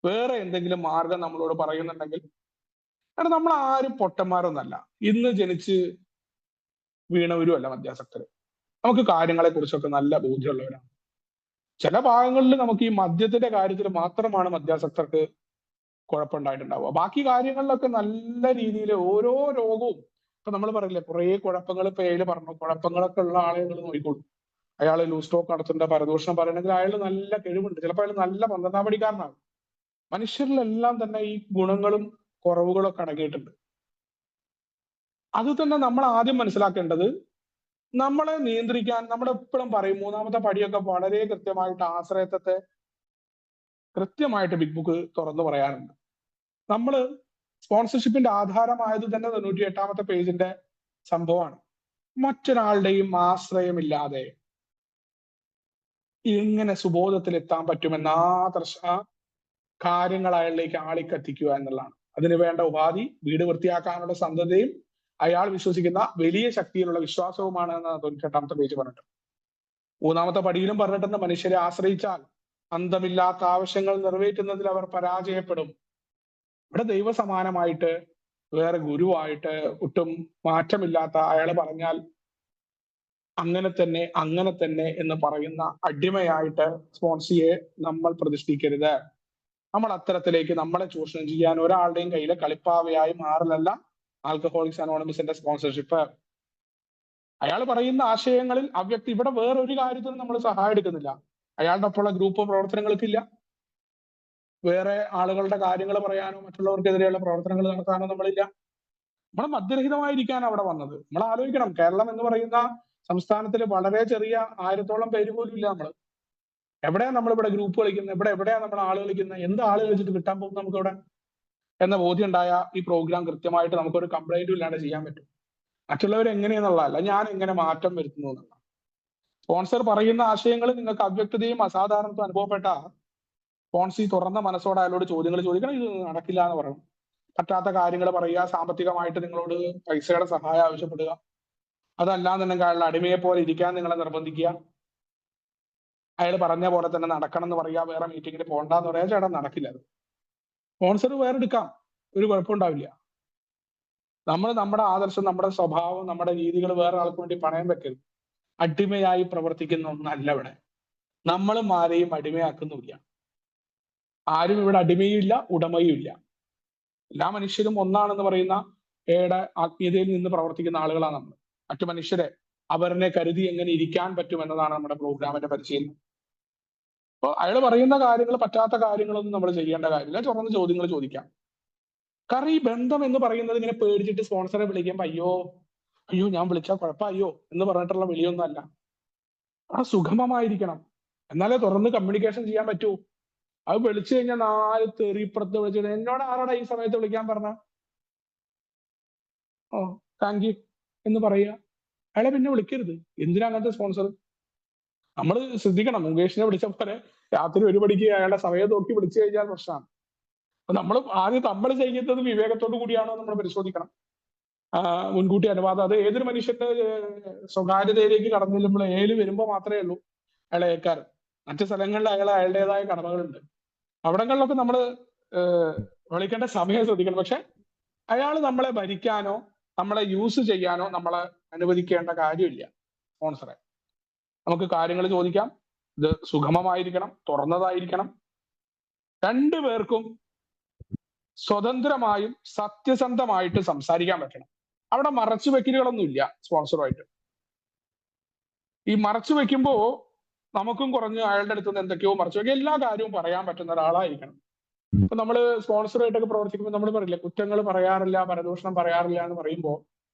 വേറെ എന്തെങ്കിലും മാർഗം നമ്മളോട് പറയുന്നുണ്ടെങ്കിൽ, കാരണം നമ്മൾ ആരും പൊട്ടന്മാരൊന്നല്ല, ഇന്ന് ജനിച്ച് വീണവരും അല്ല മദ്യാസക്തര്. നമുക്ക് കാര്യങ്ങളെ കുറിച്ചൊക്കെ നല്ല ബോധ്യമുള്ളവരാണ്. ചില ഭാഗങ്ങളിൽ നമുക്ക് ഈ മദ്യത്തിന്റെ കാര്യത്തിൽ മാത്രമാണ് മദ്യാസക്തർക്ക് കുഴപ്പമുണ്ടായിട്ടുണ്ടാവുക. ബാക്കി കാര്യങ്ങളിലൊക്കെ നല്ല രീതിയിൽ ഓരോ രോഗവും, ഇപ്പൊ നമ്മൾ പറയില്ലേ കുറെ കുഴപ്പങ്ങൾ, ഇപ്പൊ ഏല് പറഞ്ഞു, കുഴപ്പങ്ങളൊക്കെ ഉള്ള ആളുകൾ നോക്കിക്കോളൂ. അയാൾ ലൂസ് ടോക്ക് നടത്തുന്ന, പരദൂഷണം പറയണമെങ്കിൽ അയാൾ നല്ല കഴിവുണ്ട്, ചിലപ്പോൾ അയാൾ നല്ല 12ാം പടിക്കാരനാണ്. മനുഷ്യരിലെല്ലാം തന്നെ ഈ ഗുണങ്ങളും കുറവുകളൊക്കെ അടങ്ങിയിട്ടുണ്ട്. അത് തന്നെ നമ്മൾ ആദ്യം മനസ്സിലാക്കേണ്ടത്, നമ്മളെ നിയന്ത്രിക്കാൻ നമ്മൾ എപ്പോഴും പറയും, 3ാമത്തെ പടിയൊക്കെ വളരെ കൃത്യമായിട്ട് ആശ്രയത്വത്തെ കൃത്യമായിട്ട് ബിഗ് ബുക്ക് തുറന്നു പറയാറുണ്ട്. നമ്മൾ സ്പോൺസർഷിപ്പിന്റെ ആധാരമായത് തന്നെ 98ാമത്തെ പേജിന്റെ സംഭവമാണ്. മറ്റൊരാളുടെയും ആശ്രയമില്ലാതെ എങ്ങനെ സുബോധത്തിൽ എത്താൻ പറ്റുമെന്ന ആ കാര്യങ്ങൾ അയാളിലേക്ക് ആളിക്കത്തിക്കുക എന്നുള്ളതാണ്. അതിന് വേണ്ട ഉപാധി വീട് വൃത്തിയാക്കാനുള്ള സന്നദ്ധതയും അയാൾ വിശ്വസിക്കുന്ന വലിയ ശക്തിയിലുള്ള വിശ്വാസവുമാണ് എന്ന് 98ാമത്തെ പേജ് പറഞ്ഞിട്ടുണ്ട്. 3ാമത്തെ പടിയിലും പറഞ്ഞിട്ടുണ്ട്, മനുഷ്യരെ ആശ്രയിച്ചാൽ അന്തമില്ലാത്ത ആവശ്യങ്ങൾ നിറവേറ്റുന്നതിൽ അവർ പരാജയപ്പെടും. ഇവിടെ ദൈവസമാനമായിട്ട് വേറെ ഗുരുവായിട്ട് ഒട്ടും മാറ്റമില്ലാത്ത അയാൾ പറഞ്ഞാൽ അങ്ങനെ തന്നെ എന്ന് പറയുന്ന അടിമയായിട്ട് സ്പോൺസിയെ നമ്മൾ പ്രതിഷ്ഠിക്കരുത്. നമ്മൾ അത്തരത്തിലേക്ക് നമ്മളെ ചൂഷണം ചെയ്യാൻ ഒരാളുടെയും കയ്യിലെ കളിപ്പാവയായി മാറലല്ല ആൽക്കഹോളിക്സ് അനോണിമസിന്റെ സ്പോൺസർഷിപ്പ്. അയാൾ പറയുന്ന ആശയങ്ങളിൽ അവ്യക്തി ഇവിടെ വേറൊരു കാര്യത്തിനും നമ്മൾ സഹായം എടുക്കുന്നില്ല. അയാളുടെ ഒപ്പമുള്ള ഗ്രൂപ്പ് പ്രവർത്തനങ്ങൾക്കില്ല. വേറെ ആളുകളുടെ കാര്യങ്ങൾ പറയാനോ മറ്റുള്ളവർക്കെതിരെയുള്ള പ്രവർത്തനങ്ങൾ നടത്താനോ നമ്മളില്ല. നമ്മൾ മദ്യരഹിതമായിരിക്കാണ് അവിടെ വന്നത്. നമ്മൾ ആലോചിക്കണം, കേരളം എന്ന് പറയുന്ന സംസ്ഥാനത്തിൽ വളരെ ചെറിയ 1000-ഓളം പേര് പോലും ഇല്ല. എവിടെയാ നമ്മളിവിടെ ഗ്രൂപ്പ് കളിക്കുന്നത്, എവിടെയാ നമ്മൾ ആള് കളിക്കുന്നത്, എന്ത് ആള് കളിച്ചിട്ട് കിട്ടാൻ പോകും നമുക്കിവിടെ എന്ന ബോധ്യം ഉണ്ടായ ഈ പ്രോഗ്രാം കൃത്യമായിട്ട് നമുക്കൊരു കംപ്ലൈന്റും ഇല്ലാണ്ട് ചെയ്യാൻ പറ്റും. മറ്റുള്ളവർ എങ്ങനെയെന്നുള്ളതല്ല, ഞാൻ എങ്ങനെ മാറ്റം വരുത്തുന്നു എന്നുള്ള. സ്പോൺസർ പറയുന്ന ആശയങ്ങൾ നിങ്ങൾക്ക് അവ്യക്തതയും അസാധാരണത്വം അനുഭവപ്പെട്ട സ്പോൺസി തുറന്ന മനസ്സോടെ അയാളോട് ചോദ്യങ്ങൾ ചോദിക്കണം. ഇത് നടക്കില്ല എന്ന് പറയണം. പറ്റാത്ത കാര്യങ്ങൾ പറയുക, സാമ്പത്തികമായിട്ട് നിങ്ങളോട് പൈസയുടെ സഹായം ആവശ്യപ്പെടുക, അതല്ലാന്നുണ്ടെങ്കിൽ അയാളുടെ അടിമയെ പോലെ ഇരിക്കാൻ നിങ്ങളെ നിർബന്ധിക്കുക, അയാൾ പറഞ്ഞ പോലെ തന്നെ നടക്കണം എന്ന് പറയുക, വേറെ മീറ്റിങ്ങിന് പോകണ്ടെന്ന് പറയാ, ചേട്ടാ നടക്കില്ല. അത് സ്പോൺസർ വേറെ എടുക്കാം, ഒരു കുഴപ്പമുണ്ടാവില്ല. നമ്മൾ നമ്മുടെ ആദർശം, നമ്മുടെ സ്വഭാവം, നമ്മുടെ രീതികൾ വേറെ ആൾക്ക് വേണ്ടി പണയം വെക്കരുത്. അടിമയായി പ്രവർത്തിക്കുന്ന ഒന്നല്ല ഇവിടെ. നമ്മളും ആരെയും അടിമയാക്കുന്നില്ല. ആരും ഇവിടെ അടിമയും ഇല്ല, ഉടമയും ഇല്ല. എല്ലാ മനുഷ്യരും ഒന്നാണെന്ന് പറയുന്ന ആത്മീയതയിൽ നിന്ന് പ്രവർത്തിക്കുന്ന ആളുകളാണ് നമ്മൾ. മറ്റു മനുഷ്യരെ അവരെ കരുതി എങ്ങനെ ഇരിക്കാൻ പറ്റും എന്നതാണ് നമ്മുടെ പ്രോഗ്രാമിന്റെ പരിശീലനം. അപ്പോൾ അയാൾ പറയുന്ന കാര്യങ്ങൾ, പറ്റാത്ത കാര്യങ്ങളൊന്നും നമ്മൾ ചെയ്യേണ്ട കാര്യമില്ല. തുറന്ന് ചോദ്യങ്ങൾ ചോദിക്കാം. കാരണം ഈ ബന്ധം എന്ന് പറയുന്നത് ഇങ്ങനെ പേടിച്ചിട്ട് സ്പോൺസറെ വിളിക്കുമ്പോൾ അയ്യോ ഞാൻ വിളിച്ചാൽ കുഴപ്പമായോ എന്ന് പറഞ്ഞിട്ടുള്ള വിളിയൊന്നും അല്ല. ആ സുഗമമായിരിക്കണം, എന്നാലേ തുറന്ന് കമ്മ്യൂണിക്കേഷൻ ചെയ്യാൻ പറ്റൂ. അത് വിളിച്ചു കഴിഞ്ഞാൽ 4 തെറിപ്പുറത്ത് വിളിച്ചിട്ട് എന്നോട് ആരോടാ ഈ സമയത്ത് വിളിക്കാൻ പറഞ്ഞ, താങ്ക് യു എന്ന് പറയുക. അയാളെ പിന്നെ വിളിക്കരുത്. എന്തിനാ അങ്ങനത്തെ സ്പോൺസർ? നമ്മൾ ശ്രദ്ധിക്കണം. മുകേഷിനെ വിളിച്ച പോലെ രാത്രി 1 മണിക്ക് അയാളുടെ സമയം നോക്കി വിളിച്ചു കഴിഞ്ഞാൽ പ്രശ്നമാണ്. അപ്പൊ നമ്മൾ ചെയ്യുന്നത് വിവേകത്തോടു കൂടിയാണോ നമ്മൾ പരിശോധിക്കണം. മുൻകൂട്ടി അനുവാദം, അത് ഏതൊരു മനുഷ്യന്റെ സ്വകാര്യതയിലേക്ക് കടന്നു ചെല്ലുമ്പോൾ വരുമ്പോൾ മാത്രമേ ഉള്ളൂ അയാളെ ഏൽക്കാറ്. മറ്റു സ്ഥലങ്ങളിൽ അയാളുടേതായ കടമകളുണ്ട്. അവിടങ്ങളിലൊക്കെ നമ്മൾ വിളിക്കേണ്ട സമയം ശ്രദ്ധിക്കണം. പക്ഷെ അയാൾ നമ്മളെ ഭരിക്കാനോ നമ്മളെ യൂസ് ചെയ്യാനോ നമ്മളെ അനുവദിക്കേണ്ട കാര്യമില്ല സ്പോൺസറെ. നമുക്ക് കാര്യങ്ങൾ ചോദിക്കാം. ഇത് സുഗമമായിരിക്കണം, തുറന്നതായിരിക്കണം. രണ്ടുപേർക്കും സ്വതന്ത്രമായും സത്യസന്ധമായിട്ട് സംസാരിക്കാൻ പറ്റണം. അവിടെ മറച്ചു വെക്കലുകളൊന്നുമില്ല സ്പോൺസറുമായിട്ട്. ഈ മറച്ചു വെക്കുമ്പോ നമുക്കും കുറഞ്ഞ് അയാളുടെ അടുത്ത് നിന്ന് എന്തൊക്കെയോ മറച്ചു വെക്കുക, എല്ലാ കാര്യവും പറയാൻ പറ്റുന്ന ഒരാളായിരിക്കണം. ഇപ്പൊ നമ്മൾ സ്പോൺസറുമായിട്ടൊക്കെ പ്രവർത്തിക്കുമ്പോൾ നമ്മൾ പറയില്ല, കുറ്റങ്ങൾ പറയാറില്ല, പരദൂഷണം പറയാറില്ല എന്ന് പറയുമ്പോൾ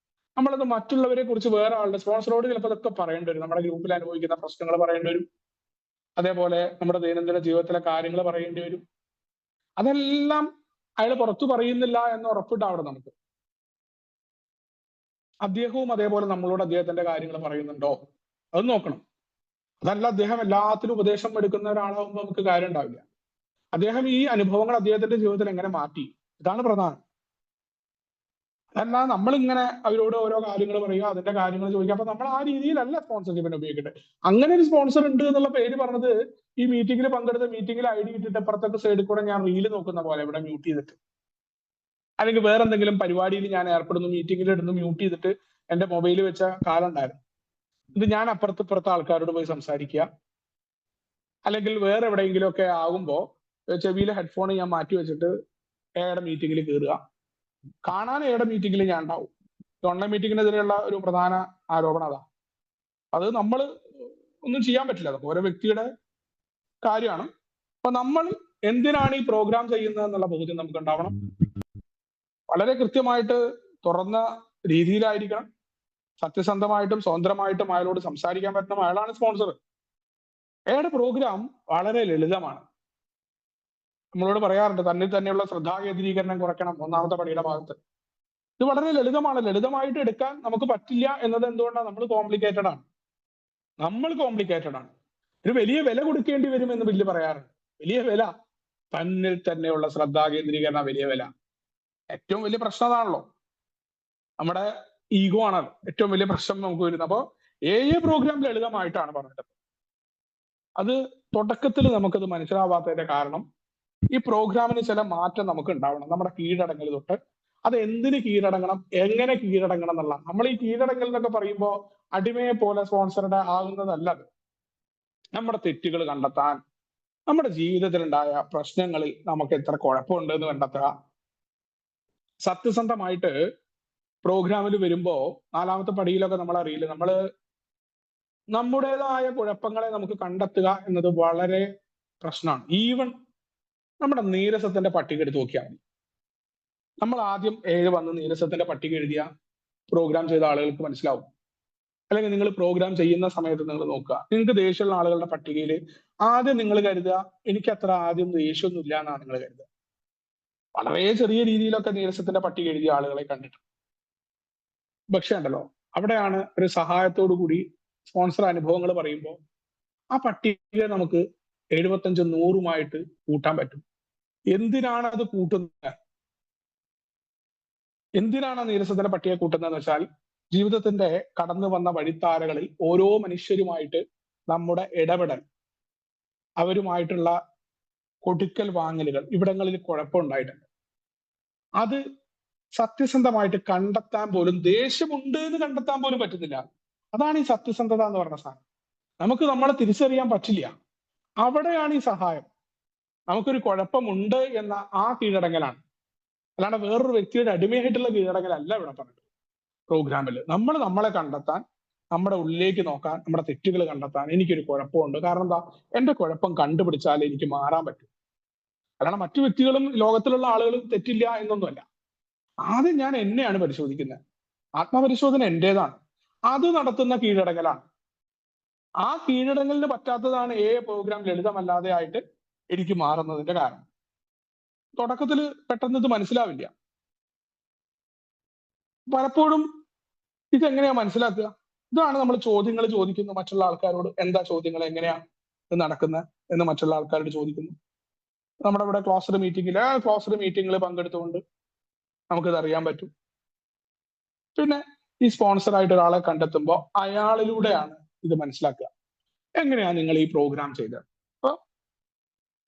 നമ്മളത് മറ്റുള്ളവരെ കുറിച്ച് വേറെ ആളുടെ സ്പോൺസറോട് ചിലപ്പോൾ അതൊക്കെ പറയേണ്ടി വരും. നമ്മുടെ ഗ്രൂപ്പിൽ അനുഭവിക്കുന്ന പ്രശ്നങ്ങൾ പറയേണ്ടി വരും. അതേപോലെ നമ്മുടെ ദൈനംദിന ജീവിതത്തിലെ കാര്യങ്ങൾ പറയേണ്ടി വരും. അതെല്ലാം അയാൾ പുറത്തു പറയുന്നില്ല എന്ന് ഉറപ്പിട്ടാവണം നമുക്ക്. അദ്ദേഹവും അതേപോലെ നമ്മളോട് അദ്ദേഹത്തിന്റെ കാര്യങ്ങൾ പറയുന്നുണ്ടോ അത് നോക്കണം. അതല്ല അദ്ദേഹം എല്ലാത്തിനും ഉപദേശം എടുക്കുന്ന ഒരാളാകുമ്പോൾ നമുക്ക് കാര്യം ഉണ്ടാവില്ല. അദ്ദേഹം ഈ അനുഭവങ്ങൾ അദ്ദേഹത്തിന്റെ ജീവിതത്തിൽ എങ്ങനെ മാറ്റി, ഇതാണ് പ്രധാനം. അതല്ല നമ്മളിങ്ങനെ അവരോട് ഓരോ കാര്യങ്ങൾ പറയുക, അതിന്റെ കാര്യങ്ങൾ ചോദിക്കുക. അപ്പൊ നമ്മൾ ആ രീതിയിലല്ല സ്പോൺസർഷിപ്പിനെ ഉപയോഗിക്കട്ടെ. അങ്ങനെ ഒരു സ്പോൺസർ ഉണ്ട് എന്നുള്ള പേര് പറഞ്ഞത് ഈ മീറ്റിംഗിൽ പങ്കെടുത്ത മീറ്റിംഗിൽ ID ഇട്ടിട്ട് അപ്പുറത്തൊക്കെ സൈഡിൽ കൂടെ ഞാൻ റീല് നോക്കുന്ന പോലെ ഇവിടെ മ്യൂട്ട് ചെയ്തിട്ട്, അല്ലെങ്കിൽ വേറെ എന്തെങ്കിലും പരിപാടിയിൽ ഞാൻ ഏർപ്പെടുന്നു, മീറ്റിംഗിൽ ഇടുന്നു, മ്യൂട്ട് ചെയ്തിട്ട് എന്റെ മൊബൈൽ വെച്ച കാലം ഉണ്ടായിരുന്നു. ഇത് ഞാൻ അപ്പുറത്തെ ആൾക്കാരോട് പോയി സംസാരിക്കുക, അല്ലെങ്കിൽ വേറെ എവിടെയെങ്കിലും ഒക്കെ ആകുമ്പോൾ ചെവിയിലെ ഹെഡ്ഫോൺ ഞാൻ മാറ്റി വെച്ചിട്ട് എയുടെ മീറ്റിംഗിൽ കയറുക. കാണാൻ എയുടെ മീറ്റിംഗിൽ ഞാൻ ഉണ്ടാവും. ഓൺലൈൻ മീറ്റിംഗിനെതിരെയുള്ള ഒരു പ്രധാന ആരോപണം അതാ. അത് നമ്മൾ ഒന്നും ചെയ്യാൻ പറ്റില്ല, അതൊക്കെ ഓരോ വ്യക്തിയുടെ കാര്യമാണ്. അപ്പൊ നമ്മൾ എന്തിനാണ് ഈ പ്രോഗ്രാം ചെയ്യുന്നത് എന്നുള്ള ബോധ്യം നമുക്ക് ഉണ്ടാവണം. വളരെ കൃത്യമായിട്ട് തുറന്ന രീതിയിലായിരിക്കണം. സത്യസന്ധമായിട്ടും സ്വതന്ത്രമായിട്ടും അയാളോട് സംസാരിക്കാൻ പറ്റണം. അയാളാണ് സ്പോൺസർ. അയാളുടെ പ്രോഗ്രാം വളരെ ലളിതമാണ്. നമ്മളോട് പറയാറുണ്ട് തന്നിൽ തന്നെയുള്ള ശ്രദ്ധാകേന്ദ്രീകരണം കുറയ്ക്കണം, 1ാമത്തെ പടിയുടെ ഭാഗത്ത്. ഇത് വളരെ ലളിതമാണ്. ലളിതമായിട്ട് എടുക്കാൻ നമുക്ക് പറ്റില്ല എന്നത് എന്തുകൊണ്ടാണ്? നമ്മൾ കോംപ്ലിക്കേറ്റഡ് ആണ്. ഒരു വലിയ വില കൊടുക്കേണ്ടി വരും എന്ന് ബില്ല് പറയാറുണ്ട്. വലിയ വില, തന്നിൽ തന്നെയുള്ള ശ്രദ്ധാകേന്ദ്രീകരണം വലിയ വില. ഏറ്റവും വലിയ പ്രശ്നം അതാണല്ലോ, നമ്മുടെ ഈഗോ ആണല്ലോ ഏറ്റവും വലിയ പ്രശ്നം നമുക്ക് വരുന്നത്. അപ്പോൾ പ്രോഗ്രാം ലളിതമായിട്ടാണ് പറഞ്ഞിട്ടത്. അത് തുടക്കത്തിൽ നമുക്കത് മനസ്സിലാവാത്തതിന്റെ കാരണം ഈ പ്രോഗ്രാമിന് ചില മാറ്റം നമുക്ക് ഉണ്ടാവണം. നമ്മുടെ കീഴടങ്ങൽ തൊട്ട് അത് എന്തിന് കീഴടങ്ങണം, എങ്ങനെ കീഴടങ്ങണം എന്നുള്ള. നമ്മൾ ഈ കീഴടങ്ങൽ എന്നൊക്കെ പറയുമ്പോൾ അടിമയെ പോലെ സ്പോൺസറുടെ ആകുന്നതല്ല അത്. നമ്മുടെ തെറ്റുകൾ കണ്ടെത്താൻ, നമ്മുടെ ജീവിതത്തിലുണ്ടായ പ്രശ്നങ്ങളിൽ നമുക്ക് എത്ര കുഴപ്പമുണ്ട് എന്ന് കണ്ടെത്തുക. സത്യസന്ധമായിട്ട് പ്രോഗ്രാമിൽ വരുമ്പോ 4ാമത്തെ പടിയിലൊക്കെ നമ്മൾ അറിയില്ല, നമ്മള് നമ്മുടേതായ കുഴപ്പങ്ങളെ നമുക്ക് കണ്ടെത്തുക എന്നത് വളരെ പ്രശ്നമാണ്. ഈവൻ നമ്മുടെ നീരസത്തിന്റെ പട്ടിക എടുത്ത് നോക്കിയാൽ മതി. നമ്മൾ ആദ്യം 7 വന്ന് നീരസത്തിന്റെ പട്ടിക എഴുതിയ പ്രോഗ്രാം ചെയ്ത ആളുകൾക്ക് മനസ്സിലാവും. അല്ലെങ്കിൽ നിങ്ങൾ പ്രോഗ്രാം ചെയ്യുന്ന സമയത്ത് നിങ്ങൾ നോക്കുക, നിങ്ങൾക്ക് ദേഷ്യമുള്ള ആളുകളുടെ പട്ടികയിൽ ആദ്യം നിങ്ങൾ കരുതുക എനിക്ക് അത്ര ആദ്യം ദേഷ്യമൊന്നും ഇല്ല എന്നാണ് നിങ്ങൾ കരുതുക. വളരെ ചെറിയ രീതിയിലൊക്കെ നീരസത്തിന്റെ പട്ടിക എഴുതിയ ആളുകളെ കണ്ടിട്ടുണ്ട്. പക്ഷെ ഉണ്ടല്ലോ, അവിടെയാണ് ഒരു സഹായത്തോടു കൂടി സ്പോൺസർ അനുഭവങ്ങൾ പറയുമ്പോൾ ആ പട്ടിക നമുക്ക് 75, 100 കൂട്ടാൻ പറ്റും. എന്തിനാണ് അത് കൂട്ടുന്നത്? എന്തിനാണ് നീരസത്തിന്റെ പട്ടിക കൂട്ടുന്നതെന്ന് വെച്ചാൽ, ജീവിതത്തിന്റെ കടന്നു വന്ന വഴിത്താരകളിൽ ഓരോ മനുഷ്യരുമായിട്ട് നമ്മുടെ ഇടപെടൽ, അവരുമായിട്ടുള്ള കൊടുക്കൽ വാങ്ങലുകൾ, ഇവിടങ്ങളിൽ കുഴപ്പമുണ്ടായിട്ടുണ്ട്. അത് സത്യസന്ധമായിട്ട് കണ്ടെത്താൻ പോലും, ദേഷ്യമുണ്ട് എന്ന് കണ്ടെത്താൻ പോലും പറ്റുന്നില്ല. അതാണ് ഈ സത്യസന്ധത എന്ന് പറഞ്ഞ സാധനം. നമുക്ക് നമ്മളെ തിരിച്ചറിയാൻ പറ്റില്ല. അവിടെയാണ് ഈ സഹായം. നമുക്കൊരു കുഴപ്പമുണ്ട് എന്ന ആ കീഴടങ്ങലാണ്, അല്ലാണ്ട് വേറൊരു വ്യക്തിയുടെ അടിമയായിട്ടുള്ള കീഴടങ്ങലല്ല ഇവിടെ പറഞ്ഞത്. പ്രോഗ്രാമിൽ നമ്മൾ നമ്മളെ കണ്ടെത്താൻ, നമ്മുടെ ഉള്ളിലേക്ക് നോക്കാൻ, നമ്മുടെ തെറ്റുകൾ കണ്ടെത്താൻ, എനിക്കൊരു കുഴപ്പമുണ്ട്, കാരണം എന്താ, എന്റെ കുഴപ്പം കണ്ടുപിടിച്ചാൽ എനിക്ക് മാറാൻ പറ്റും. അല്ലാണ്ട് മറ്റു വ്യക്തികളും ലോകത്തിലുള്ള ആളുകളും തെറ്റില്ല എന്നൊന്നുമല്ല. ആദ്യം ഞാൻ എന്നെയാണ് പരിശോധിക്കുന്നത്. ആത്മപരിശോധന എന്റേതാണ്. അത് നടത്തുന്ന കീഴടങ്ങലാണ്. ആ കീഴടങ്ങലിന് പറ്റാത്തതാണ് പ്രോഗ്രാം ലളിതമല്ലാതെ ആയിട്ട് എനിക്ക് മാറുന്നതിന്റെ കാരണം. തുടക്കത്തിൽ പെട്ടെന്ന് ഇത് മനസ്സിലാവില്ല. പലപ്പോഴും ഇതെങ്ങനെയാ മനസ്സിലാക്കുക? ഇതാണ് നമ്മൾ ചോദ്യങ്ങൾ ചോദിക്കുന്നു മറ്റുള്ള ആൾക്കാരോട്. എന്താ ചോദ്യങ്ങൾ, എങ്ങനെയാ ഇത് നടക്കുന്നത് എന്ന് മറ്റുള്ള ആൾക്കാരോട് ചോദിക്കുന്നു. നമ്മുടെ ഇവിടെ ക്ലോസ്ഡ് മീറ്റിംഗിൽ പങ്കെടുത്തുകൊണ്ട് നമുക്കിത് അറിയാൻ പറ്റും. പിന്നെ ഈ സ്പോൺസർ ആയിട്ട് ഒരാളെ കണ്ടെത്തുമ്പോൾ അയാളിലൂടെയാണ് ഇത് മനസ്സിലാക്കുക. എങ്ങനെയാ നിങ്ങൾ ഈ പ്രോഗ്രാം ചെയ്തത്? അപ്പൊ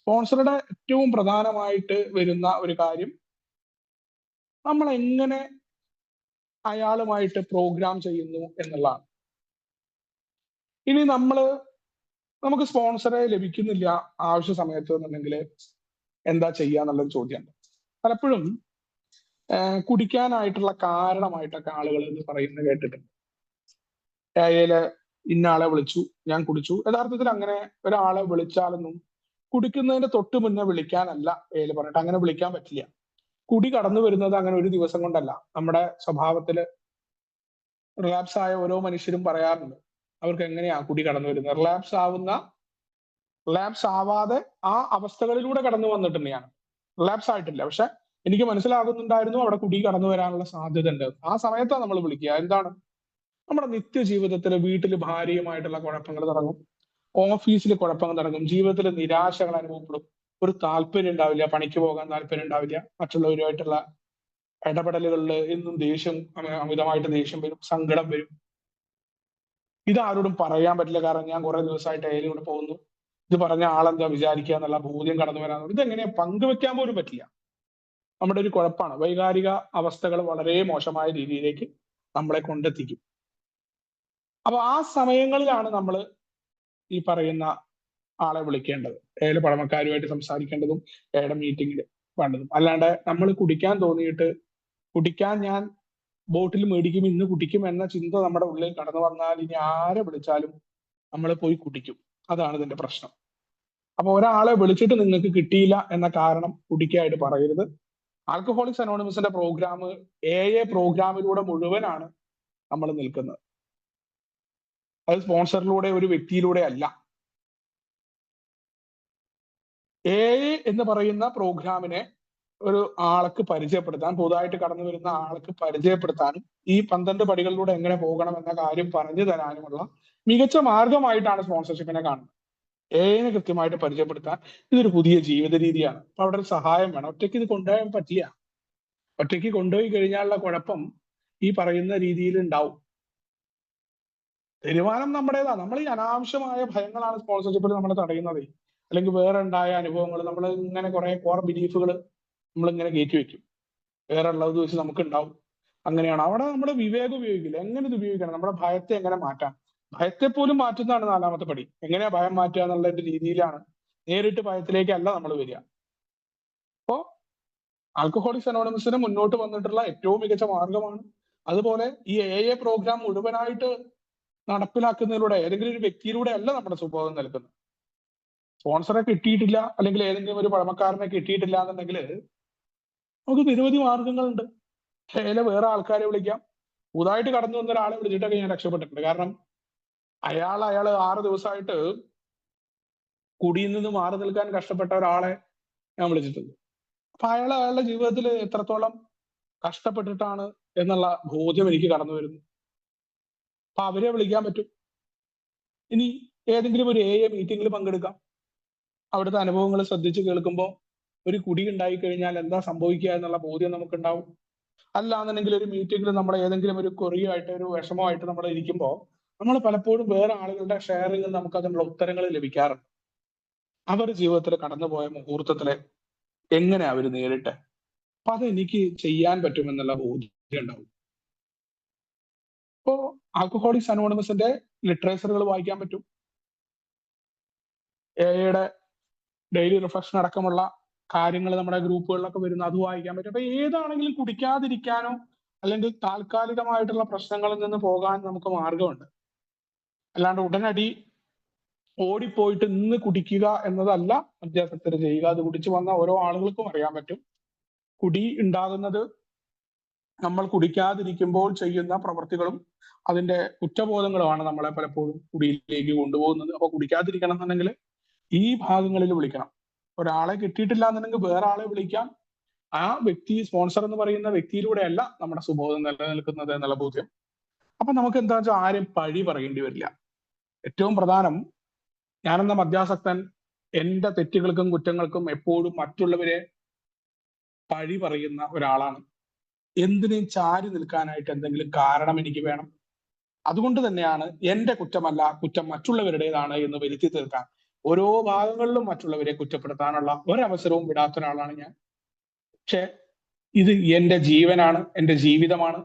സ്പോൺസറുടെ ഏറ്റവും പ്രധാനമായിട്ട് വരുന്ന ഒരു കാര്യം, നമ്മൾ എങ്ങനെ അയാളുമായിട്ട് പ്രോഗ്രാം ചെയ്യുന്നു എന്നുള്ളതാണ്. ഇനി നമുക്ക് സ്പോൺസറെ ലഭിക്കുന്നില്ല ആവശ്യ സമയത്ത് എന്നുണ്ടെങ്കിൽ എന്താ ചെയ്യാന്നുള്ളൊരു ചോദ്യമുണ്ട്. പലപ്പോഴും കുടിക്കാനായിട്ടുള്ള കാരണമായിട്ടൊക്കെ ആളുകൾ ഇത് പറയുന്നത് കേട്ടിട്ടുണ്ട്. ഇന്ന ആളെ വിളിച്ചു, ഞാൻ കുടിച്ചു. യഥാർത്ഥത്തിൽ അങ്ങനെ ഒരാളെ വിളിച്ചാലൊന്നും കുടിക്കുന്നതിന്റെ തൊട്ട് മുന്നേ വിളിക്കാനല്ല പറഞ്ഞിട്ട്, അങ്ങനെ വിളിക്കാൻ പറ്റില്ല. കുടി കടന്നു വരുന്നത് അങ്ങനെ ഒരു ദിവസം കൊണ്ടല്ല. നമ്മുടെ സ്വഭാവത്തില് റിലാപ്സ് ആയ ഓരോ മനുഷ്യരും പറയാറുണ്ട് അവർക്ക് എങ്ങനെയാ കുടി കടന്നു വരുന്നത്. റിലാപ്സ് ആവാതെ ആ അവസ്ഥകളിലൂടെ കടന്നു വന്നിട്ടുണ്ട് ഞാൻ. റിലാപ്സ് ആയിട്ടില്ല, പക്ഷെ എനിക്ക് മനസ്സിലാകുന്നുണ്ടായിരുന്നു അവിടെ കുടി കടന്നു വരാനുള്ള സാധ്യത ഉണ്ട്. ആ സമയത്താണ് നമ്മൾ വിളിക്കുക. എന്താണ്, നമ്മുടെ നിത്യജീവിതത്തില് വീട്ടിൽ ഭാര്യയുമായിട്ടുള്ള കുഴപ്പങ്ങൾ തുടങ്ങും, ഓഫീസിൽ കുഴപ്പങ്ങൾ തുടങ്ങും, ജീവിതത്തിൽ നിരാശകൾ അനുഭവപ്പെടും, ഒരു താല്പര്യം ഉണ്ടാവില്ല, പണിക്ക് പോകാൻ താല്പര്യം ഉണ്ടാവില്ല, മറ്റുള്ളവരുമായിട്ടുള്ള ഇടപെടലുകളിൽ എന്നും അമിതമായിട്ട് ദേഷ്യം വരും, സങ്കടം വരും. ഇതാരോടും പറയാൻ പറ്റില്ല, കാരണം ഞാൻ കുറെ ദിവസമായിട്ട് അയാളിലൂടെ പോകുന്നു, ഇത് പറഞ്ഞ ആളെന്താ വിചാരിക്കുക എന്നുള്ള ബോധ്യം കടന്നു വരാൻ, ഇതെങ്ങനെയാ പങ്കുവെക്കാൻ പോലും പറ്റില്ല. നമ്മുടെ ഒരു കുഴപ്പമാണ്. വൈകാരിക അവസ്ഥകൾ വളരെ മോശമായ രീതിയിലേക്ക് നമ്മളെ കൊണ്ടെത്തിക്കും. അപ്പൊ ആ സമയങ്ങളിലാണ് നമ്മൾ ഈ പറയുന്ന ആളെ വിളിക്കേണ്ടത്, പഴമക്കാരുമായിട്ട് സംസാരിക്കേണ്ടതും മീറ്റിംഗിൽ വേണ്ടതും. അല്ലാണ്ട് നമ്മൾ കുടിക്കാൻ തോന്നിയിട്ട്, കുടിക്കാൻ ഞാൻ ബോട്ടിൽ മേടിക്കും, ഇന്ന് കുടിക്കും എന്ന ചിന്ത നമ്മുടെ ഉള്ളിൽ കടന്നു വന്നാൽ ഇനി ആരെ വിളിച്ചാലും നമ്മൾ പോയി കുടിക്കും. അതാണ് ഇതിന്റെ പ്രശ്നം. അപ്പൊ ഒരാളെ വിളിച്ചിട്ട് നിങ്ങൾക്ക് കിട്ടിയില്ല എന്ന കാരണം കുടിക്കായിട്ട് പറയരുത്. ആൽക്കഹോളിക്സ് അനോണിമസിന്റെ പ്രോഗ്രാം പ്രോഗ്രാമിലൂടെ മുഴുവനാണ് നമ്മൾ നിൽക്കുന്നത്. അത് സ്പോൺസറിലൂടെ, ഒരു വ്യക്തിയിലൂടെ അല്ല. എന്ന് പറയുന്ന പ്രോഗ്രാമിനെ ഒരു ആൾക്ക് പരിചയപ്പെടുത്താൻ, പുതുതായിട്ട് കടന്നു വരുന്ന ആൾക്ക് പരിചയപ്പെടുത്താനും ഈ 12 പടികളിലൂടെ എങ്ങനെ പോകണം എന്ന കാര്യം പറഞ്ഞു തരാനുമുള്ള മികച്ച മാർഗമായിട്ടാണ് സ്പോൺസർഷിപ്പിനെ കാണുന്നത്. നെ കൃത്യമായിട്ട് പരിചയപ്പെടുത്താൻ ഇതൊരു പുതിയ ജീവിത രീതിയാണ്. അപ്പൊ അവിടെ ഒരു സഹായം വേണം. ഒറ്റയ്ക്ക് ഇത് കൊണ്ടുപോകാൻ പറ്റില്ല. ഒറ്റയ്ക്ക് കൊണ്ടുപോയി കഴിഞ്ഞാലുള്ള കുഴപ്പം ഈ പറയുന്ന രീതിയിൽ ഉണ്ടാവും. തീരുമാനം നമ്മുടേതാണ്. നമ്മൾ ഈ അനാവശ്യമായ ഭയങ്ങളാണ് സ്പോൺസർഷിപ്പിൽ നമ്മളെ തടയുന്നത്. അല്ലെങ്കിൽ വേറെ ഉണ്ടായ അനുഭവങ്ങൾ, നമ്മൾ ഇങ്ങനെ കുറെ കോർ ബിലീഫുകൾ നമ്മൾ ഇങ്ങനെ കയറ്റി വെക്കും. വേറെ ഉള്ളത് വെച്ച് നമുക്ക് ഉണ്ടാവും. അങ്ങനെയാണ് അവിടെ നമ്മുടെ വിവേകം ഉപയോഗിക്കില്ല. എങ്ങനെ ഇത് ഉപയോഗിക്കണം, നമ്മുടെ ഭയത്തെ എങ്ങനെ മാറ്റാം, ഭയത്തെ പോലും മാറ്റുന്നതാണ് 4ാമത്തെ പടി. എങ്ങനെയാ ഭയം മാറ്റുക എന്നുള്ള രീതിയിലാണ്. നേരിട്ട് ഭയത്തിലേക്കല്ല നമ്മൾ വരിക. അപ്പോ ആൽക്കഹോളിക്സ് അനോണിമസിന് മുന്നോട്ട് വന്നിട്ടുള്ള ഏറ്റവും മികച്ച മാർഗമാണ്. അതുപോലെ ഈ AA പ്രോഗ്രാം മുഴുവനായിട്ട് നടപ്പിലാക്കുന്നതിലൂടെ ഏതെങ്കിലും ഒരു വ്യക്തിയിലൂടെ അല്ല നമ്മുടെ സുബോധം നൽകുന്നത്. സ്പോൺസറെ കിട്ടിയിട്ടില്ല, അല്ലെങ്കിൽ ഏതെങ്കിലും ഒരു പഴമക്കാരനെ കിട്ടിയിട്ടില്ല എന്നുണ്ടെങ്കിൽ നമുക്ക് നിരവധി മാർഗങ്ങളുണ്ട്. AA വേറെ ആൾക്കാരെ വിളിക്കാം. പുതുതായിട്ട് കടന്നു വന്ന ഒരാളെ വിളിച്ചിട്ടൊക്കെ ഞാൻ രക്ഷപ്പെട്ടിട്ടുണ്ട്. കാരണം അയാൾ 6 ദിവസമായിട്ട് കുടിയിൽ നിന്ന് മാറി നിൽക്കാൻ കഷ്ടപ്പെട്ട ഒരാളെ ഞാൻ വിളിച്ചിട്ടുണ്ട്. അപ്പൊ അയാളുടെ ജീവിതത്തിൽ എത്രത്തോളം കഷ്ടപ്പെട്ടിട്ടാണ് എന്നുള്ള ബോധ്യം എനിക്ക് കടന്നു വരുന്നു. അപ്പൊ അവരെ വിളിക്കാൻ പറ്റും. ഇനി ഏതെങ്കിലും ഒരു AA മീറ്റിംഗിൽ പങ്കെടുക്കാം. അവിടുത്തെ അനുഭവങ്ങൾ ശ്രദ്ധിച്ച് കേൾക്കുമ്പോൾ ഒരു കുടി ഉണ്ടായി കഴിഞ്ഞാൽ എന്താ സംഭവിക്കുക എന്നുള്ള ബോധ്യം നമുക്കുണ്ടാവും. അല്ലാന്നുണ്ടെങ്കിൽ ഒരു മീറ്റിംഗിൽ നമ്മൾ ഏതെങ്കിലും ഒരു കൊറിയായിട്ട് ഒരു വിഷമമായിട്ട് നമ്മൾ ഇരിക്കുമ്പോൾ നമ്മൾ പലപ്പോഴും വേറെ ആളുകളുടെ ഷെയറിംഗ് നമുക്ക് അതിനുള്ള ഉത്തരങ്ങൾ ലഭിക്കാറുണ്ട്. അവർ ജീവിതത്തിൽ കടന്നുപോയ മുഹൂർത്തത്തിലെ എങ്ങനെ അവർ നേരിട്ട്, അപ്പൊ അതെനിക്ക് ചെയ്യാൻ പറ്റുമെന്നുള്ള ബോധ്യം ഉണ്ടാവും. ഇപ്പോ ആൽക്കഹോളിക്സ് അനോണിമസിന്റെ ലിറ്ററേച്ചറുകൾ വായിക്കാൻ പറ്റും. AA ഡെയിലി റിഫ്ലക്ഷൻ അടക്കമുള്ള കാര്യങ്ങൾ നമ്മുടെ ഗ്രൂപ്പുകളിലൊക്കെ വരുന്ന അത് വായിക്കാൻ പറ്റും. അപ്പൊ ഏതാണെങ്കിലും കുടിക്കാതിരിക്കാനോ അല്ലെങ്കിൽ താൽക്കാലികമായിട്ടുള്ള പ്രശ്നങ്ങളിൽ നിന്ന് പോകാൻ നമുക്ക് മാർഗമുണ്ട്. അല്ലാണ്ട് ഉടനടി ഓടിപ്പോയിട്ട് ഇന്ന് കുടിക്കുക എന്നതല്ല മദ്യാസക്തർ ചെയ്യുക. അത് കുടിച്ചു വന്ന ഓരോ ആളുകൾക്കും അറിയാൻ പറ്റും. കുടി ഉണ്ടാകുന്നത് നമ്മൾ കുടിക്കാതിരിക്കുമ്പോൾ ചെയ്യുന്ന പ്രവൃത്തികളും അതിന്റെ കുറ്റബോധങ്ങളുമാണ് നമ്മളെ പലപ്പോഴും കുടിയിലേക്ക് കൊണ്ടുപോകുന്നത്. അപ്പൊ കുടിക്കാതിരിക്കണം എന്നുണ്ടെങ്കിൽ ഈ ഭാഗങ്ങളിൽ വിളിക്കണം. ഒരാളെ കിട്ടിയിട്ടില്ല എന്നുണ്ടെങ്കിൽ വേറെ ആളെ വിളിക്കാം. ആ വ്യക്തി, സ്പോൺസർ എന്ന് പറയുന്ന വ്യക്തിയിലൂടെയല്ല നമ്മുടെ സുബോധം നിലനിൽക്കുന്നത് എന്നുള്ള ബോധ്യം. അപ്പൊ നമുക്ക് എന്താ വെച്ചാൽ ആരും പഴി പറയേണ്ടി വരില്ല. ഏറ്റവും പ്രധാനം, ഞാനെന്ന മദ്യാസക്തൻ എന്റെ തെറ്റുകൾക്കും കുറ്റങ്ങൾക്കും എപ്പോഴും മറ്റുള്ളവരെ പഴി പറയുന്ന ഒരാളാണ്. എന്തിനേയും ചാരി നിൽക്കാനായിട്ട് എന്തെങ്കിലും കാരണം എനിക്ക് വേണം. അതുകൊണ്ട് തന്നെയാണ് എന്റെ കുറ്റമല്ല, കുറ്റം മറ്റുള്ളവരുടേതാണ് എന്ന് വരുത്തി തീർക്കാൻ ഓരോ ഭാഗങ്ങളിലും മറ്റുള്ളവരെ കുറ്റപ്പെടുത്താനുള്ള ഒരവസരവും വിടാത്ത ഒരാളാണ് ഞാൻ. പക്ഷെ ഇത് എന്റെ ജീവനാണ്, എന്റെ ജീവിതമാണ്.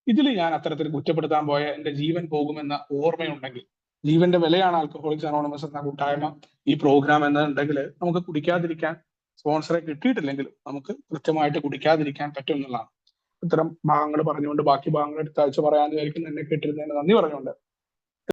ഇതിൽ ഞാൻ അത്തരത്തിൽ കുറ്റപ്പെടുത്താൻ പോയ എന്റെ ജീവൻ പോകുമെന്ന ഓർമ്മയുണ്ടെങ്കിൽ, ജീവന്റെ വിലയാണ് ആൽക്കഹോളിക്സ് അനോണിമസ് എന്ന കൂട്ടായ്മ, ഈ പ്രോഗ്രാം എന്നുണ്ടെങ്കിൽ നമുക്ക് കുടിക്കാതിരിക്കാൻ, സ്പോൺസറെ കിട്ടിയിട്ടില്ലെങ്കിലും നമുക്ക് കൃത്യമായിട്ട് കുടിക്കാതിരിക്കാൻ പറ്റും എന്നുള്ളതാണ്. ഇത്തരം ഭാഗങ്ങൾ പറഞ്ഞുകൊണ്ട് ബാക്കി ഭാഗങ്ങൾ അടുത്ത ആഴ്ച പറയാൻ വിചാരിക്കുന്നു. എന്നെ കേട്ടിരുന്നതിന് നന്ദി പറഞ്ഞുകൊണ്ട്